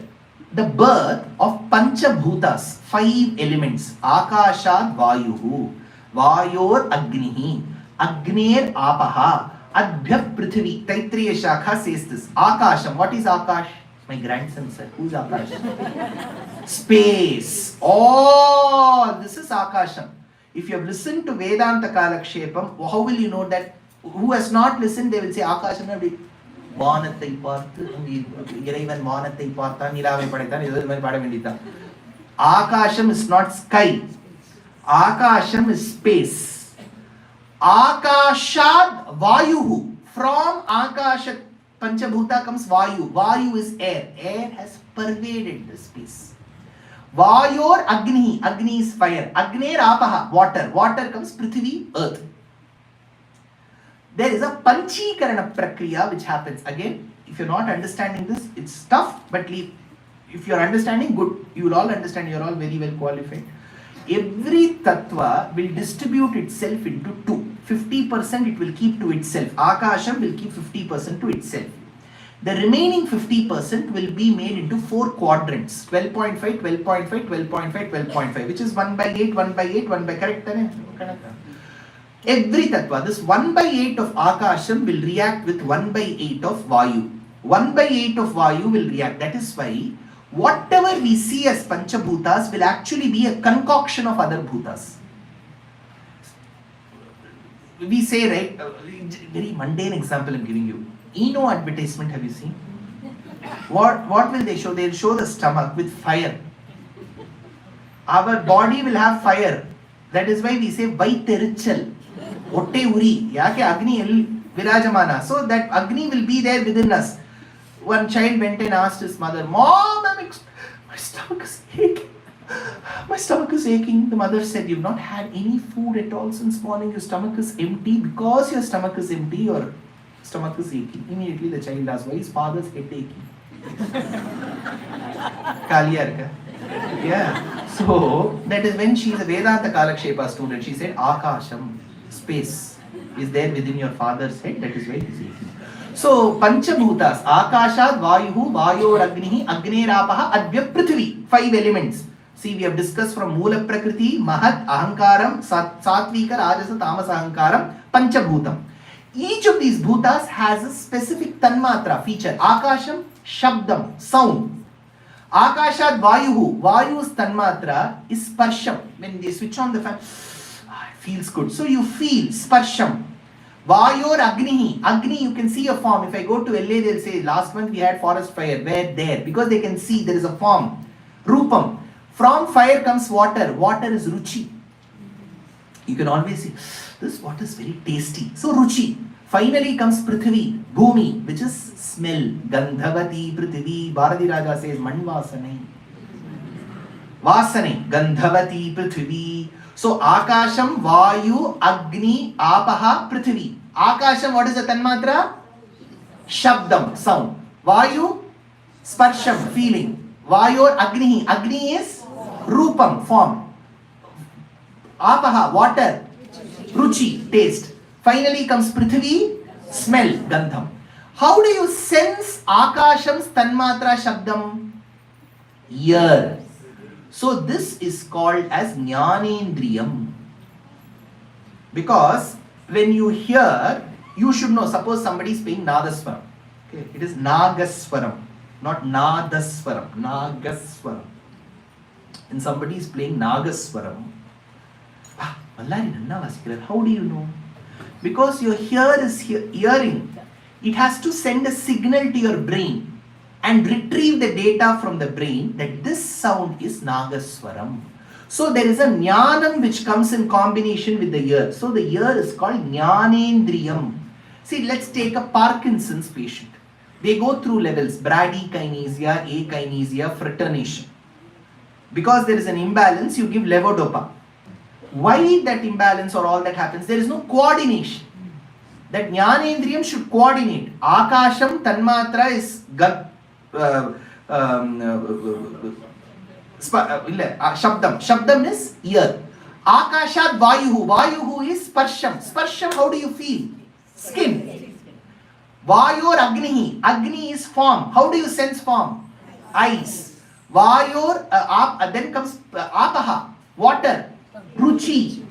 S2: the birth of Panchabhutas, five elements. Akashad Vayuhu, Vayor Agnihi, Agner Apaha, Adbhya Prithvi. Taittiriya Shakha says this. Akasham, what is Akash? My grandson said, who's Akash? Space. Oh, this is Akasham. If you have listened to Vedanta Kalakshepam, how will you know that? Who has not listened, they will say Akasham. வானத்தை பார்த்து இறைவன் வானத்தை பார்த்தான் நிலாவை படைத்தான் இது மாதிரி பாட வேண்டியதுதான். Akasham is not sky. Akasham is space. Akashad Vayuhu. From Akasha Panchabhuta comes Vayu. Vayu is air. Air has pervaded the space. Vayor Agni. Agni is fire. Agner Apaha. Water. Water comes Prithvi, earth. There is a Panchikarana Prakriya which happens. Again, if you're not understanding this, it's tough, but if you're understanding, good. You will all understand, you're all very well qualified. Every Tattva will distribute itself into two. 50% it will keep to itself. Akasham will keep 50% to itself. The remaining 50% will be made into four quadrants. 12.5, 12.5, 12.5, 12.5, which is 1 by 8, 1 by 8, 1 by, correct? Every Tattva, this 1 by 8 of Akasham will react with 1 by 8 of Vayu. 1 by 8 of Vayu will react. That is why whatever we see as Panchabhutas will actually be a concoction of other Bhutas. We say, right, very mundane example I'm giving you. Eno advertisement, have you seen? What will they show? They'll show the stomach with fire. Our body will have fire. That is why we say Vaitterichal. Otte uri, yake Agni virajamana. So that Agni will be there within us. One child went and asked his mother, Mom, my stomach is aching. My stomach is aching. The mother said, you've not had any food at all since morning. Your stomach is empty. Because your stomach is empty, your stomach is aching. Immediately the child asked, why is father's head aching? Kaliya. Yeah. So that is when she is a Vedanta Kalakshepa student. She said, Akasham, space, is there within your father's head. That is why he is aching. So Panchabhutas, Akashad, Vayuhu, Vayor Agnihi, Agner-apaha, Adbhya Prithvi. 5 elements. See, we have discussed from Moola Prakriti, Mahat, Ahankaram, Sattvika, Rajasa, Tamas, Ahankaram, Panchabhutam. Each of these bhutas has a specific tanmatra feature. Akasham, Shabdam, sound. Akashad Vayuhu, Vayu's tanmatra is Sparsham. When they switch on the fan, it feels good. So you feel Sparsham. Vayor Agnihi, Agni, you can see a form. If I go to LA, they'll say, last month we had forest fire. Where? There. Because they can see there is a form. Rupam. From fire comes water. Water is Ruchi. You can always see, this water is very tasty. So Ruchi. Finally comes Prithvi, Bhumi, which is smell. Gandhavati, Prithvi. Bharati Raja says, Manvasanai. Vasanai. Gandhavati, Prithvi. So Akasham, Vayu, Agni, Apaha, Prithvi. Akasham, what is the tanmatra? Shabdam, sound. Vayu, Sparsham, feeling. Vayor, Agni. Agni is Rupam, form. Apaha, water. Ruchi, taste. Finally comes Prithvi, smell, Gandham. How do you sense Akasham's tanmatra Shabdam? Ear. So this is called as Jnanendriyam. Because when you hear, you should know, suppose somebody is playing Nadaswaram. Okay, it is Nagaswaram, not Nadaswaram, Nagaswaram. And somebody is playing Nagaswaram. How do you know? Because your hearing, it has to send a signal to your brain and retrieve the data from the brain that this sound is Nagaswaram. So there is a Jnanam which comes in combination with the ear. So the ear is called Jnanendriyam. See, let's take a Parkinson's patient. They go through levels, bradykinesia, akinesia, fraternation. Because there is an imbalance, you give levodopa. Why that imbalance or all that happens? There is no coordination. That Jnanendriyam should coordinate. Akasham tanmatra is Shabdam. Shabdam is ear. Akashat Vayuhu. Vayuhu is Sparsham. Sparsham, how do you feel? Skin. Vayor Agnihi. Agni is form. How do you sense form? Eyes. Vayor, then comes Apaha. Water. Ruchi.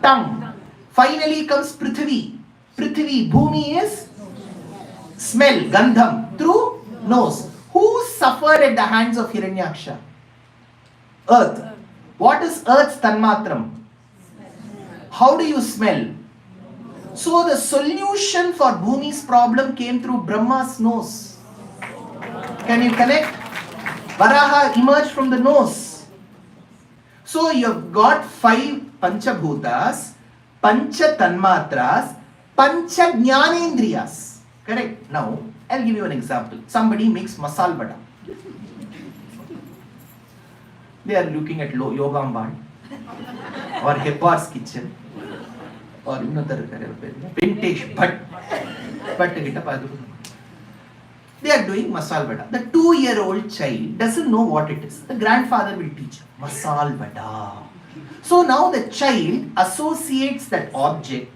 S2: Tongue. Finally comes Prithvi. Prithvi, Bhumi is smell, Gandham, through nose. Who suffered at the hands of Hiranyaksha? Earth. What is earth's tanmatram? How do you smell? So the solution for Bhumi's problem came through Brahma's nose. Can you connect? Varaha emerged from the nose. So you've got 5 Panchabhutas, Pancha Tanmatras, Pancha Jnanendriyas. Correct? Now, I'll give you an example. Somebody makes masal vada. They are looking at Yogamban or Heppar's kitchen or vintage bhat. They are doing masal vada. The 2-year-old child doesn't know what it is. The grandfather will teach masal vada. So now the child associates that object,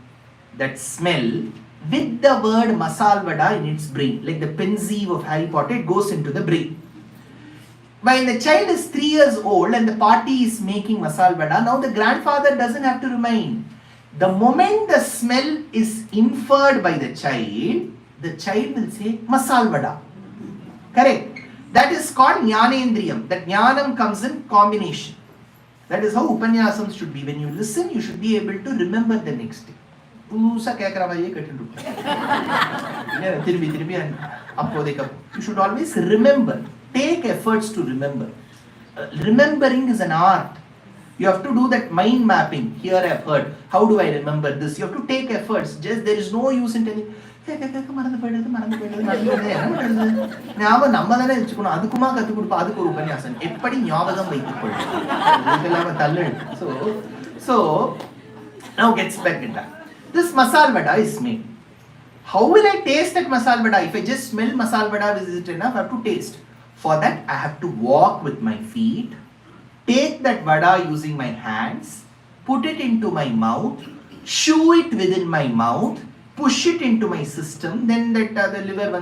S2: that smell, with the word masal vada in its brain. Like the pensieve of Harry Potter, it goes into the brain. When the child is 3 years old and the party is making masal vada, now the grandfather doesn't have to remind. The moment the smell is inferred by the child will say masal vada. Correct? That is called Jnanendriyam. That Jnanam comes in combination. That is how Upanyasams should be. When you listen, you should be able to remember the next day. You should always remember. Take efforts to remember. Remembering is an art. You have to do that mind mapping. Here I have heard. How do I remember this? You have to take efforts. Just there is no use in telling. So now gets back in that. This masal vada is made. How will I taste that masal vada? If I just smell masal vada, is it enough? I have to taste. For that, I have to walk with my feet, take that vada using my hands, put it into my mouth, chew it within my mouth, push it into my system, then that the liver,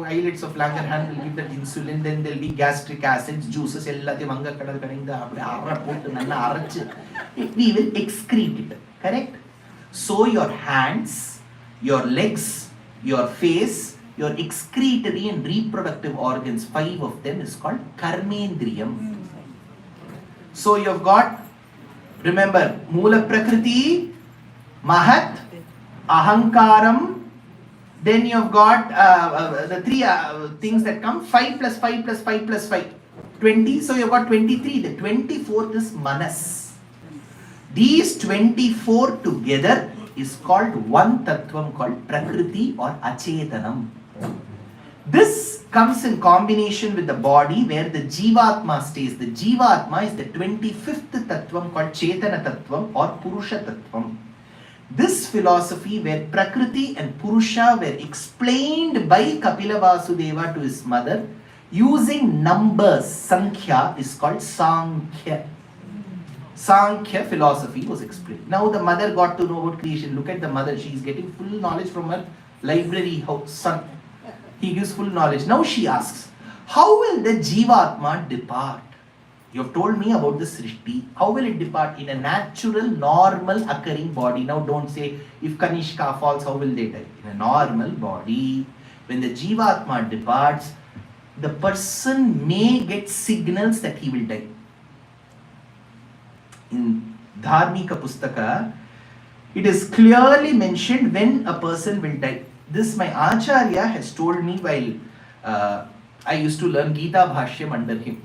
S2: islets of Langerhans will give that insulin, then there will be gastric acids, juices, we will excrete it. Correct? So your hands, your legs, your face, your excretory and reproductive organs, 5 of them is called Karmendriyam. So you've got, remember, Mula Prakriti, Mahat, Ahankaram, then you've got the 3 things that come, 5 plus 5 plus 5 plus 5, 20, so you've got 23, the 24th is Manas. These 24 together is called one Tattvam called Prakriti or Achetanam. This comes in combination with the body where the Jivatma stays. The Jivatma is the 25th Tattvam called Chetana Tattvam or Purusha Tattvam. This philosophy where Prakriti and Purusha were explained by Kapila Vasudeva to his mother using numbers, Sankhya, is called Sankhya. Sankhya philosophy was explained. Now the mother got to know about creation. Look at the mother. She is getting full knowledge from her library son. He gives full knowledge. Now she asks, how will the Jivatma depart? You have told me about the Srishti. How will it depart in a natural, normal occurring body? Now don't say, if Kanishka falls, how will they die? In a normal body, when the Jivatma departs, the person may get signals that he will die. In Dharmika Pustaka, it is clearly mentioned when a person will die. This my Acharya has told me while I used to learn Gita Bhashyam under him.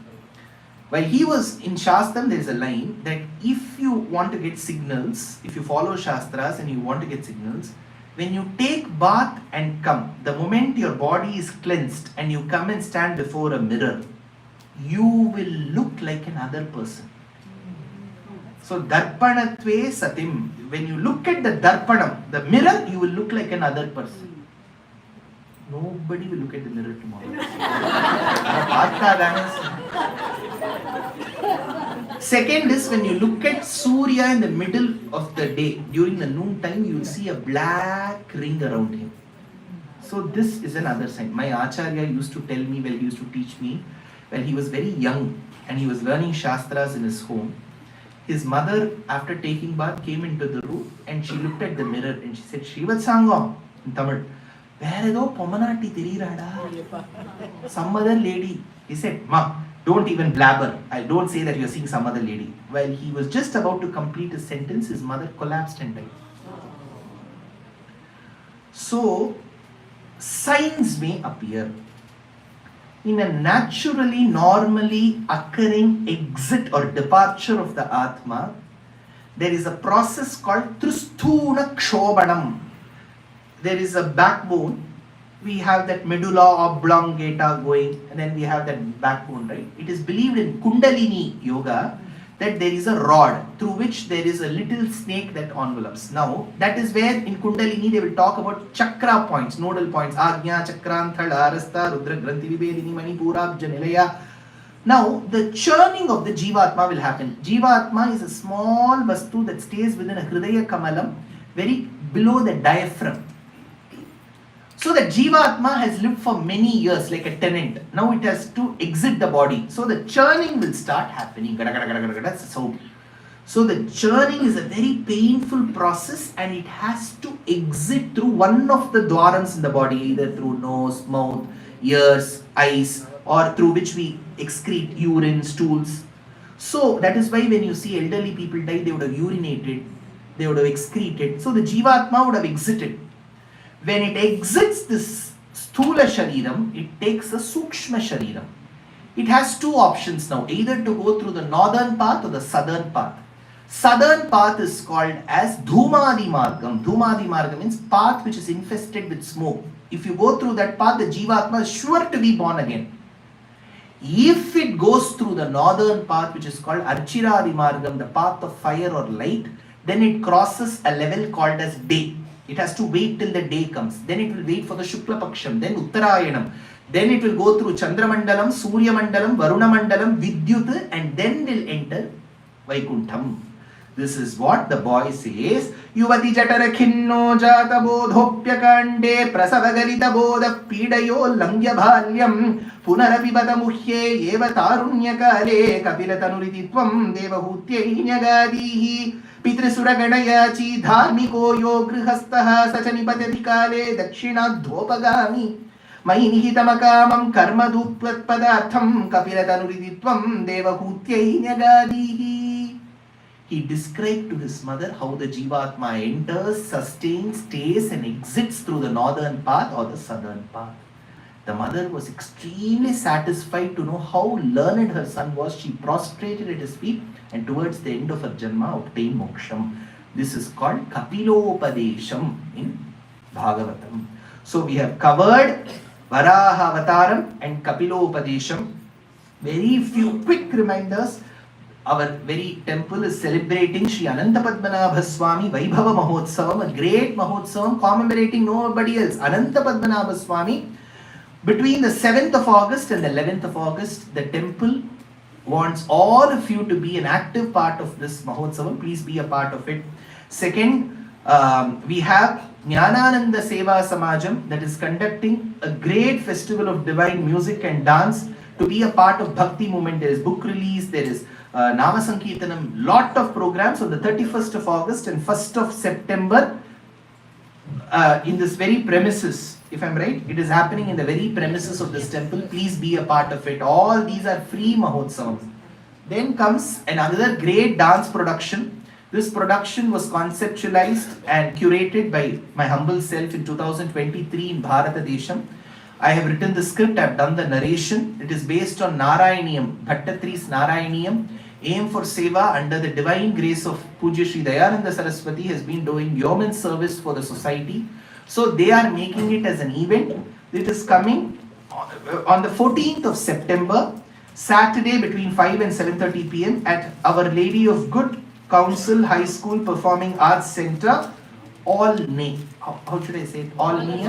S2: While he was in Shastram, there is a line that if you want to get signals, if you follow Shastras and you want to get signals, when you take bath and come, the moment your body is cleansed and you come and stand before a mirror, you will look like another person. So Darpanatve Satim, when you look at the Darpanam, the mirror, you will look like another person. Nobody will look at the mirror tomorrow. Second is when you look at Surya in the middle of the day, during the noon time, you will see a black ring around him. So this is another sign. My Acharya used to tell me, he used to teach me, when he was very young and he was learning Shastras in his home, his mother, after taking bath, came into the room and she looked at the mirror and she said, Srivatsangam, in Tamil, where is Pomanati Tirirada? Some other lady. He said, Ma, don't even blabber. I don't say that you're seeing some other lady. While he was just about to complete his sentence, his mother collapsed and died. So, signs may appear. In a naturally, normally occurring exit or departure of the Atma, there is a process called Tristuna Kshobanam. There is a backbone. We have that medulla oblongata going, and then we have that backbone, right? It is believed in Kundalini Yoga that there is a rod through which there is a little snake that envelops. Now, that is where in Kundalini they will talk about chakra points, nodal points. Agnya, Chakranthada, Arasta, Rudra, Granthi, Vibedini, Manipura, Janilaya. Now, the churning of the Jivatma will happen. Jivatma is a small vastu that stays within a Hridaya Kamalam, very below the diaphragm. So the Jivatma has lived for many years like a tenant. Now it has to exit the body. So the churning will start happening. That's the sound. So the churning is a very painful process and it has to exit through one of the dwarams in the body, either through nose, mouth, ears, eyes, or through which we excrete urine, stools. So that is why when you see elderly people die, they would have urinated, they would have excreted. So the Jivatma would have exited. When it exits this Sthula Shariram, it takes a Sukshma Shariram. It has two options now, either to go through the northern path or the southern path. Southern path is called as Dhumadi Margam. Dhumadi Margam means path which is infested with smoke. If you go through that path, the Jivatma is sure to be born again. If it goes through the northern path which is called Archiradi Margam, the path of fire or light, then it crosses a level called as day. It has to wait till the day comes. Then it will wait for the Shukla Paksham, then Uttarayanam. Then it will go through Chandramandalam, Surya Mandalam, Varuna Mandalam, Vidyut, and then will enter Vaikuntham. This is what the boy says. Yuvati Jatara Khinno Jata Bodhopya Kande Prasavagarita Bodha Pidayo Langya Bhalyam Punarapibata Muhye Eva Tarunya Kale Kapilatanurititvam Devahutya Inyagadihi Pitrisura Gadayachi Dharmiko Yo Grihastha Sachanipatati Kale Dakshinadhopagami Mainihitamakamam Karma Dupvat Padartham Kapilatanurititvam Devahutya Inyagadihi. He described to his mother how the Jivatma enters, sustains, stays and exits through the northern path or the southern path. The mother was extremely satisfied to know how learned her son was. She prostrated at his feet and towards the end of her janma obtained moksham. This is called Kapilopadesham in Bhagavatam. So we have covered Varaha Avataram and Kapilopadesham. Very few quick reminders. Our very temple is celebrating Sri Ananthapadmanabha Swami Vaibhava Mahotsavam, a great Mahotsavam commemorating nobody else. Ananthapadmanabha Swami. Between the 7th of August and the 11th of August, the temple wants all of you to be an active part of this Mahotsavam. Please be a part of it. Second, we have Jnanananda Seva Samajam that is conducting a great festival of divine music and dance. To be a part of Bhakti movement, there is book release, there is Nama Sankirtanam, lot of programs on the 31st of August and 1st of September in this very premises. if I'm right. It is happening in the very premises of this temple. Please be a part of it. All these are free Mahotsavams. Then comes another great dance production. This production was conceptualized and curated by my humble self in 2023 in Bharata Desham. I have written the script, I have done the narration. It is based on Narayaniyam, Bhattatri's Narayaniyam. Aim for Seva under the divine grace of Pujya Sri Dayananda Saraswati has been doing yeoman service for the society. So they are making it as an event. It is coming on the 14th of September, Saturday between 5 and 7:30 p.m. at Our Lady of Good Counsel High School Performing Arts Center, Olney. How should I say it? Olney,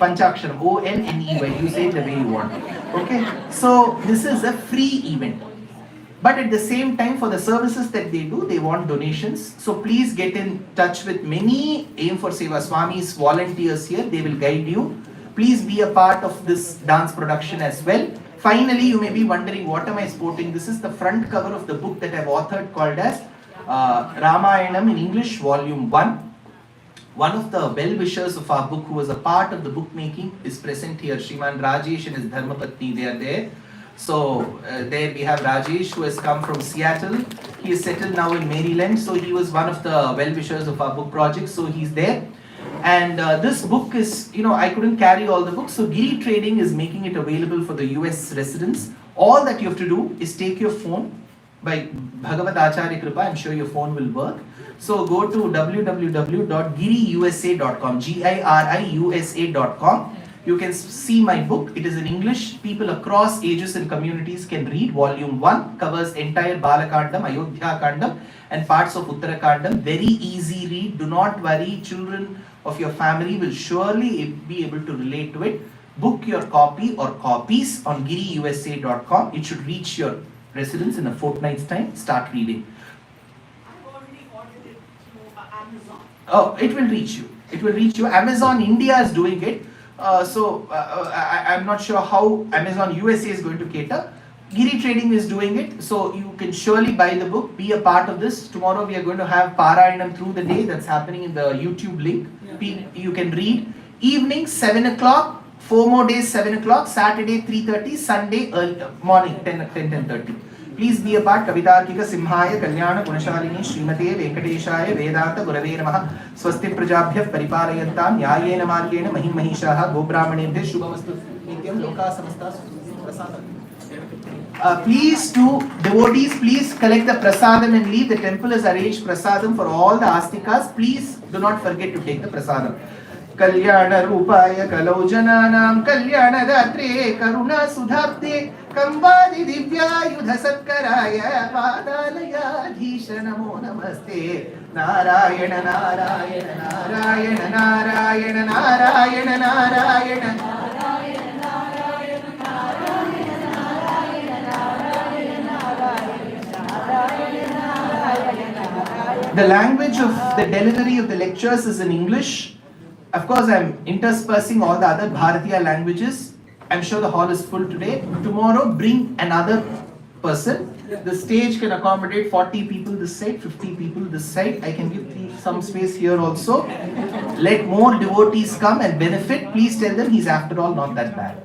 S2: Panchaksharam, O-L-N-E-Y. You say it the way you want. Okay. So this is a free event. But at the same time, for the services that they do, they want donations. So please get in touch with many Aim for Seva Swamis volunteers here. They will guide you. Please be a part of this dance production as well. Finally, you may be wondering, what am I sporting? This is the front cover of the book that I've authored called as Ramayanam in English, Volume 1. One of the well-wishers of our book, who was a part of the bookmaking, is present here. Shriman Rajesh and his Dharmapatni, they are there. So there we have Rajesh, who has come from Seattle. He is settled now in Maryland. So he was one of the well-wishers of our book project. So he's there. And this book is, I couldn't carry all the books. So Giri Trading is making it available for the US residents. All that you have to do is take your phone. By Bhagavatha Acharya Kripa, I'm sure your phone will work. So go to www.giriusa.com, GIRIUSA.com. You can see my book. It is in English. People across ages and communities can read. Volume 1 covers entire Balakandam, Ayodhya Kandam and parts of Uttarakandam. Very easy read. Do not worry. Children of your family will surely be able to relate to it. Book your copy or copies on giriusa.com. It should reach your residents in a fortnight's time. Start reading.
S3: I've already ordered it through Amazon.
S2: Oh, it will reach you. It will reach you. Amazon India is doing it. I'm not sure how Amazon USA is going to cater. Giri Trading is doing it, so you can surely buy the book, be a part of this. Tomorrow we are going to have Parayanam through the day. That's happening in the YouTube link. You can read. Evening 7 o'clock, 4 more days 7 o'clock, Saturday 3:30, Sunday early morning 10:30. Please be a part. Kavitarkika Simhaya Kalyana Gunashalini Srimate Venkateshaya Vedanta Gurave Namaha Swasti Prajabhyah Paripalayantam Nyayena Margena Mahim Mahishaha Gobrahmanebhyah Shubhamastu Nityam Loka Samasta Prasadam. Please do, devotees, please collect the prasadam and leave. The temple has arranged prasadam for all the astikas. Please do not forget to take the prasadam. Kalyana Rupaya Kalau Jananam Kalyana Datre Karuna Sudhapte Kambadi Divya Yudha Satkaraya Padalaya Dhisha Namo Namaste Narayana Narayana Narayana Narayana Narayana Narayana The language of the delivery of the lectures is in English. Of course, I'm interspersing all the other Bharatiya languages. I'm sure the hall is full today. Tomorrow, bring another person. The stage can accommodate 40 people this side, 50 people this side. I can give some space here also. Let more devotees come and benefit. Please tell them he's after all not that bad.